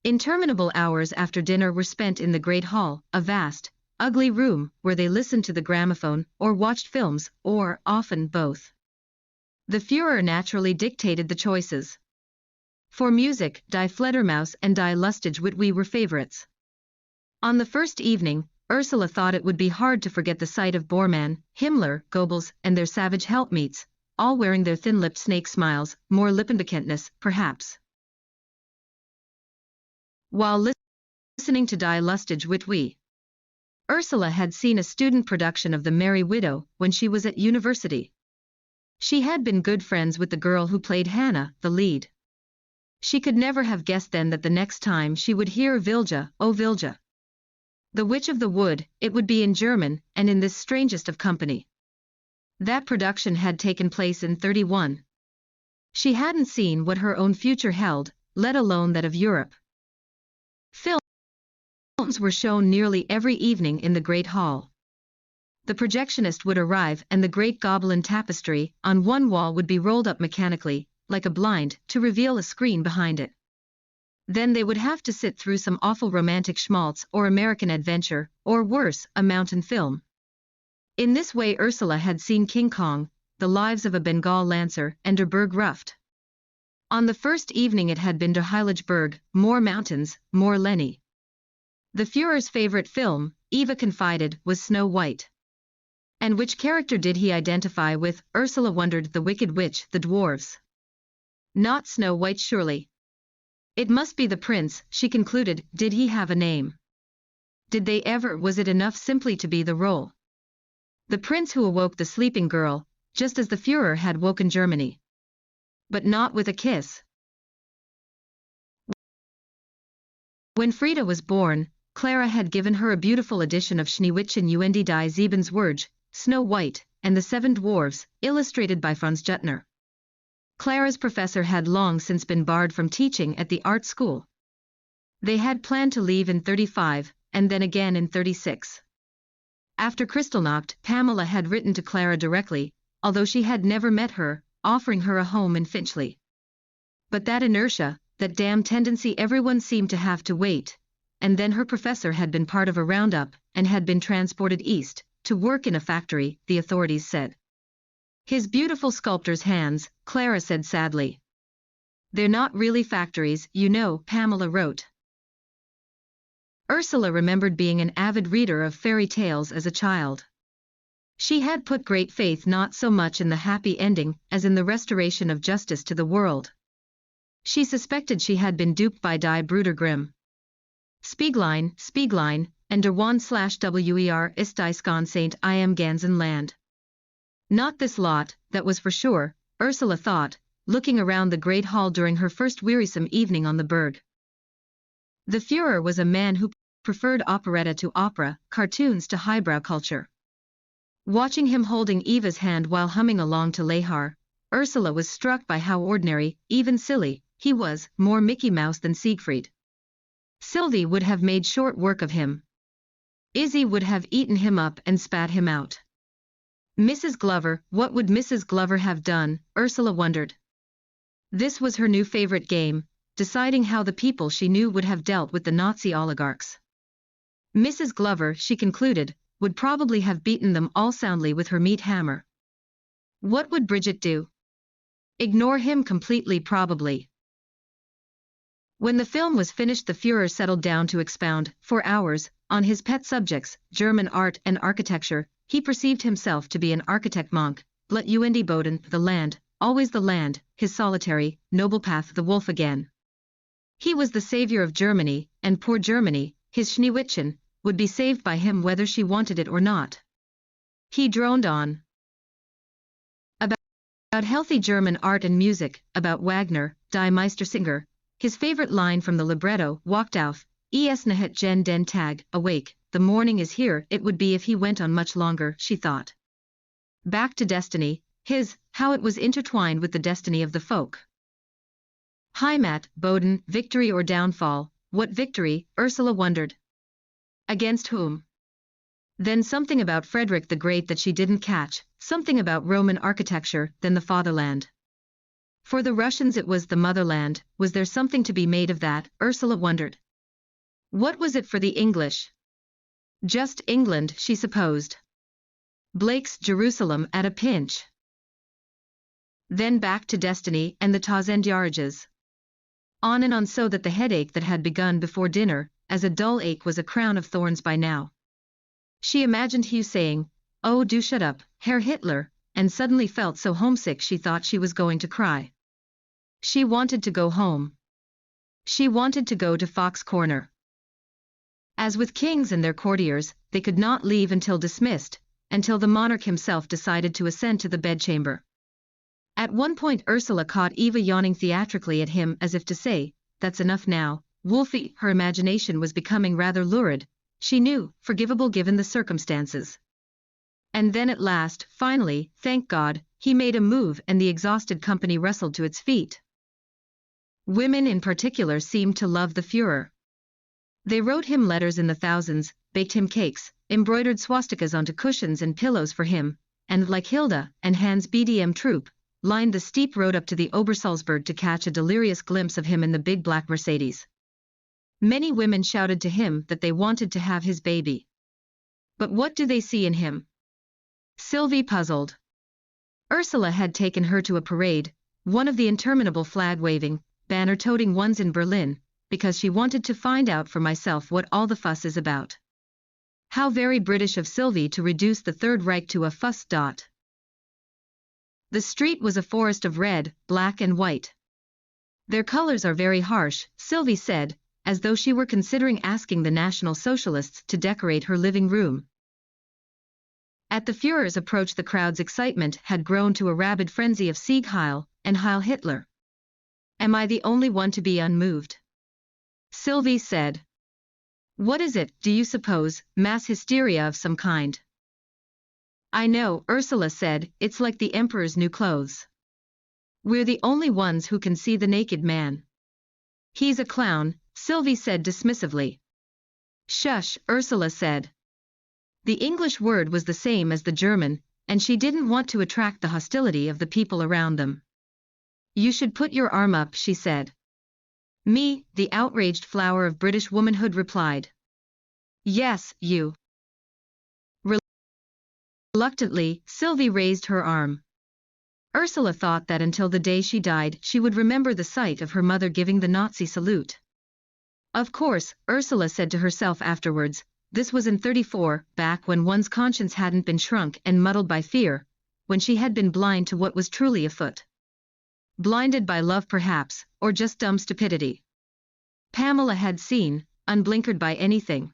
Interminable hours after dinner were spent in the great hall, a vast, ugly room where they listened to the gramophone or watched films, or, often, both. The Führer naturally dictated the choices. For music, Die Fledermaus and Die Lustige Witwe were favorites. On the first evening, Ursula thought it would be hard to forget the sight of Bormann, Himmler, Goebbels, and their savage helpmeets, all wearing their thin-lipped snake smiles, more Lippenbekenntnis, perhaps. While listening to Die Lustige Witwe, Ursula had seen a student production of The Merry Widow when she was at university. She had been good friends with the girl who played Hannah, the lead. She could never have guessed then that the next time she would hear Vilja, oh Vilja, the Witch of the Wood, it would be in German, and in this strangest of company. That production had taken place in 31. She hadn't seen what her own future held, let alone that of Europe. Films were shown nearly every evening in the great hall. The projectionist would arrive and the great Gobelin tapestry on one wall would be rolled up mechanically, like a blind, to reveal a screen behind it. Then they would have to sit through some awful romantic schmaltz or American adventure, or worse, a mountain film. In this way Ursula had seen King Kong, The Lives of a Bengal Lancer, and Der Berg Ruft. On the first evening it had been Der Heiligeberg, more mountains, more Lenny. The Führer's favorite film, Eva confided, was Snow White. And which character did he identify with? Ursula wondered. The Wicked Witch, the dwarves. Not Snow White surely. It must be the prince, she concluded. Did he have a name? Did they ever? Was it enough simply to be the role? The prince who awoke the sleeping girl, just as the Führer had woken Germany. But not with a kiss. When Frida was born, Clara had given her a beautiful edition of Schneewittchen und die Sieben Zwerge, Snow White, and the Seven Dwarfs, illustrated by Franz Juttner. Clara's professor had long since been barred from teaching at the art school. They had planned to leave in 35, and then again in 36. After Kristallnacht, Pamela had written to Clara directly, although she had never met her, offering her a home in Finchley. But that inertia, that damn tendency everyone seemed to have to wait, and then her professor had been part of a roundup and had been transported east, to work in a factory, the authorities said. His beautiful sculptor's hands, Clara said sadly. They're not really factories, you know, Pamela wrote. Ursula remembered being an avid reader of fairy tales as a child. She had put great faith not so much in the happy ending as in the restoration of justice to the world. She suspected she had been duped by Die Brüder Grimm. Spieglein, and der Wan/Wer ist dies ganz Saint I am Ganzen Land. Not this lot, that was for sure, Ursula thought, looking around the great hall during her first wearisome evening on the Berg. The Führer was a man who preferred operetta to opera, cartoons to highbrow culture. Watching him holding Eva's hand while humming along to Lehar, Ursula was struck by how ordinary, even silly, he was, more Mickey Mouse than Siegfried. Sylvie would have made short work of him. Izzy would have eaten him up and spat him out. Mrs. Glover, what would Mrs. Glover have done, Ursula wondered. This was her new favorite game, deciding how the people she knew would have dealt with the Nazi oligarchs. Mrs. Glover, she concluded, would probably have beaten them all soundly with her meat hammer. What would Bridget do? Ignore him completely probably. When the film was finished the Führer settled down to expound, for hours, on his pet subjects, German art and architecture. He perceived himself to be an architect monk, Blut und Boden, the land, always the land, his solitary, noble path, the wolf again. He was the savior of Germany, and poor Germany, his Schneewittchen, would be saved by him whether she wanted it or not. He droned on. About healthy German art and music, about Wagner, Die Meistersinger, his favorite line from the libretto, walked auf, es nahet gen den Tag, awake, the morning is here. It would be if he went on much longer, she thought. Back to destiny, how it was intertwined with the destiny of the folk. Heimat, Boden, victory or downfall, what victory, Ursula wondered. Against whom? Then something about Frederick the Great that she didn't catch, something about Roman architecture, then the fatherland. For the Russians it was the motherland. Was there something to be made of that, Ursula wondered. What was it for the English? Just England, she supposed. Blake's Jerusalem at a pinch. Then back to destiny and the Tausendjähriges. On and on, so that the headache that had begun before dinner, as a dull ache, was a crown of thorns by now. She imagined Hugh saying, "Oh, do shut up, Herr Hitler," and suddenly felt so homesick she thought she was going to cry. She wanted to go home. She wanted to go to Fox Corner. As with kings and their courtiers, they could not leave until dismissed, until the monarch himself decided to ascend to the bedchamber. At one point Ursula caught Eva yawning theatrically at him as if to say, "That's enough now, Wolfie." Her imagination was becoming rather lurid, she knew, forgivable given the circumstances. And then at last, finally, thank God, he made a move and the exhausted company wrestled to its feet. Women in particular seemed to love the Führer. They wrote him letters in the thousands, baked him cakes, embroidered swastikas onto cushions and pillows for him, and like Hilda and Hans' BDM troupe, lined the steep road up to the Obersalzberg to catch a delirious glimpse of him in the big black Mercedes. Many women shouted to him that they wanted to have his baby. But what do they see in him? Sylvie puzzled. Ursula had taken her to a parade, one of the interminable flag-waving, banner-toting ones in Berlin, because she wanted to find out for myself what all the fuss is about. How very British of Sylvie to reduce the Third Reich to a fuss. The street was a forest of red, black and white. Their colors are very harsh, Sylvie said, as though she were considering asking the National Socialists to decorate her living room. At the Führer's approach the crowd's excitement had grown to a rabid frenzy of Sieg Heil and Heil Hitler. Am I the only one to be unmoved? Sylvie said. What is it, do you suppose, mass hysteria of some kind? I know, Ursula said, it's like the Emperor's new clothes. We're the only ones who can see the naked man. He's a clown, Sylvie said dismissively. Shush, Ursula said. The English word was the same as the German, and she didn't want to attract the hostility of the people around them. You should put your arm up, she said. Me, the outraged flower of British womanhood replied. Yes, you. Reluctantly, Sylvie raised her arm. Ursula thought that until the day she died she would remember the sight of her mother giving the Nazi salute. Of course, Ursula said to herself afterwards, this was in 34, back when one's conscience hadn't been shrunk and muddled by fear, when she had been blind to what was truly afoot. Blinded by love perhaps, or just dumb stupidity. Pamela had seen, unblinkered by anything.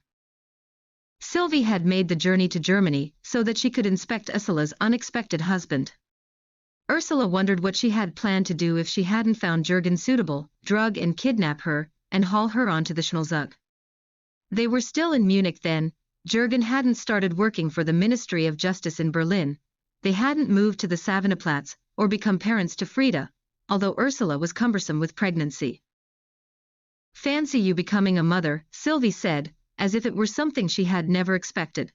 Sylvie had made the journey to Germany so that she could inspect Ursula's unexpected husband. Ursula wondered what she had planned to do if she hadn't found Jürgen suitable, drug and kidnap her, and haul her onto the Schnellzug. They were still in Munich then. Jürgen hadn't started working for the Ministry of Justice in Berlin. They hadn't moved to the Savannahplatz, or become parents to Frieda, although Ursula was cumbersome with pregnancy. Fancy you becoming a mother, Sylvie said, as if it were something she had never expected.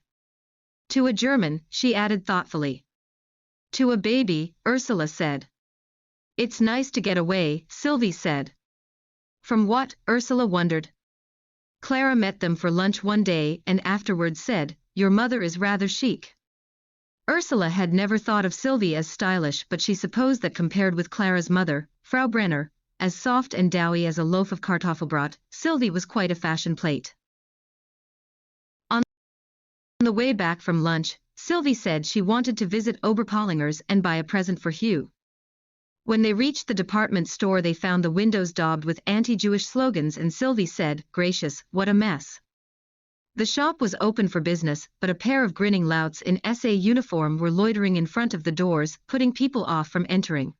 To a German, she added thoughtfully. To a baby, Ursula said. It's nice to get away, Sylvie said. From what, Ursula wondered. Clara met them for lunch one day and afterwards said, your mother is rather chic. Ursula had never thought of Sylvie as stylish, but she supposed that compared with Clara's mother, Frau Brenner, as soft and doughy as a loaf of Kartoffelbrot, Sylvie was quite a fashion plate. On the way back from lunch, Sylvie said she wanted to visit Oberpollinger's and buy a present for Hugh. When they reached the department store they found the windows daubed with anti-Jewish slogans and Sylvie said, "Gracious, what a mess." The shop was open for business, but a pair of grinning louts in SA uniform were loitering in front of the doors, putting people off from entering.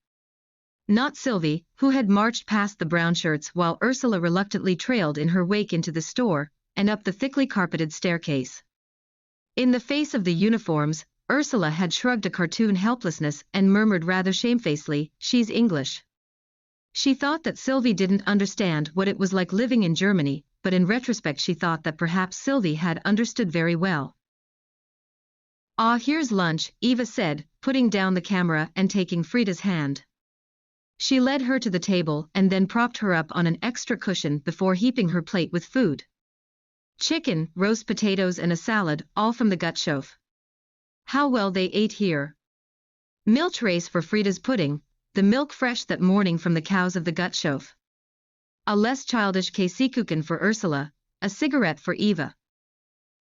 Not Sylvie, who had marched past the brown shirts while Ursula reluctantly trailed in her wake into the store, and up the thickly carpeted staircase. In the face of the uniforms, Ursula had shrugged a cartoon helplessness and murmured rather shamefacedly, "She's English." She thought that Sylvie didn't understand what it was like living in Germany, but in retrospect she thought that perhaps Sylvie had understood very well. "Ah, here's lunch," Eva said, putting down the camera and taking Frida's hand. She led her to the table and then propped her up on an extra cushion before heaping her plate with food. Chicken, roast potatoes and a salad, all from the Gutshof. How well they ate here. Milch race for Frida's pudding, the milk fresh that morning from the cows of the Gutshof. A less childish Käsekuchen for Ursula, a cigarette for Eva.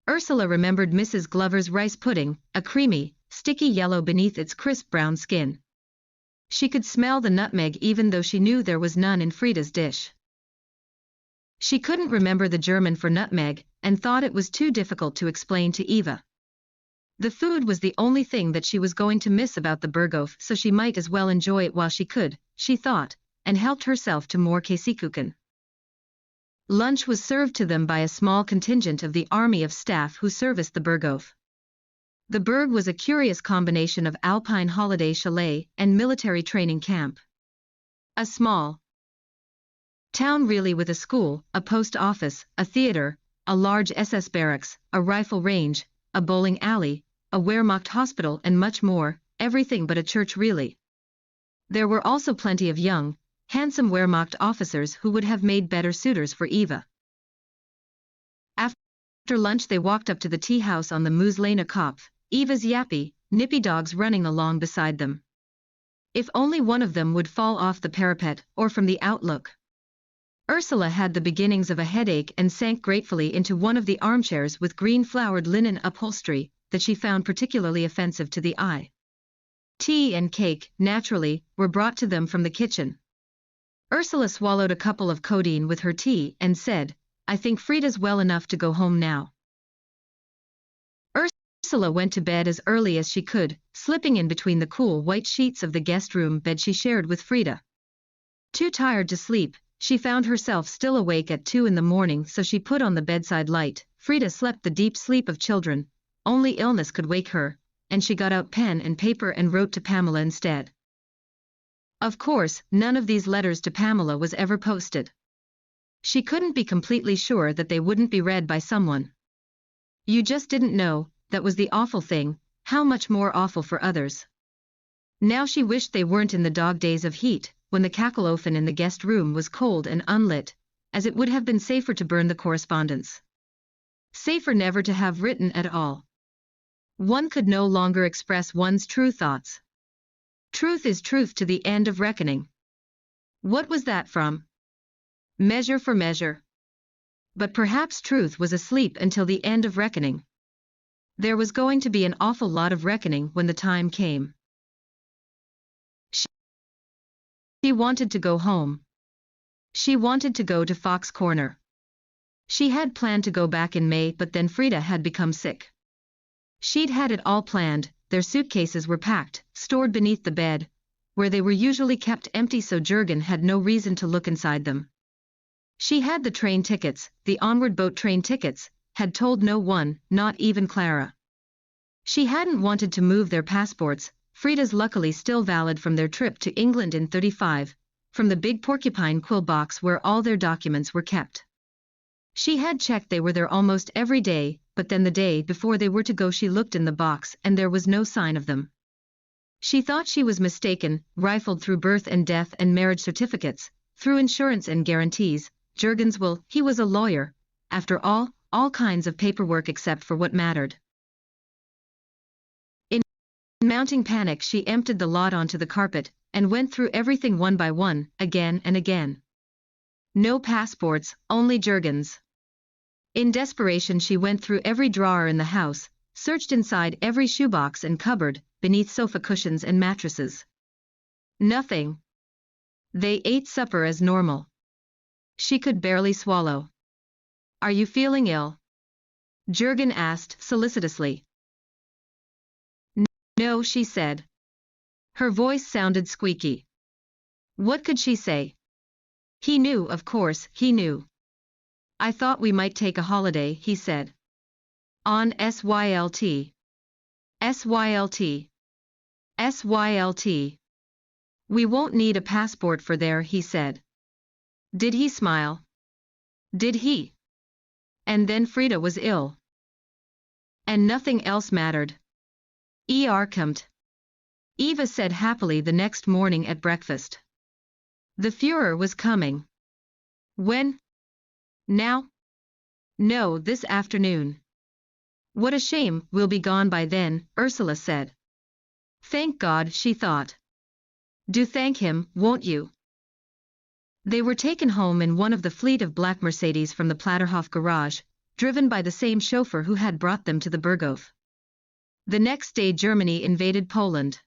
Ursula remembered Mrs. Glover's rice pudding, a creamy, sticky yellow beneath its crisp brown skin. She could smell the nutmeg even though she knew there was none in Frida's dish. She couldn't remember the German for nutmeg, and thought it was too difficult to explain to Eva. The food was the only thing that she was going to miss about the Berghof, so she might as well enjoy it while she could, she thought, and helped herself to more Käsekuchen. Lunch was served to them by a small contingent of the army of staff who serviced the Berghof. The Berg was a curious combination of alpine holiday chalet and military training camp. A small town really, with a school, a post office, a theater, a large SS barracks, a rifle range, a bowling alley, a Wehrmacht hospital and much more, everything but a church really. There were also plenty of young, handsome Wehrmacht officers who would have made better suitors for Eva. After lunch they walked up to the tea house on the Mooslehner Kopf, Eva's yappy, nippy dogs running along beside them. If only one of them would fall off the parapet or from the outlook. Ursula had the beginnings of a headache and sank gratefully into one of the armchairs with green-flowered linen upholstery that she found particularly offensive to the eye. Tea and cake, naturally, were brought to them from the kitchen. Ursula swallowed a couple of codeine with her tea and said, "I think Frida's well enough to go home now." Ursula went to bed as early as she could, slipping in between the cool white sheets of the guest room bed she shared with Frida. Too tired to sleep, she found herself still awake at 2 in the morning, so she put on the bedside light. Frida slept the deep sleep of children, only illness could wake her, and she got out pen and paper and wrote to Pamela instead. Of course, none of these letters to Pamela was ever posted. She couldn't be completely sure that they wouldn't be read by someone. You just didn't know, that was the awful thing, how much more awful for others. Now she wished they weren't in the dog days of heat, when the cackle-ofen in the guest room was cold and unlit, as it would have been safer to burn the correspondence. Safer never to have written at all. One could no longer express one's true thoughts. Truth is truth to the end of reckoning. What was that from? Measure for Measure. But perhaps truth was asleep until the end of reckoning. There was going to be an awful lot of reckoning when the time came. She wanted to go home. She wanted to go to Fox Corner. She had planned to go back in May, but then Frida had become sick. She'd had it all planned. Their suitcases were packed, stored beneath the bed, where they were usually kept empty, so Jürgen had no reason to look inside them. She had the train tickets, the onward boat train tickets, had told no one, not even Clara. She hadn't wanted to move their passports, Frida's luckily still valid from their trip to England in '35, from the big porcupine quill box where all their documents were kept. She had checked they were there almost every day, but then the day before they were to go she looked in the box and there was no sign of them. She thought she was mistaken, rifled through birth and death and marriage certificates, through insurance and guarantees, Jürgen's will, he was a lawyer, after all kinds of paperwork except for what mattered. In mounting panic she emptied the lot onto the carpet, and went through everything one by one, again and again. No passports, only Jürgen's. In desperation she went through every drawer in the house, searched inside every shoebox and cupboard, beneath sofa cushions and mattresses. Nothing. They ate supper as normal. She could barely swallow. Are you feeling ill? Jurgen asked solicitously. No, she said. Her voice sounded squeaky. What could she say? He knew, of course, he knew. I thought we might take a holiday, he said. On SYLT. SYLT. SYLT. We won't need a passport for there, he said. Did he smile? Did he? And then Frida was ill. And nothing else mattered. Kommt. Eva said happily the next morning at breakfast. The Führer was coming. When? Now? No, this afternoon. What a shame, we'll be gone by then, Ursula said. Thank God, she thought. Do thank him, won't you? They were taken home in one of the fleet of black Mercedes from the Platterhof garage, driven by the same chauffeur who had brought them to the Berghof. The next day Germany invaded Poland.